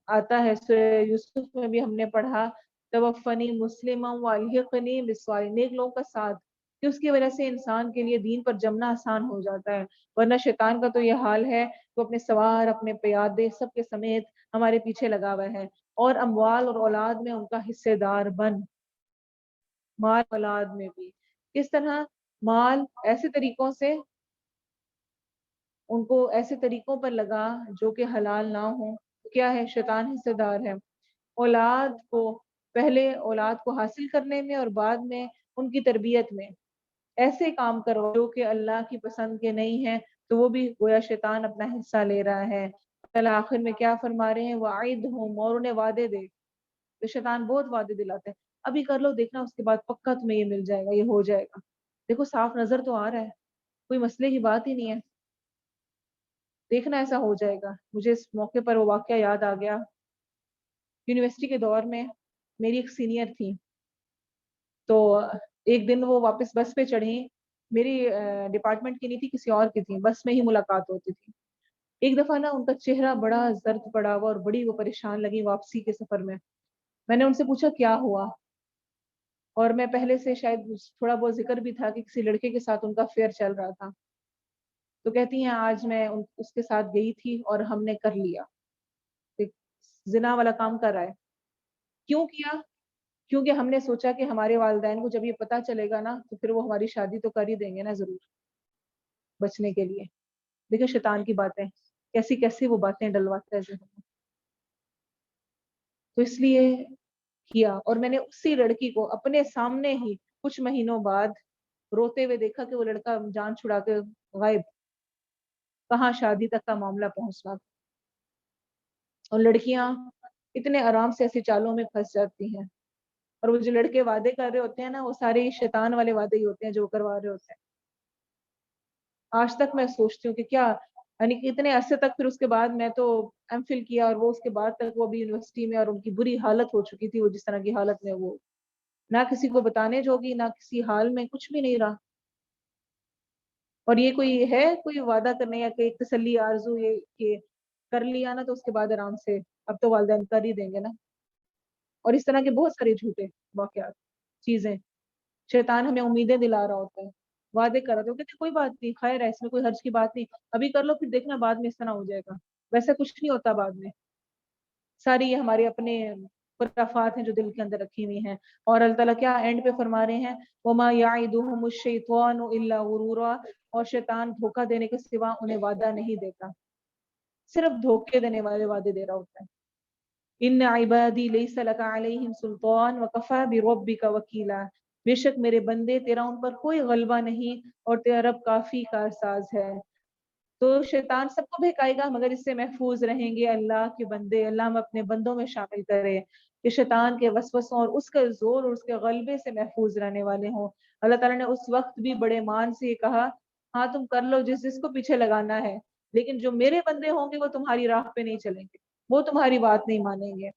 آتا ہے سورہ یوسف میں بھی ہم نے پڑھا، توفنی مسلما والحقنی بالصالحین، نیک لوگوں کا ساتھ، کہ اس کی وجہ سے انسان کے لیے دین پر جمنا آسان ہو جاتا ہے۔ ورنہ شیطان کا تو یہ حال ہے، وہ اپنے سوار، اپنے پیادے سب کے سمیت ہمارے پیچھے لگا ہوا ہے، اور اموال اور اولاد میں ان کا حصے دار بن، مال اولاد میں بھی کس طرح، مال ایسے طریقوں سے ان کو ایسے طریقوں پر لگا جو کہ حلال نہ ہوں، کیا ہے، شیطان حصے دار ہے۔ اولاد کو، پہلے اولاد کو حاصل کرنے میں اور بعد میں ان کی تربیت میں ایسے کام کرو جو کہ اللہ کی پسند کے نہیں ہیں، تو وہ بھی گویا شیطان اپنا حصہ لے رہا ہے۔ اللہ آخر میں کیا فرما رہے ہیں، وَعِدْهُمْ، اور انہیں وعدے دے، تو شیطان بہت وعدے دلاتے ہیں، ابھی کر لو، دیکھنا اس کے بعد پکا تمہیں یہ مل جائے گا، یہ ہو جائے گا۔ دیکھو صاف نظر تو آ رہا ہے، کوئی مسئلے کی بات ہی نہیں ہے، دیکھنا ایسا ہو جائے گا۔ مجھے اس موقع پر وہ واقعہ یاد آ گیا، یونیورسٹی کے دور میں میری ایک سینئر تھی، تو ایک دن وہ واپس بس پہ چڑھی، میری ڈپارٹمنٹ کی نہیں تھی، کسی اور کی تھی، بس میں ہی ملاقات ہوتی تھی۔ ایک دفعہ نا ان کا چہرہ بڑا زرد پڑا ہوا اور بڑی وہ پریشان لگی واپسی کے سفر میں نے ان سے پوچھا کیا ہوا، اور میں پہلے سے شاید تھوڑا بہت ذکر بھی تھا کہ کسی لڑکے کے ساتھ ان کا افیئر چل رہا تھا، تو کہتی ہیں آج میں اس کے ساتھ گئی تھی اور ہم نے کر لیا، ایک زنا والا کام کر رہا ہے۔ کیوں کیا؟ کیونکہ ہم نے سوچا کہ ہمارے والدین کو جب یہ پتا چلے گا نا تو پھر وہ ہماری شادی تو کر ہی دیں گے نا ضرور، بچنے کے لیے۔ دیکھیں شیطان کی باتیں کیسی کیسی وہ باتیں ڈلواتا ہے ذہن میں، تو اس لیے کیا۔ اور میں نے اسی لڑکی کو اپنے سامنے ہی کچھ مہینوں بعد روتے ہوئے دیکھا کہ وہ لڑکا جان چھڑا کے غائب، کہاں شادی تک کا معاملہ پہنچنا تھا۔ اور لڑکیاں اتنے آرام سے ایسی چالوں میں پھنس جاتی ہیں، اور وہ جو لڑکے وعدے کر رہے ہوتے ہیں نا، وہ سارے شیطان والے وعدے ہی ہوتے ہیں جو کروا رہے ہوتے ہیں۔ آج تک میں سوچتی ہوں کہ کیا، یعنی کہ اتنے عرصے تک، پھر اس کے بعد میں تو ایم فل کیا، اور وہ اس کے بعد تک وہ بھی یونیورسٹی میں، اور ان کی بری حالت ہو چکی تھی، وہ جس طرح کی حالت میں وہ نہ کسی کو بتانے جوگی، نہ کسی حال میں، کچھ بھی نہیں رہا۔ اور یہ کوئی ہے کوئی وعدہ کرنے یا کہ ایک تسلی آرزو یہ کہ کر لیا نا تو اس کے بعد آرام سے اب تو والدین کر ہی دیں گے نا، اور اس طرح کے بہت سارے جھوٹے واقعات، چیزیں، شیطان ہمیں امیدیں دلا رہا ہوتا ہے، وعدے کر رہا ہوتا ہے، کہتے ہیں کوئی بات نہیں، خیر ہے، اس میں کوئی حرج کی بات نہیں، ابھی کر لو پھر دیکھنا بعد میں اس طرح ہو جائے گا، ویسا کچھ نہیں ہوتا بعد میں، ساری یہ ہمارے اپنے خرافات ہیں جو دل کے اندر رکھی ہوئی ہیں۔ اور اللہ تعالیٰ کیا اینڈ پہ فرما رہے ہیں، وَمَا يَعِدُهُمُ الشَّيْطَانُ إِلَّا غُرُورًا، اور شیطان دھوکہ دینے کے سوا انہیں وعدہ نہیں دیتا، صرف دھوکے دینے والے وعدے دے رہا ہوتا ہے۔ ان عبادی لیس لک علیہم سلطان وکفی بربک وکیلا، بے شک میرے بندے تیرا ان پر کوئی غلبہ نہیں اور تیرا رب کافی کارساز ہے۔ تو شیطان سب کو بہکائے گا مگر اس سے محفوظ رہیں گے اللہ کے بندے۔ اللہ ہم اپنے بندوں میں شامل کرے کہ شیطان کے وسوسوں اور اس کے زور اور اس کے غلبے سے محفوظ رہنے والے ہوں۔ اللہ تعالیٰ نے اس وقت بھی بڑے مان سے یہ کہا، ہاں تم کر لو جس جس کو پیچھے لگانا ہے، لیکن جو میرے بندے ہوں گے وہ تمہاری راہ پہ نہیں چلیں گے، وہ تمہاری بات نہیں مانیں گے۔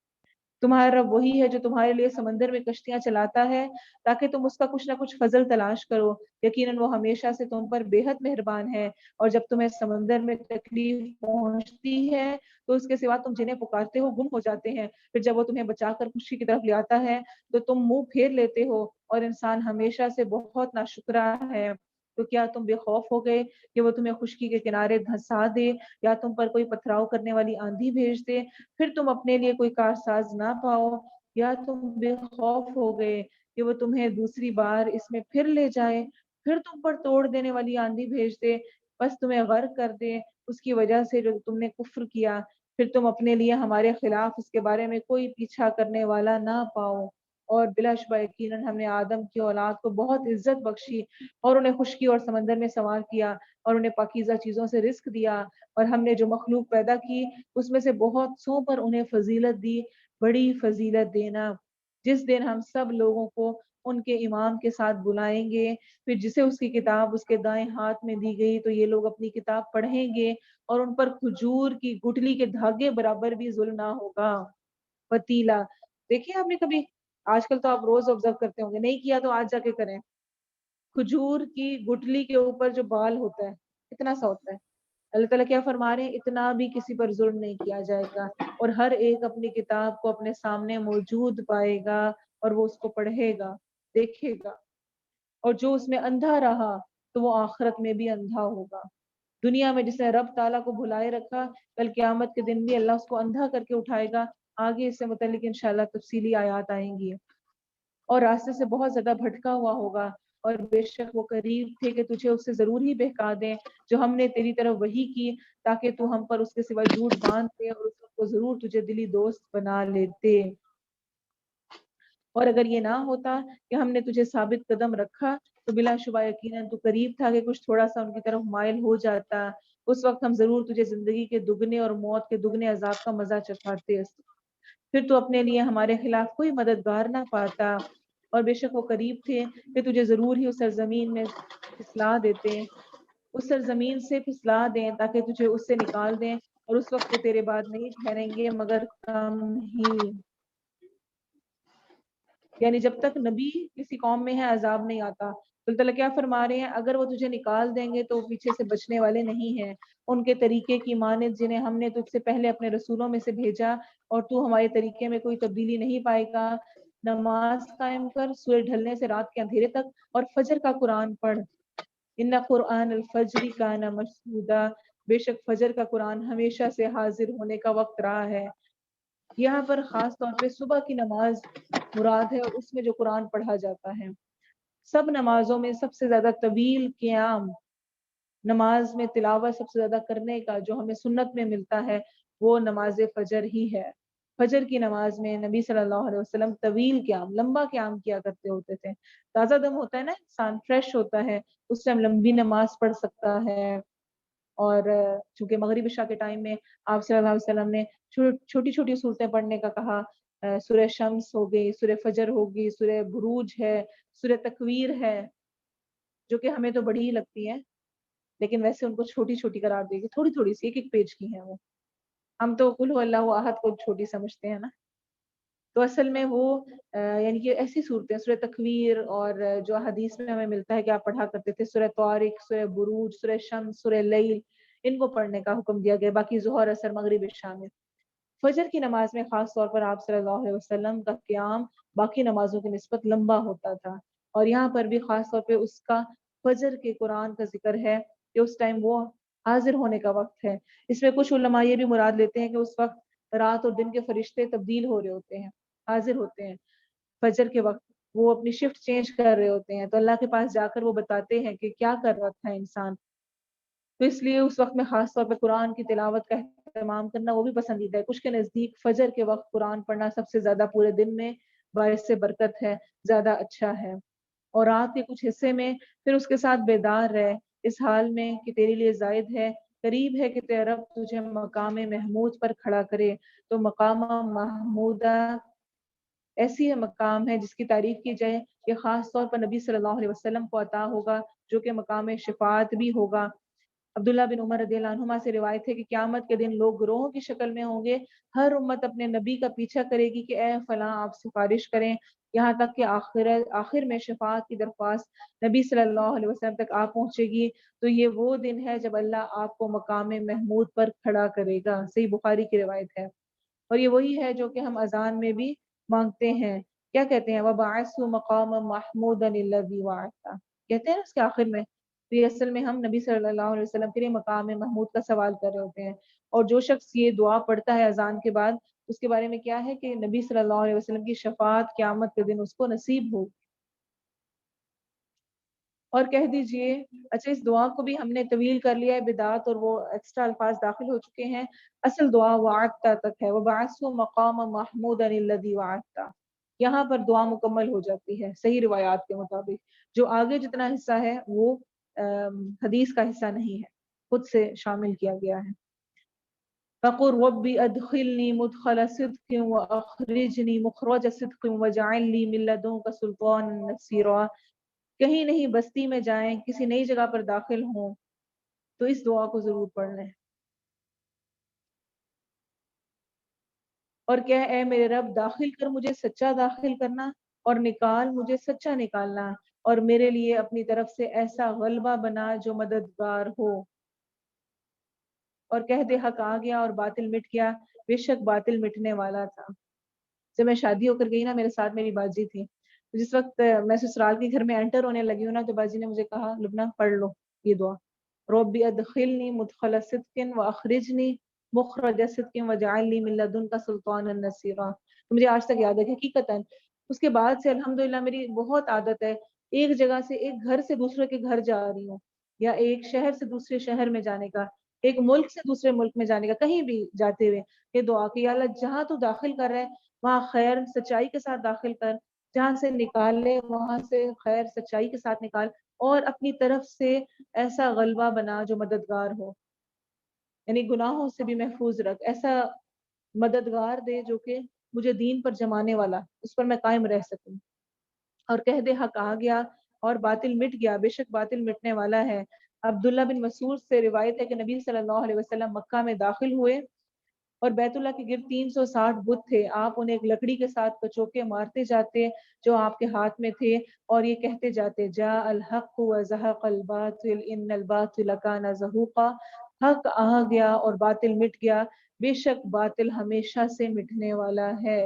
تمہارا رب وہی ہے جو تمہارے لیے سمندر میں کشتیاں چلاتا ہے تاکہ تم اس کا کچھ نہ کچھ فضل تلاش کرو، یقیناً وہ ہمیشہ سے تم پر بے حد مہربان ہے۔ اور جب تمہیں سمندر میں تکلیف پہنچتی ہے تو اس کے سوا تم جنہیں پکارتے ہو گم ہو جاتے ہیں، پھر جب وہ تمہیں بچا کر خوشی کی طرف لے آتا ہے تو تم منہ پھیر لیتے ہو، اور انسان ہمیشہ سے بہت ناشکرا ہے۔ تو کیا تم بے خوف ہو گئے کہ وہ تمہیں خشکی کے کنارے دھنسا دے یا تم پر کوئی پتھراؤ کرنے والی آندھی بھیج دے، پھر تم اپنے لیے کوئی کارساز نہ پاؤ؟ یا تم بے خوف ہو گئے کہ وہ تمہیں دوسری بار اس میں پھر لے جائے، پھر تم پر توڑ دینے والی آندھی بھیج دے، بس تمہیں غرق کر دے اس کی وجہ سے جو تم نے کفر کیا، پھر تم اپنے لیے ہمارے خلاف اس کے بارے میں کوئی پیچھا کرنے والا نہ پاؤ۔ اور بلا شبہ یقیناً ہم نے آدم کی اولاد کو بہت عزت بخشی اور انہیں خشکی اور سمندر میں سوار کیا اور انہیں پاکیزہ چیزوں سے رزق دیا، اور ہم نے جو مخلوق پیدا کی اس میں سے بہت سو پر انہیں فضیلت دی، بڑی فضیلت دینا، جس دن ہم سب لوگوں کو ان کے امام کے ساتھ بلائیں گے، پھر جسے اس کی کتاب اس کے دائیں ہاتھ میں دی گئی تو یہ لوگ اپنی کتاب پڑھیں گے اور ان پر کھجور کی گٹلی کے دھاگے برابر بھی ظلم نہ ہوگا۔ پتیلا، دیکھیں آپ نے کبھی، آج کل تو آپ روز آبزرو کرتے ہوں گے، نہیں کیا تو آج جا کے کریں، کھجور کی گٹلی کے اوپر جو بال ہوتا ہے اتنا سا ہوتا ہے. اللہ تعالیٰ کیا فرما رہے ہیں, اتنا بھی کسی پر ظلم نہیں کیا جائے گا, اور ہر ایک اپنی کتاب کو اپنے سامنے موجود پائے گا اور وہ اس کو پڑھے گا, دیکھے گا. اور جو اس میں اندھا رہا تو وہ آخرت میں بھی اندھا ہوگا. دنیا میں جس نے رب تعالیٰ کو بھلائے رکھا, کل قیامت کے دن بھی اللہ اس کو اندھا کر کے اٹھائے گا. آگے اس سے متعلق انشاءاللہ تفصیلی آیات آئیں گی. اور راستے سے بہت زیادہ بھٹکا ہوا ہوگا, اور بے شک وہ قریب تھے کہ تجھے اس سے ضرور ہی بہکا دیں جو ہم نے تیری طرف وحی کی, تاکہ تو ہم پر اس کے سوا جھوٹ باندھتے اور اس کو ضرور تجھے دلی دوست بنا لیتے. اور اگر یہ نہ ہوتا کہ ہم نے تجھے ثابت قدم رکھا تو بلا شبہ یقیناً تو قریب تھا کہ کچھ تھوڑا سا ان کی طرف مائل ہو جاتا. اس وقت ہم ضرور تجھے زندگی کے دگنے اور موت کے دگنے عذاب کا مزہ چکھاتے, پھر تو اپنے لیے ہمارے خلاف کوئی مددگار نہ پاتا. اور بے شک وہ قریب تھے کہ تجھے ضرور ہی اس سرزمین میں پھسلا دیتے, اس سرزمین سے پھسلا دیں تاکہ تجھے اس سے نکال دیں, اور اس وقت وہ تیرے بعد نہیں ٹھہریں گے مگر کم ہی. یعنی جب تک نبی کسی قوم میں ہے عذاب نہیں آتا. تو اللہ تعالیٰ کیا فرما رہے ہیں, اگر وہ تجھے نکال دیں گے تو وہ پیچھے سے بچنے والے نہیں ہیں. ان کے طریقے کی مانند جنہیں ہم نے تجھ سے پہلے اپنے رسولوں میں سے بھیجا, اور تو ہمارے طریقے میں کوئی تبدیلی نہیں پائے گا. نماز قائم کر سورج ڈھلنے سے رات کے اندھیرے تک, اور فجر کا قرآن پڑھ. ان قرآن الفجر کان مشہودا, بے شک فجر کا قرآن ہمیشہ سے حاضر ہونے کا وقت رہا ہے. یہاں پر خاص طور پہ صبح کی نماز مراد ہے, اور اس میں جو قرآن پڑھا جاتا ہے. سب نمازوں میں سب سے زیادہ طویل قیام نماز میں تلاوت سب سے زیادہ کرنے کا جو ہمیں سنت میں ملتا ہے وہ نماز فجر ہی ہے. فجر کی نماز میں نبی صلی اللہ علیہ وسلم طویل قیام, لمبا قیام کیا کرتے ہوتے تھے. تازہ دم ہوتا ہے نا, انسان فریش ہوتا ہے, اس ٹائم لمبی نماز پڑھ سکتا ہے. اور چونکہ مغرب عشاء کے ٹائم میں آپ صلی اللہ علیہ وسلم نے چھوٹی چھوٹی صورتیں پڑھنے کا کہا. سورہ شمس ہو گئی, سورہ فجر ہوگی, سورہ بروج ہے, سورہ تکویر ہے, جو کہ ہمیں تو بڑی ہی لگتی ہے, لیکن ویسے ان کو چھوٹی چھوٹی قرار دے گی, تھوڑی تھوڑی سی, ایک ایک پیج کی ہیں وہ. ہم تو قل هو اللہ احد کو چھوٹی سمجھتے ہیں نا, تو اصل میں وہ یعنی کہ ایسی صورتیں سورہ تکویر, اور جو حدیث میں ہمیں ملتا ہے کہ آپ پڑھا کرتے تھے سورہ طارق, سورہ بروج, سورہ شمس, سورہ لیل, ان کو پڑھنے کا حکم دیا گیا. باقی ظہر, اثر, مغرب, عشاء میں. فجر کی نماز میں خاص طور پر آپ صلی اللہ علیہ وسلم کا قیام باقی نمازوں کی نسبت لمبا ہوتا تھا, اور یہاں پر بھی خاص طور پہ اس کا فجر کے قرآن کا ذکر ہے کہ اس ٹائم وہ حاضر ہونے کا وقت ہے. اس میں کچھ علماء یہ بھی مراد لیتے ہیں کہ اس وقت رات اور دن کے فرشتے تبدیل ہو رہے ہوتے ہیں, حاضر ہوتے ہیں فجر کے وقت, وہ اپنی شفٹ چینج کر رہے ہوتے ہیں, تو اللہ کے پاس جا کر وہ بتاتے ہیں کہ کیا کر رہا تھا انسان. تو اس لیے اس وقت میں خاص طور پہ قرآن کی تلاوت کا اہتمام کرنا وہ بھی پسندیدہ ہے. کچھ کے نزدیک فجر کے وقت قرآن پڑھنا سب سے زیادہ پورے دن میں باعث برکت ہے, زیادہ اچھا ہے. اور رات کے کچھ حصے میں پھر اس کے ساتھ بیدار رہ, اس حال میں کہ تیرے لیے زائد ہے, قریب ہے کہ تیرا رب تجھے مقام محمود پر کھڑا کرے. تو مقام محمودہ ایسی مقام ہے جس کی تعریف کی جائے, یہ خاص طور پر نبی صلی اللہ علیہ وسلم کو عطا ہوگا, جو کہ مقام شفاعت بھی ہوگا. عبداللہ بن عمر رضی اللہ عنہما سے روایت ہے کہ قیامت کے دن لوگ گروہوں کی شکل میں ہوں گے. ہر امت اپنے نبی کا پیچھا کرے گی کہ اے فلاں آپ سفارش کریں, یہاں تک کہ آخر میں شفاعت کی درخواست نبی صلی اللہ علیہ وسلم تک آ پہنچے گی. تو یہ وہ دن ہے جب اللہ آپ کو مقام محمود پر کھڑا کرے گا. صحیح بخاری کی روایت ہے, اور یہ وہی ہے جو کہ ہم اذان میں بھی مانگتے ہیں. کیا کہتے ہیں, وَبَعَثْهُ مَقَامًا مَحْمُودًا الَّذِي وَعَدتَّ, کہتے ہیں اس کے آخر میں. تو یہ اصل میں ہم نبی صلی اللہ علیہ وسلم کے لیے مقام محمود کا سوال کر رہے ہوتے ہیں. اور جو شخص یہ دعا پڑھتا ہے اذان کے بعد, اس کے بارے میں کیا ہے کہ نبی صلی اللہ علیہ وسلم کی شفاعت قیامت کے دن اس کو نصیب ہو. اور کہہ دیجئے, اچھا اس دعا کو بھی ہم نے طویل کر لیا ہے, بدعت اور وہ ایکسٹرا الفاظ داخل ہو چکے ہیں. اصل دعا وعدتا تک ہے, وَبَعَثْهُ مَقَامًا مَحْمُودًا الَّذِي وَعَدتَّ, یہاں پر دعا مکمل ہو جاتی ہے صحیح روایات کے مطابق. جو آگے جتنا حصہ ہے وہ حدیث کا حصہ نہیں ہے, خود سے شامل کیا گیا ہے. فَقُلْ رَبِّ أَدْخِلْنِي مُدْخَلَ صِدْقٍ وَأَخْرِجْنِي مُخْرَجَ صِدْقٍ وَاجْعَلْ لِي مِن لَّدُنكَ سُلْطَانًا نَصِيرًا. کہیں نہیں بستی میں جائیں, کسی نئی جگہ پر داخل ہوں, تو اس دعا کو ضرور پڑھ لیں. اور کہ اے میرے رب, داخل کر مجھے سچا داخل کرنا, اور نکال مجھے سچا نکالنا. اور میرے لیے اپنی طرف سے ایسا غلبہ بنا جو مددگار ہو، اور کہہ دے حق آ گیا اور باطل مٹ گیا، بے شک باطل مٹنے والا تھا۔ جب میں شادی ہو کر گئی نا، میرے ساتھ میری باجی تھی، جس وقت میں سسرال کے گھر میں انٹر ہونے لگی ہوں نا، تو باجی نے مجھے کہا لبنہ پڑھ لو یہ دعا، ربی ادخلنی مدخل صدق واخرجنی مخرج صدق واجعلنی من لدنک سلطانا نصیرا۔ تو مجھے آج تک یاد ہے کہ حقیقتاً اس کے بعد سے الحمدللہ میری بہت عادت ہے ایک جگہ سے، ایک گھر سے دوسرے کے گھر جا رہی ہوں، یا ایک شہر سے دوسرے شہر میں جانے کا، ایک ملک سے دوسرے ملک میں جانے کا، کہیں بھی جاتے ہوئے یہ دعا کہ یا اللہ جہاں تو داخل کر رہا ہے وہاں خیر سچائی کے ساتھ داخل کر، جہاں سے نکال لے وہاں سے خیر سچائی کے ساتھ نکال، اور اپنی طرف سے ایسا غلبہ بنا جو مددگار ہو، یعنی گناہوں سے بھی محفوظ رکھ، ایسا مددگار دے جو کہ مجھے دین پر جمانے والا، اس پر میں قائم رہ سکوں، اور کہہ دے حق آ گیا اور باطل مٹ گیا، بے شک باطل مٹنے والا ہے۔ عبداللہ بن مسعود سے روایت ہے کہ نبی صلی اللہ علیہ وسلم مکہ میں داخل ہوئے اور بیت اللہ کے گرد 360 بت تھے، آپ انہیں ایک لکڑی کے ساتھ کچوکے مارتے جاتے جو آپ کے ہاتھ میں تھے، اور یہ کہتے جاتے جاء الحق وزہق الباطل ان الباطل کان زہوقا، حق آ گیا اور باطل مٹ گیا، بے شک باطل ہمیشہ سے مٹنے والا ہے۔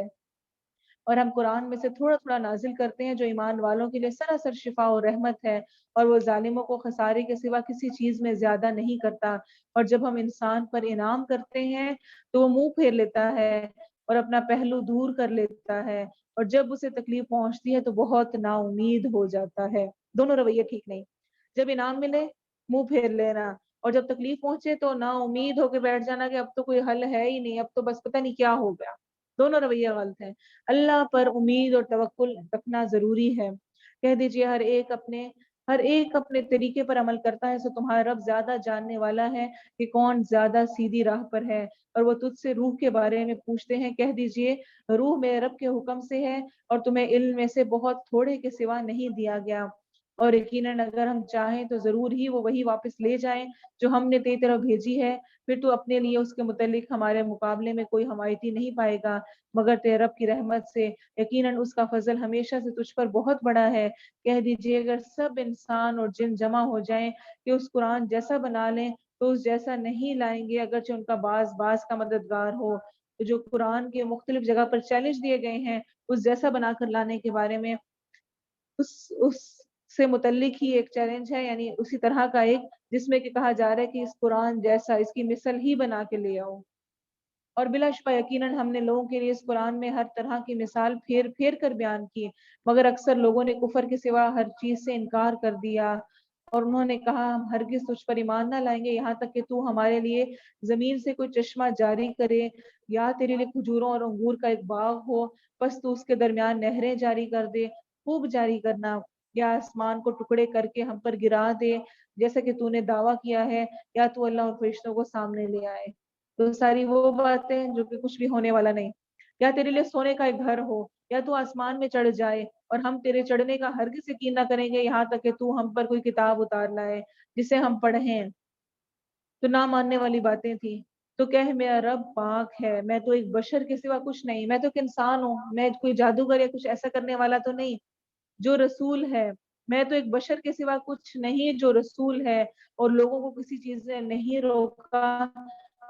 اور ہم قرآن میں سے تھوڑا تھوڑا نازل کرتے ہیں جو ایمان والوں کے لیے سراسر شفا و رحمت ہے، اور وہ ظالموں کو خسارے کے سوا کسی چیز میں زیادہ نہیں کرتا، اور جب ہم انسان پر انعام کرتے ہیں تو وہ منہ پھیر لیتا ہے اور اپنا پہلو دور کر لیتا ہے، اور جب اسے تکلیف پہنچتی ہے تو بہت نا امید ہو جاتا ہے۔ دونوں رویے ٹھیک نہیں، جب انعام ملے منہ پھیر لینا، اور جب تکلیف پہنچے تو نا امید ہو کے بیٹھ جانا کہ اب تو کوئی حل ہے ہی نہیں، اب تو بس پتہ نہیں کیا ہو گیا۔ دونوں رویے غلط ہیں۔ اللہ پر امید اور توکل رکھنا ضروری ہے۔ کہہ دیجئے ہر ایک اپنے طریقے پر عمل کرتا ہے، سو تمہارا رب زیادہ جاننے والا ہے کہ کون زیادہ سیدھی راہ پر ہے، اور وہ تجھ سے روح کے بارے میں پوچھتے ہیں، کہہ دیجئے روح میرے رب کے حکم سے ہے، اور تمہیں علم میں سے بہت تھوڑے کے سوا نہیں دیا گیا، اور یقیناً اگر ہم چاہیں تو ضرور ہی وہ وہی واپس لے جائیں جو ہم نے تیری طرف بھیجی ہے، پھر تو اپنے لیے اس کے متعلق ہمارے مقابلے میں کوئی حمایتی نہیں پائے گا مگر تیرے رب کی رحمت سے، یقیناً اس کا فضل ہمیشہ سے تجھ پر بہت بڑا ہے۔ کہہ دیجئے اگر سب انسان اور جن جمع ہو جائیں کہ اس قرآن جیسا بنا لیں تو اس جیسا نہیں لائیں گے، اگرچہ ان کا بعض کا مددگار ہو۔ تو جو قرآن کے مختلف جگہ پر چیلنج دیے گئے ہیں اس جیسا بنا کر لانے کے بارے میں، اس سے متعلق ہی ایک چیلنج ہے، یعنی اسی طرح کا ایک جس میں کہ کہا جا رہا ہے کہ اس قرآن جیسا اس کی مثل ہی بنا کے لے آؤ۔ اور بلا شبہ یقیناً ہم نے لوگوں کے لیے اس قرآن میں ہر طرح کی مثال پھیر پھیر کر بیان کی، مگر اکثر لوگوں نے کفر کے سوا ہر چیز سے انکار کر دیا، اور انہوں نے کہا ہم ہرگز تجھ پر ایمان نہ لائیں گے یہاں تک کہ تو ہمارے لیے زمین سے کوئی چشمہ جاری کرے، یا تیرے لیے کھجوروں اور انگور کا ایک باغ ہو بس تو اس کے درمیان نہریں جاری کر دے، خوب جاری کرنا، یا آسمان کو ٹکڑے کر کے ہم پر گرا دے جیسا کہ تو نے دعویٰ کیا ہے، یا تو اللہ اور فرشتوں کو سامنے لے آئے۔ تو ساری وہ باتیں جو کہ کچھ بھی ہونے والا نہیں، یا تیرے لیے سونے کا ایک گھر ہو، یا تو آسمان میں چڑھ جائے اور ہم تیرے چڑھنے کا ہرگز یقین نہ کریں گے یہاں تک کہ تو ہم پر کوئی کتاب اتار لائے جسے ہم پڑھیں۔ تو نہ ماننے والی باتیں تھیں، تو کہہ میرا رب پاک ہے، میں تو ایک بشر کے سوا کچھ نہیں، میں تو ایک انسان ہوں، میں کوئی جادوگر یا کچھ ایسا کرنے والا تو نہیں جو رسول ہے، میں تو ایک بشر کے سوا کچھ نہیں جو رسول ہے، اور لوگوں کو کسی چیز نے نہیں روکا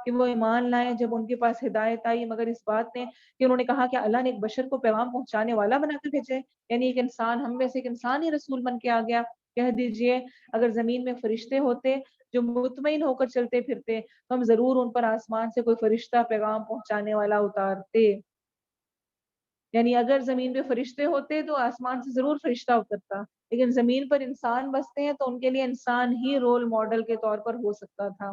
کہ وہ ایمان لائیں جب ان کے پاس ہدایت آئی، مگر اس بات نے کہ انہوں نے کہا کہ اللہ نے ایک بشر کو پیغام پہنچانے والا بنا کر بھیجے، یعنی ایک انسان ہم میں سے ایک انسان ہی رسول بن کے آ گیا۔ کہہ دیجئے اگر زمین میں فرشتے ہوتے جو مطمئن ہو کر چلتے پھرتے تو ہم ضرور ان پر آسمان سے کوئی فرشتہ پیغام پہنچانے والا اتارتے، یعنی اگر زمین پہ فرشتے ہوتے تو آسمان سے ضرور فرشتہ اترتا، لیکن زمین پر انسان بستے ہیں تو ان کے لیے انسان ہی رول ماڈل کے طور پر ہو سکتا تھا۔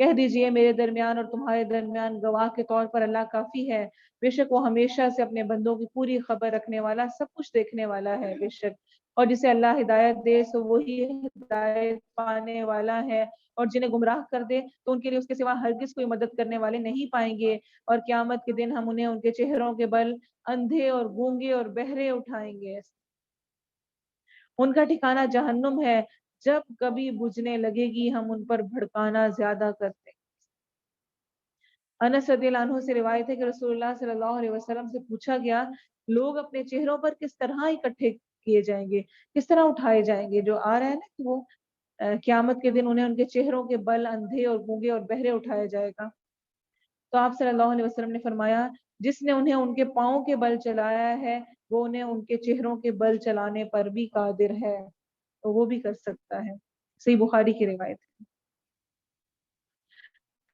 کہہ دیجئے میرے درمیان اور تمہارے درمیان گواہ کے طور پر اللہ کافی ہے، بے شک وہ ہمیشہ سے اپنے بندوں کی پوری خبر رکھنے والا، سب کچھ دیکھنے والا ہے بے شک، اور جسے اللہ ہدایت دے سو وہی ہدایت پانے والا ہے، اور جنہیں گمراہ کر دے تو ان کے لیے اس کے سوا ہرگز کوئی مدد کرنے والے نہیں پائیں گے، اور قیامت کے دن ہم انہیں ان کے چہروں کے بل اندھے اور گونگے اور بہرے اٹھائیں گے، ان کا ٹھکانہ جہنم ہے، جب کبھی بجھنے لگے گی ہم ان پر بھڑکانا زیادہ کرتے ہیں۔ انس رضی اللہ عنہ سے روایت ہے کہ رسول اللہ صلی اللہ علیہ وسلم سے پوچھا گیا لوگ اپنے چہروں پر کس طرح اکٹھے کیے جائیں گے، کس طرح اٹھائے جائیں گے. جو آ رہا ہے نا کہ وہ قیامت کے دن انہیں ان کے چہروں کے بل اندھے اور گونگے اور بہرے اٹھایا جائے گا. تو آپ صلی اللہ علیہ وسلم نے فرمایا جس نے انہیں ان کے پاؤں کے بل چلایا ہے وہ انہیں ان کے چہروں کے بل چلانے پر بھی قادر ہے، تو وہ بھی کر سکتا ہے. صحیح بخاری کی روایت ہے.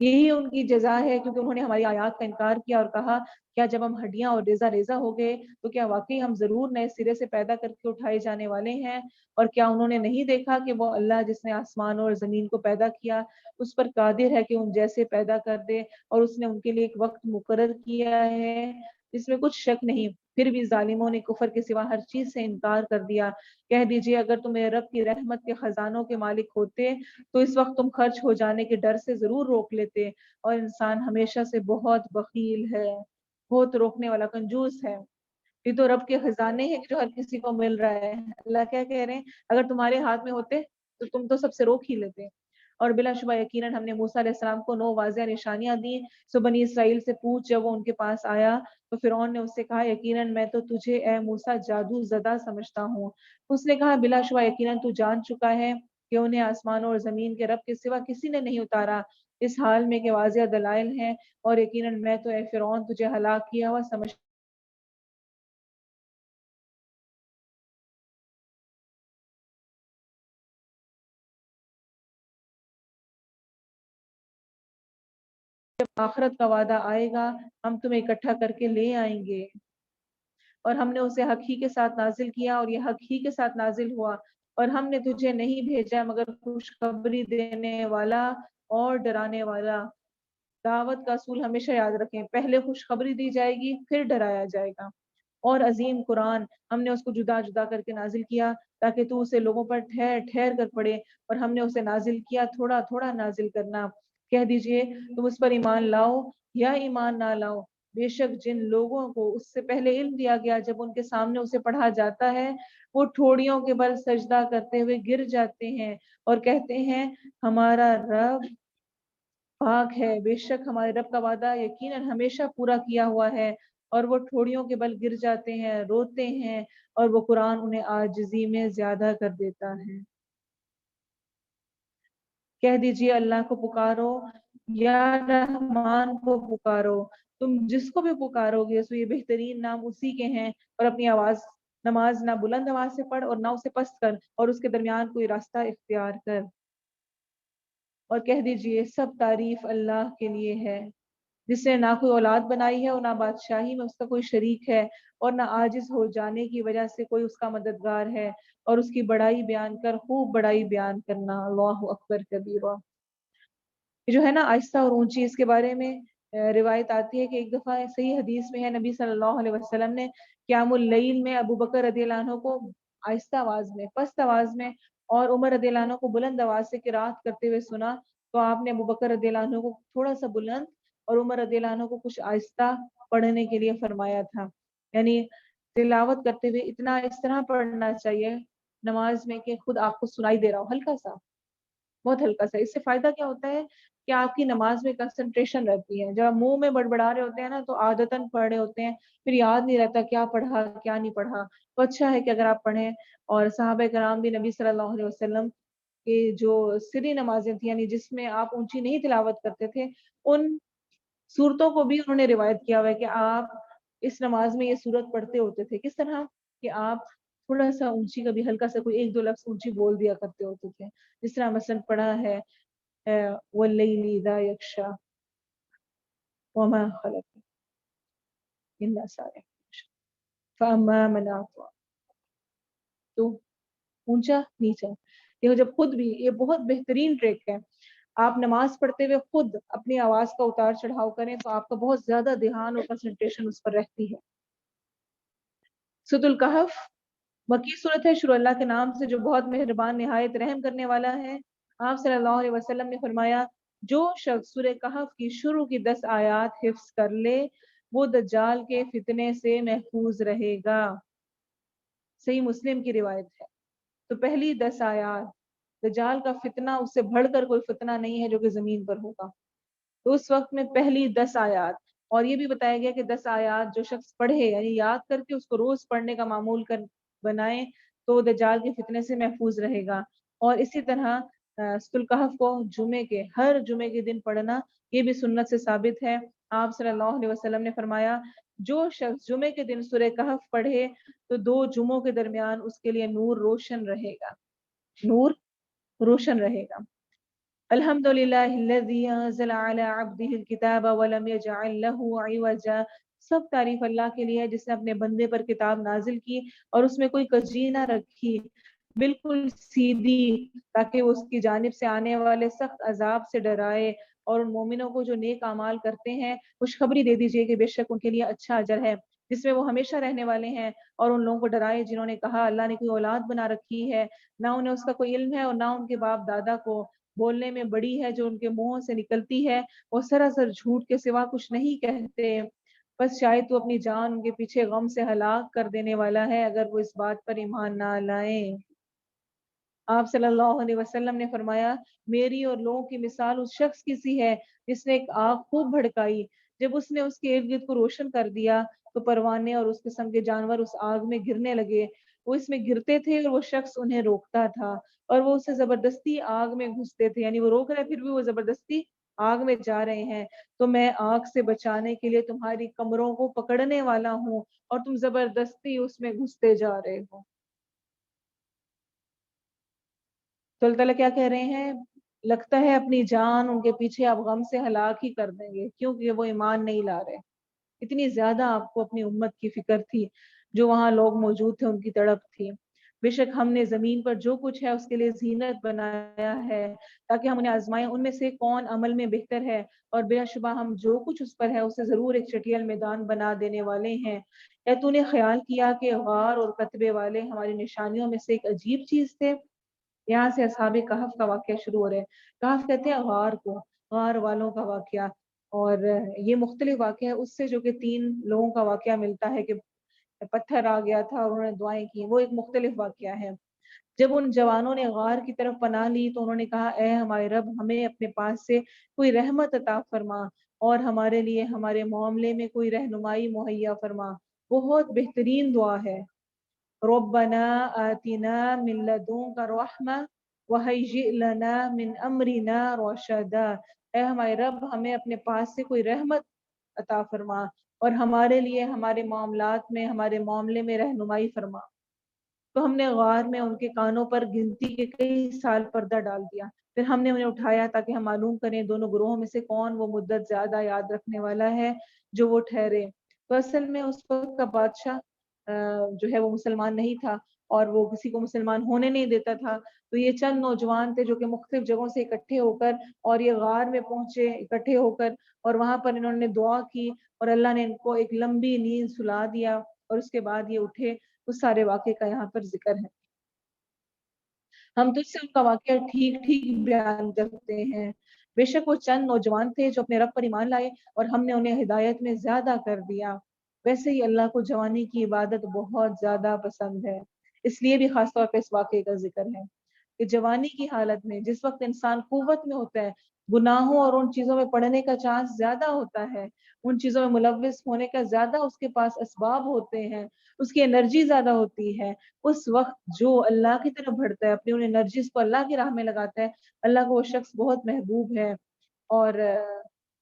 یہی ان کی جزا ہے کیونکہ انہوں نے ہماری آیات کا انکار کیا اور کہا کیا جب ہم ہڈیاں اور ریزہ ریزہ ہو گئے تو کیا واقعی ہم ضرور نئے سرے سے پیدا کر کے اٹھائے جانے والے ہیں، اور کیا انہوں نے نہیں دیکھا کہ وہ اللہ جس نے آسمان اور زمین کو پیدا کیا اس پر قادر ہے کہ ان جیسے پیدا کر دے، اور اس نے ان کے لیے ایک وقت مقرر کیا ہے جس میں کچھ شک نہیں. پھر بھی ظالموں نے کفر کے سوا ہر چیز سے انکار کر دیا. کہہ دیجئے اگر تم میرے رب کی رحمت کے خزانوں کے مالک ہوتے تو اس وقت تم خرچ ہو جانے کے ڈر سے ضرور روک لیتے، اور انسان ہمیشہ سے بہت بخیل ہے، بہت روکنے والا کنجوس ہے. یہ تو رب کے خزانے ہیں جو ہر کسی کو مل رہا ہے. اللہ کیا کہہ رہے ہیں اگر تمہارے ہاتھ میں ہوتے تو تم تو سب سے روک ہی لیتے. اور بلا شبہ یقیناً ہم نے موسیٰ علیہ السلام کو 9 واضح نشانیاں دیں. سو بنی اسرائیل سے پوچھ جب وہ ان کے پاس آیا تو فرعون نے اس سے کہا یقیناً میں تو تجھے اے موسیٰ جادو زدہ سمجھتا ہوں. اس نے کہا بلا شبہ یقیناً تو جان چکا ہے کہ انہیں آسمانوں اور زمین کے رب کے سوا کسی نے نہیں اتارا اس حال میں کہ واضح دلائل ہیں، اور یقیناً میں تو اے فرعون تجھے ہلاک کیا ہوا سمجھ جب آخرت کا وعدہ آئے گا ہم تمہیں اکٹھا کر کے لے آئیں گے. اور ہم نے اسے حق ہی کے ساتھ نازل کیا اور یہ حق ہی کے ساتھ نازل ہوا، اور ہم نے تجھے نہیں بھیجا مگر خوشخبری دینے والا اور ڈرانے والا. دعوت کا اصول ہمیشہ یاد رکھیں، پہلے خوشخبری دی جائے گی پھر ڈرایا جائے گا. اور عظیم قرآن ہم نے اس کو جدا جدا کر کے نازل کیا تاکہ تو اسے لوگوں پر ٹھہر ٹھہر کر پڑے، اور ہم نے اسے نازل کیا تھوڑا تھوڑا نازل کرنا. کہہ دیجئے تم اس پر ایمان لاؤ یا ایمان نہ لاؤ، بے شک جن لوگوں کو اس سے پہلے علم دیا گیا جب ان کے سامنے اسے پڑھا جاتا ہے وہ ٹھوڑیوں کے بل سجدہ کرتے ہوئے گر جاتے ہیں اور کہتے ہیں ہمارا رب پاک ہے، بے شک ہمارے رب کا وعدہ یقیناً ہمیشہ پورا کیا ہوا ہے. اور وہ ٹھوڑیوں کے بل گر جاتے ہیں، روتے ہیں، اور وہ قرآن انہیں عاجزی میں زیادہ کر دیتا ہے. کہہ دیجئے اللہ کو پکارو یا رحمان کو پکارو، تم جس کو بھی پکارو گے سو یہ بہترین نام اسی کے ہیں. اور اپنی نماز نہ بلند آواز سے پڑھ اور نہ اسے پست کر، اور اس کے درمیان کوئی راستہ اختیار کر. اور کہہ دیجئے سب تعریف اللہ کے لیے ہے جس نے نہ کوئی اولاد بنائی ہے اور نہ بادشاہی میں اس کا کوئی شریک ہے، اور نہ عاجز ہو جانے کی وجہ سے کوئی اس کا مددگار ہے. اور اس کی بڑائی بیان کر، خوب بڑائی بیان کرنا. اللہ اکبر کبیرہ. یہ جو ہے نا آہستہ اور اونچی، اس کے بارے میں روایت آتی ہے کہ ایک دفعہ صحیح حدیث میں ہے نبی صلی اللہ علیہ وسلم نے قیام اللیل میں ابو بکر رضی اللہ عنہ کو آہستہ آواز میں، پست آواز میں، اور عمر رضی اللہ عنہ کو بلند آواز سے قرات کرتے ہوئے سنا. تو آپ نے ابو بکر رضی اللہ عنہ کو تھوڑا سا بلند اور عمر رضی اللہ عنہ کو کچھ آہستہ پڑھنے کے لیے فرمایا تھا. یعنی تلاوت کرتے ہوئے اتنا اس طرح پڑھنا چاہیے نماز میں کہ خود آپ کو سنائی دے رہا ہو، ہلکا سا، بہت ہلکا سا. اس سے فائدہ کیا ہوتا ہے کہ آپ کی نماز میں کنسنٹریشن رہتی ہے. جب آپ منہ میں بڑبڑا رہے ہوتے ہیں نا تو عادتاً پڑھ رہے ہوتے ہیں، پھر یاد نہیں رہتا کیا پڑھا کیا نہیں پڑھا. تو اچھا ہے کہ اگر آپ پڑھیں. اور صحابہ کرام بھی نبی صلی اللہ علیہ وسلم کہ جو سری نمازیں تھیں یعنی جس میں آپ اونچی نہیں تلاوت کرتے تھے ان صورتوں کو بھی انہوں نے روایت کیا ہوا ہے کہ آپ اس نماز میں یہ صورت پڑھتے ہوتے تھے. کس طرح کہ آپ تھوڑا سا اونچی کبھی ہلکا سا کوئی ایک دو لفظ اونچی بول دیا کرتے ہوتے تھے. جس طرح مثلا پڑھا ہے واللیل اذا یغشی وما خلق الا سارے فاما من اعطى. تو اونچا نیچا، یہ جب خود بھی یہ بہت بہترین ٹریک ہے. آپ نماز پڑھتے ہوئے خود اپنی آواز کا اتار چڑھاؤ کریں تو آپ کا بہت زیادہ دھیان اور کنسنٹریشن اس پر رہتی ہے. سورۃ الکہف مکی صورت ہے. شروع اللہ کے نام سے جو بہت مہربان نہایت رحم کرنے والا ہے. آپ صلی اللہ علیہ وسلم نے فرمایا جو شخص سورہ کہف کی شروع کی 10 آیات حفظ کر لے وہ دجال کے فتنے سے محفوظ رہے گا. صحیح مسلم کی روایت ہے. تو پہلی 10 آیات، دجال کا فتنہ اس سے بڑھ کر کوئی فتنہ نہیں ہے جو کہ زمین پر ہوگا. تو اس وقت میں پہلی 10 آیات، اور یہ بھی بتایا گیا کہ 10 آیات جو شخص پڑھے یعنی یاد کر کے اس کو روز پڑھنے کا معمول کر بنائیں تو دجال کے فتنے سے محفوظ رہے گا۔ اور اسی طرح سورۃ الکہف کو ہر جمعے کے دن پڑھنا یہ بھی سنت سے ثابت ہے۔ آپ صلی اللہ علیہ وسلم نے فرمایا جو شخص جمعے کے دن سورہ کہف پڑھے تو 2 جمعوں کے درمیان اس کے لیے نور روشن رہے گا، نور روشن رہے گا۔ الحمد للہ الذی انزل علی عبدہ الکتاب ولم یجعل لہ عوجا، سب تعریف اللہ کے لیے ہے جس نے اپنے بندے پر کتاب نازل کی اور اس میں کوئی کجی نہ رکھی، بالکل سیدھی، تاکہ وہ اس کی جانب سے آنے والے سخت عذاب سے ڈرائے۔ اور ان مومنوں کو جو نیک اعمال کرتے ہیں خوشخبری دے دیجئے کہ بے شک ان کے لیے اچھا اجر ہے جس میں وہ ہمیشہ رہنے والے ہیں۔ اور ان لوگوں کو ڈرائے جنہوں نے کہا اللہ نے کوئی اولاد بنا رکھی ہے، نہ انہیں اس کا کوئی علم ہے اور نہ ان کے باپ دادا کو، بولنے میں بڑی ہے جو ان کے منہوں سے نکلتی ہے، وہ سراسر جھوٹ کے سوا کچھ نہیں کہتے۔ بس شاید تو اپنی جان ان کے پیچھے غم سے ہلاک کر دینے والا ہے اگر وہ اس بات پر ایمان نہ لائیں۔ آپ صلی اللہ علیہ وسلم نے فرمایا میری اور لوگوں کی مثال اس شخص کی سی ہے جس نے ایک آگ خوب بھڑکائی، جب اس نے اس کے ارد گرد کو روشن کر دیا تو پروانے اور اس قسم کے جانور اس آگ میں گرنے لگے، وہ اس میں گرتے تھے اور وہ شخص انہیں روکتا تھا اور وہ اسے زبردستی آگ میں گھستے تھے، یعنی وہ روک رہے پھر بھی وہ زبردستی آگ میں جا رہے ہیں۔ تو میں آگ سے بچانے کے لیے تمہاری کمروں کو پکڑنے والا ہوں اور تم زبردستی اس میں گھستے جا رہے ہو۔ تو اللہ تعالیٰ کیا کہہ رہے ہیں؟ لگتا ہے اپنی جان ان کے پیچھے آپ غم سے ہلاک ہی کر دیں گے کیونکہ وہ ایمان نہیں لا رہے۔ اتنی زیادہ آپ کو اپنی امت کی فکر تھی، جو وہاں لوگ موجود تھے ان کی تڑپ تھی۔ بے شک ہم نے زمین پر جو کچھ ہے اس کے لیے زینت بنایا ہے تاکہ ہم انہیں آزمائیں ان میں سے کون عمل میں بہتر ہے، اور بلا شبہ ہم جو کچھ اس پر ہے اسے ضرور ایک چٹیل میدان بنا دینے والے ہیں۔ یا تو نے خیال کیا کہ غار اور قطبے والے ہماری نشانیوں میں سے ایک عجیب چیز تھے؟ یہاں سے اصحاب کہف کا واقعہ شروع ہو رہا ہے۔ کہف کہتے ہیں غار کو، غار والوں کا واقعہ، اور یہ مختلف واقعہ ہے اس سے جو کہ 3 لوگوں کا واقعہ ملتا ہے کہ پتھر آ گیا تھا اور انہوں نے دعائیں کی، وہ ایک مختلف واقعہ ہے۔ جب ان جوانوں نے غار کی طرف پناہ لی تو انہوں نے کہا اے ہمارے رب ہمیں اپنے پاس سے کوئی رحمت عطا فرما اور ہمارے لیے ہمارے معاملے میں کوئی رہنمائی مہیا فرما۔ بہت بہترین دعا ہے۔ ربنا آتنا من لدنک رحمہ وہیئ لنا من امرنا رشدا، اے ہمارے رب ہمیں اپنے پاس سے کوئی رحمت عطا فرما اور ہمارے لیے ہمارے معاملات میں ہمارے معاملے میں رہنمائی فرما۔ تو ہم نے غار میں ان کے کانوں پر گنتی کے کئی سال پردہ ڈال دیا، پھر ہم نے انہیں اٹھایا تاکہ ہم معلوم کریں دونوں گروہوں میں سے کون وہ مدت زیادہ یاد رکھنے والا ہے جو وہ ٹھہرے۔ تو اصل میں اس وقت کا بادشاہ جو ہے وہ مسلمان نہیں تھا اور وہ کسی کو مسلمان ہونے نہیں دیتا تھا، تو یہ چند نوجوان تھے جو کہ مختلف جگہوں سے اکٹھے ہو کر اور یہ غار میں پہنچے اکٹھے ہو کر، اور وہاں پر انہوں نے دعا کی اور اللہ نے ان کو ایک لمبی نیند سلا دیا اور اس کے بعد یہ اٹھے۔ اس سارے واقعے کا یہاں پر ذکر ہے۔ ہم تجھ سے ان کا واقعہ ٹھیک ٹھیک بیان کرتے ہیں، بے شک وہ چند نوجوان تھے جو اپنے رب پر ایمان لائے اور ہم نے انہیں ہدایت میں زیادہ کر دیا۔ ویسے ہی اللہ کو جوانی کی عبادت بہت زیادہ پسند ہے، اس لیے بھی خاص طور پہ اس واقعے کا ذکر ہے کہ جوانی کی حالت میں جس وقت انسان قوت میں ہوتا ہے، گناہوں اور ان چیزوں میں پڑنے کا چانس زیادہ ہوتا ہے، ان چیزوں میں ملوث ہونے کا زیادہ اس کے پاس اسباب ہوتے ہیں، اس کی انرجی زیادہ ہوتی ہے، اس وقت جو اللہ کی طرف بڑھتا ہے اپنی ان انرجیز کو اللہ کی راہ میں لگاتا ہے، اللہ کو وہ شخص بہت محبوب ہے۔ اور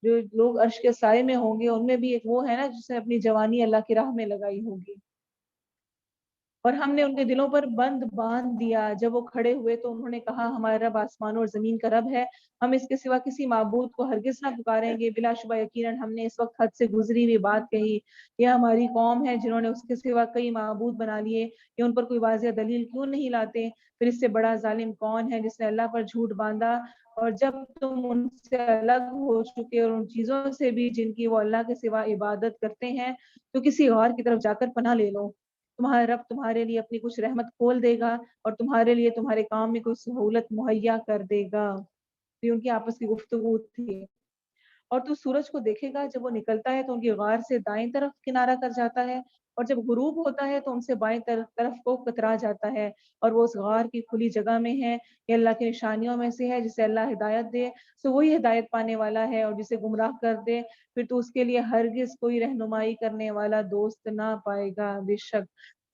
جو لوگ عرش کے سائے میں ہوں گے ان میں بھی ایک وہ ہے نا جس نے اپنی جوانی اللہ کی راہ میں لگائی ہوگی۔ اور ہم نے ان کے دلوں پر بند باندھ دیا، جب وہ کھڑے ہوئے تو انہوں نے کہا ہمارا رب آسمان اور زمین کا رب ہے، ہم اس کے سوا کسی معبود کو ہرگز نہ پکاریں گے، بلا شبہ یقیناً ہم نے اس وقت حد سے گزری ہوئی بات کہی، یہ ہماری قوم ہے جنہوں نے اس کے سوا کئی معبود بنا لیے، یہ ان پر کوئی واضح دلیل کیوں نہیں لاتے؟ پھر اس سے بڑا ظالم کون ہے جس نے اللہ پر جھوٹ باندھا؟ اور جب تم ان سے الگ ہو چکے اور ان چیزوں سے بھی جن کی وہ اللہ کے سوا عبادت کرتے ہیں تو کسی غار کی طرف جا کر پناہ لے لو، تمہارا رب تمہارے لیے اپنی کچھ رحمت کھول دے گا اور تمہارے لیے تمہارے کام میں کوئی سہولت مہیا کر دے گا۔ یہ ان کی آپس کی گفتگو تھی۔ اور تو سورج کو دیکھے گا جب وہ نکلتا ہے تو ان کی غار سے دائیں طرف کنارہ کر جاتا ہے، اور جب غروب ہوتا ہے تو ان سے بائیں طرف کو کترا جاتا ہے، اور وہ اس غار کی کھلی جگہ میں ہے۔ یہ اللہ کی نشانیوں میں سے ہے، جسے اللہ ہدایت دے سو وہی ہدایت پانے والا ہے، اور جسے گمراہ کر دے پھر تو اس کے لیے ہرگز کوئی رہنمائی کرنے والا دوست نہ پائے گا۔ بے شک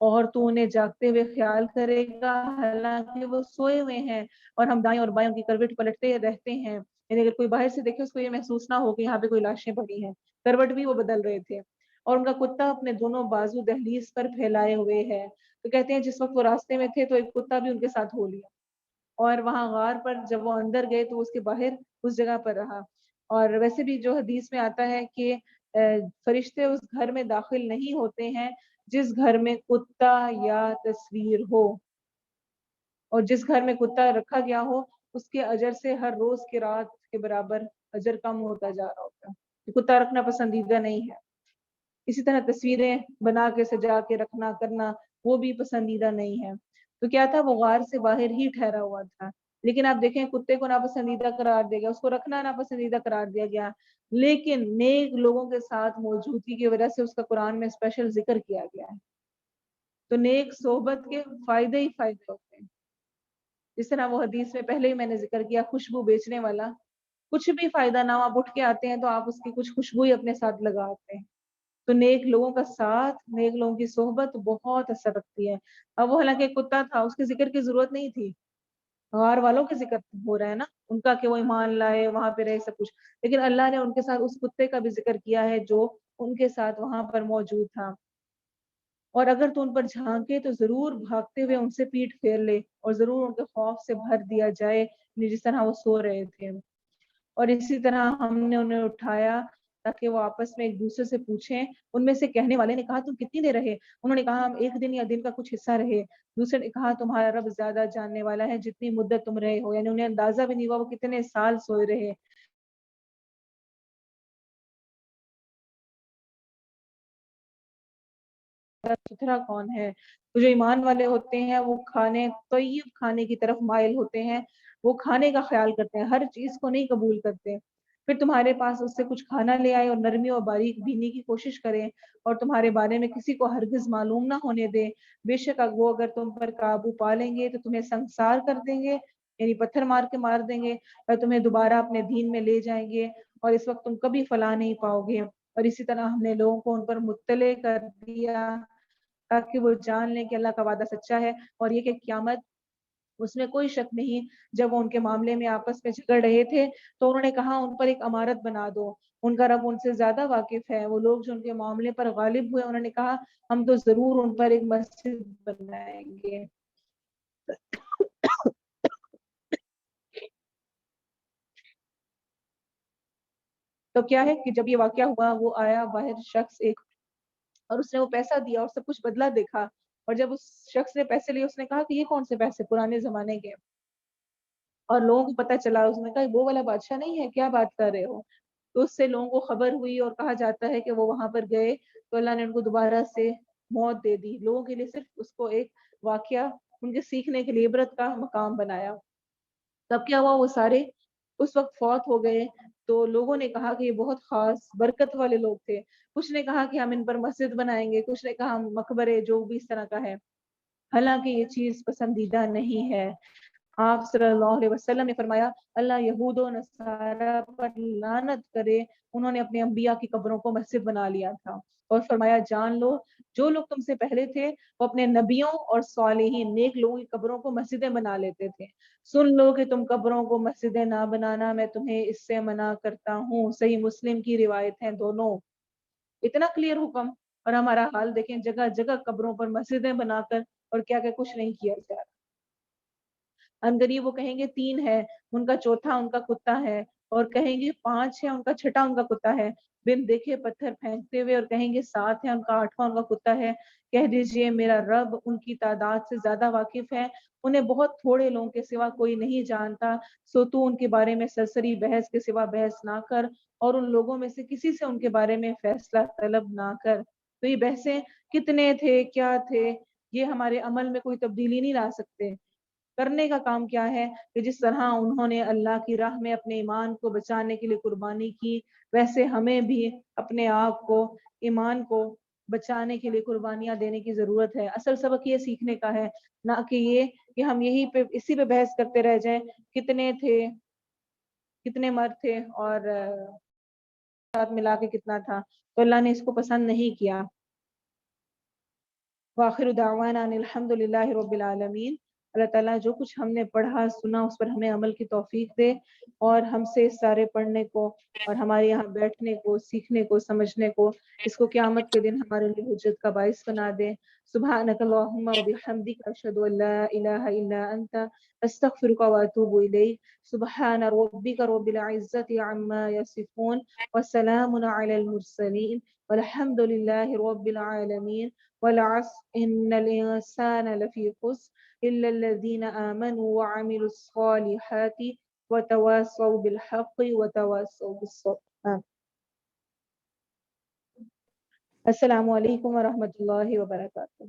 اور تو انہیں جاگتے ہوئے خیال کرے گا حالانکہ وہ سوئے ہوئے ہیں، اور ہم دائیں اور بائیں ان کی کروٹ پلٹتے رہتے ہیں، یعنی اگر کوئی باہر سے دیکھے اس کو یہ محسوس نہ ہو کہ یہاں پہ کوئی لاشیں پڑی ہیں، کروٹ بھی وہ بدل رہے تھے، اور ان کا کتا اپنے دونوں بازو دہلیز پر پھیلائے ہوئے ہے۔ تو کہتے ہیں جس وقت وہ راستے میں تھے تو ایک کتا بھی ان کے ساتھ ہو لیا، اور وہاں غار پر جب وہ اندر گئے تو اس کے باہر اس جگہ پر رہا۔ اور ویسے بھی جو حدیث میں آتا ہے کہ فرشتے اس گھر میں داخل نہیں ہوتے ہیں جس گھر میں کتا یا تصویر ہو، اور جس گھر میں کتا رکھا گیا ہو اس کے اجر سے ہر روز کی رات کے برابر اجر کم ہوتا جا رہا ہوتا ہے۔ کتا رکھنا پسندیدہ نہیں ہے۔ اسی طرح تصویریں بنا کے سجا کے رکھنا کرنا وہ بھی پسندیدہ نہیں ہے۔ تو کیا تھا، وہ غار سے باہر ہی ٹھہرا ہوا تھا، لیکن آپ دیکھیں کتے کو ناپسندیدہ قرار دیا گیا، اس کو رکھنا ناپسندیدہ قرار دیا گیا، لیکن نیک لوگوں کے ساتھ موجودگی کی وجہ سے اس کا قرآن میں اسپیشل ذکر کیا گیا ہے۔ تو نیک صحبت کے فائدے ہی فائدے ہوتے ہیں۔ جس طرح وہ حدیث میں پہلے ہی میں نے ذکر کیا، خوشبو بیچنے والا، کچھ بھی فائدہ نہ ہو آپ اٹھ کے آتے ہیں تو آپ اس کی کچھ خوشبو ہی اپنے ساتھ لگاتے ہیں۔ تو نیک لوگوں کا ساتھ، نیک لوگوں کی صحبت بہت اثر رکھتی ہے۔ اب وہ حالانکہ کتا تھا، اس کے ذکر کی ضرورت نہیں تھی، غار والوں کے ذکر ہو رہا ہے نا، ان کا کہ وہ ایمان لائے وہاں پہ رہے سب کچھ، لیکن اللہ نے ان کے ساتھ اس کتے کا بھی ذکر کیا ہے جو ان کے ساتھ وہاں پر موجود تھا۔ اور اگر تو ان پر جھانکے تو ضرور بھاگتے ہوئے ان سے پیٹھ پھیر لے، اور ضرور ان کے خوف سے بھر دیا جائے جس طرح وہ سو رہے تھے۔ اور اسی طرح ہم نے انہیں اٹھایا تاکہ وہ آپس میں ایک دوسرے سے پوچھیں۔ ان میں سے کہنے والے نے کہا تم کتنی دیر رہے؟ انہوں نے کہا ہم ایک دن یا دن کا کچھ حصہ رہے۔ دوسرے نے کہا تمہارا رب زیادہ جاننے والا ہے جتنی مدت تم رہے ہو، یعنی انہیں اندازہ بھی نہیں ہوا وہ کتنے سال سوئے رہے۔ ستھرا کون ہے؟ تو جو ایمان والے ہوتے ہیں وہ کھانے، طیب کھانے کی طرف مائل ہوتے ہیں، وہ کھانے کا خیال کرتے ہیں، ہر چیز کو نہیں قبول کرتے۔ پھر تمہارے پاس اس سے کچھ کھانا لے آئے اور نرمی اور باریک بینی کی کوشش کریں، اور تمہارے بارے میں کسی کو ہرگز معلوم نہ ہونے دے۔ بے شک وہ اگر تم پر قابو پا لیں گے تو تمہیں سنسار کر دیں گے، یعنی پتھر مار کے مار دیں گے، اور تمہیں دوبارہ اپنے دین میں لے جائیں گے، اور اس وقت تم کبھی فلاح نہیں پاؤ گے۔ اور اسی طرح ہم نے لوگوں کو ان پر مطلع کر دیا تاکہ وہ جان لیں کہ اللہ کا وعدہ سچا ہے، اور یہ کہ قیامت اس میں کوئی شک نہیں۔ جب وہ ان کے معاملے میں آپس میں جھگڑ رہے تھے تو انہوں نے کہا ان پر ایک امارت بنا دو، ان کا رب ان سے زیادہ واقف ہے۔ وہ لوگ جو ان کے معاملے پر غالب ہوئے انہوں نے کہا ہم تو ضرور ان پر ایک مسجد بنائیں گے۔ تو کیا ہے کہ جب یہ واقعہ ہوا وہ آیا باہر شخص ایک، اور اس نے وہ پیسہ دیا اور سب کچھ بدلا دیکھا، اور جب اس شخص نے پیسے لیے اس نے کہا کہ یہ کون سے پیسے، پرانے زمانے کے، اور لوگوں کو پتہ چلا، اس نے کہا وہ والا بادشاہ نہیں ہے، کیا بات کر رہے ہو؟ تو اس سے لوگوں کو خبر ہوئی اور کہا جاتا ہے کہ وہ وہاں پر گئے تو اللہ نے ان کو دوبارہ سے موت دے دی، لوگوں کے لیے صرف اس کو ایک واقعہ ان کے سیکھنے کے لیے عبرت کا مقام بنایا۔ تب کیا ہوا، وہ سارے اس وقت فوت ہو گئے۔ تو لوگوں نے کہا کہ یہ بہت خاص برکت والے لوگ تھے، کچھ نے کہا کہ ہم ان پر مسجد بنائیں گے، کچھ نے کہا ہم مقبرے، جو بھی اس طرح کا ہے۔ حالانکہ یہ چیز پسندیدہ نہیں ہے۔ آپ صلی اللہ علیہ وسلم نے فرمایا اللہ یہود و نصارہ پر لعنت کرے، انہوں نے اپنے انبیاء کی قبروں کو مسجد بنا لیا تھا، اور فرمایا جان لو جو لوگ تم سے پہلے تھے وہ اپنے نبیوں اور صالحین نیک لوگوں کی قبروں کو مسجدیں بنا لیتے تھے، سن لو کہ تم قبروں کو مسجدیں نہ بنانا، میں تمہیں اس سے منع کرتا ہوں۔ صحیح مسلم کی روایت ہیں دونوں، اتنا کلیئر حکم، اور ہمارا حال دیکھیں، جگہ جگہ قبروں پر مسجدیں بنا کر اور کیا کہ کچھ نہیں کیا جا رہا۔ عنقریب وہ کہیں گے 3 ہے، ان کا چوتھا ان کا کتا ہے، اور کہیں گے 5 ہے، ان کا چھٹا ان کا کتا ہے، بن دیکھے پتھر پھینکتے ہوئے، اور کہیں گے 7 ہے، ان کا 8واں ان کا کتا ہے۔ کہہ دیجئے میرا رب ان کی تعداد سے زیادہ واقف ہے، انہیں بہت تھوڑے لوگوں کے سوا کوئی نہیں جانتا، سو تو ان کے بارے میں سرسری بحث کے سوا بحث نہ کر، اور ان لوگوں میں سے کسی سے ان کے بارے میں فیصلہ طلب نہ کر۔ تو یہ بحثیں کتنے تھے، کیا تھے، یہ ہمارے عمل میں کوئی تبدیلی نہیں لا سکتے۔ کرنے کا کام کیا ہے کہ جس طرح انہوں نے اللہ کی راہ میں اپنے ایمان کو بچانے کے لیے قربانی کی، ویسے ہمیں بھی اپنے آپ کو، ایمان کو بچانے کے لیے قربانیاں دینے کی ضرورت ہے۔ اصل سبق یہ سیکھنے کا ہے، نہ کہ یہ کہ ہم یہی پہ اسی پہ بحث کرتے رہ جائیں کتنے تھے، کتنے مرد تھے، اور ساتھ ملا کے کتنا تھا۔ تو اللہ نے اس کو پسند نہیں کیا۔ وآخر دعوانا ان الحمد للہ رب العالمین۔ اللہ تعالیٰ جو کچھ ہم نے پڑھا سنا اس پر ہمیں عمل کی توفیق دے، اور ہم سے اس سارے پڑھنے کو اور ہمارے یہاں بیٹھنے کو، سیکھنے کو، سمجھنے کو، اس کو قیامت کے دن ہمارے لیے حجت کا باعث بنا دے۔ سبحانک اللہم و بحمدک، اشہد ان لا الہ الا انت، استغفرک و اتوب الیک۔ سبحان ربک رب العزت عما یصفون، وسلام علی المرسلین، والحمد للہ رب العالمین۔ والعصر إن الإنسان لفي خسر إلا الذين آمنوا وعملوا الصالحات وتواصوا بالحق وتواصوا بالصبر۔ السلام علیکم ورحمۃ اللہ وبرکاتہ۔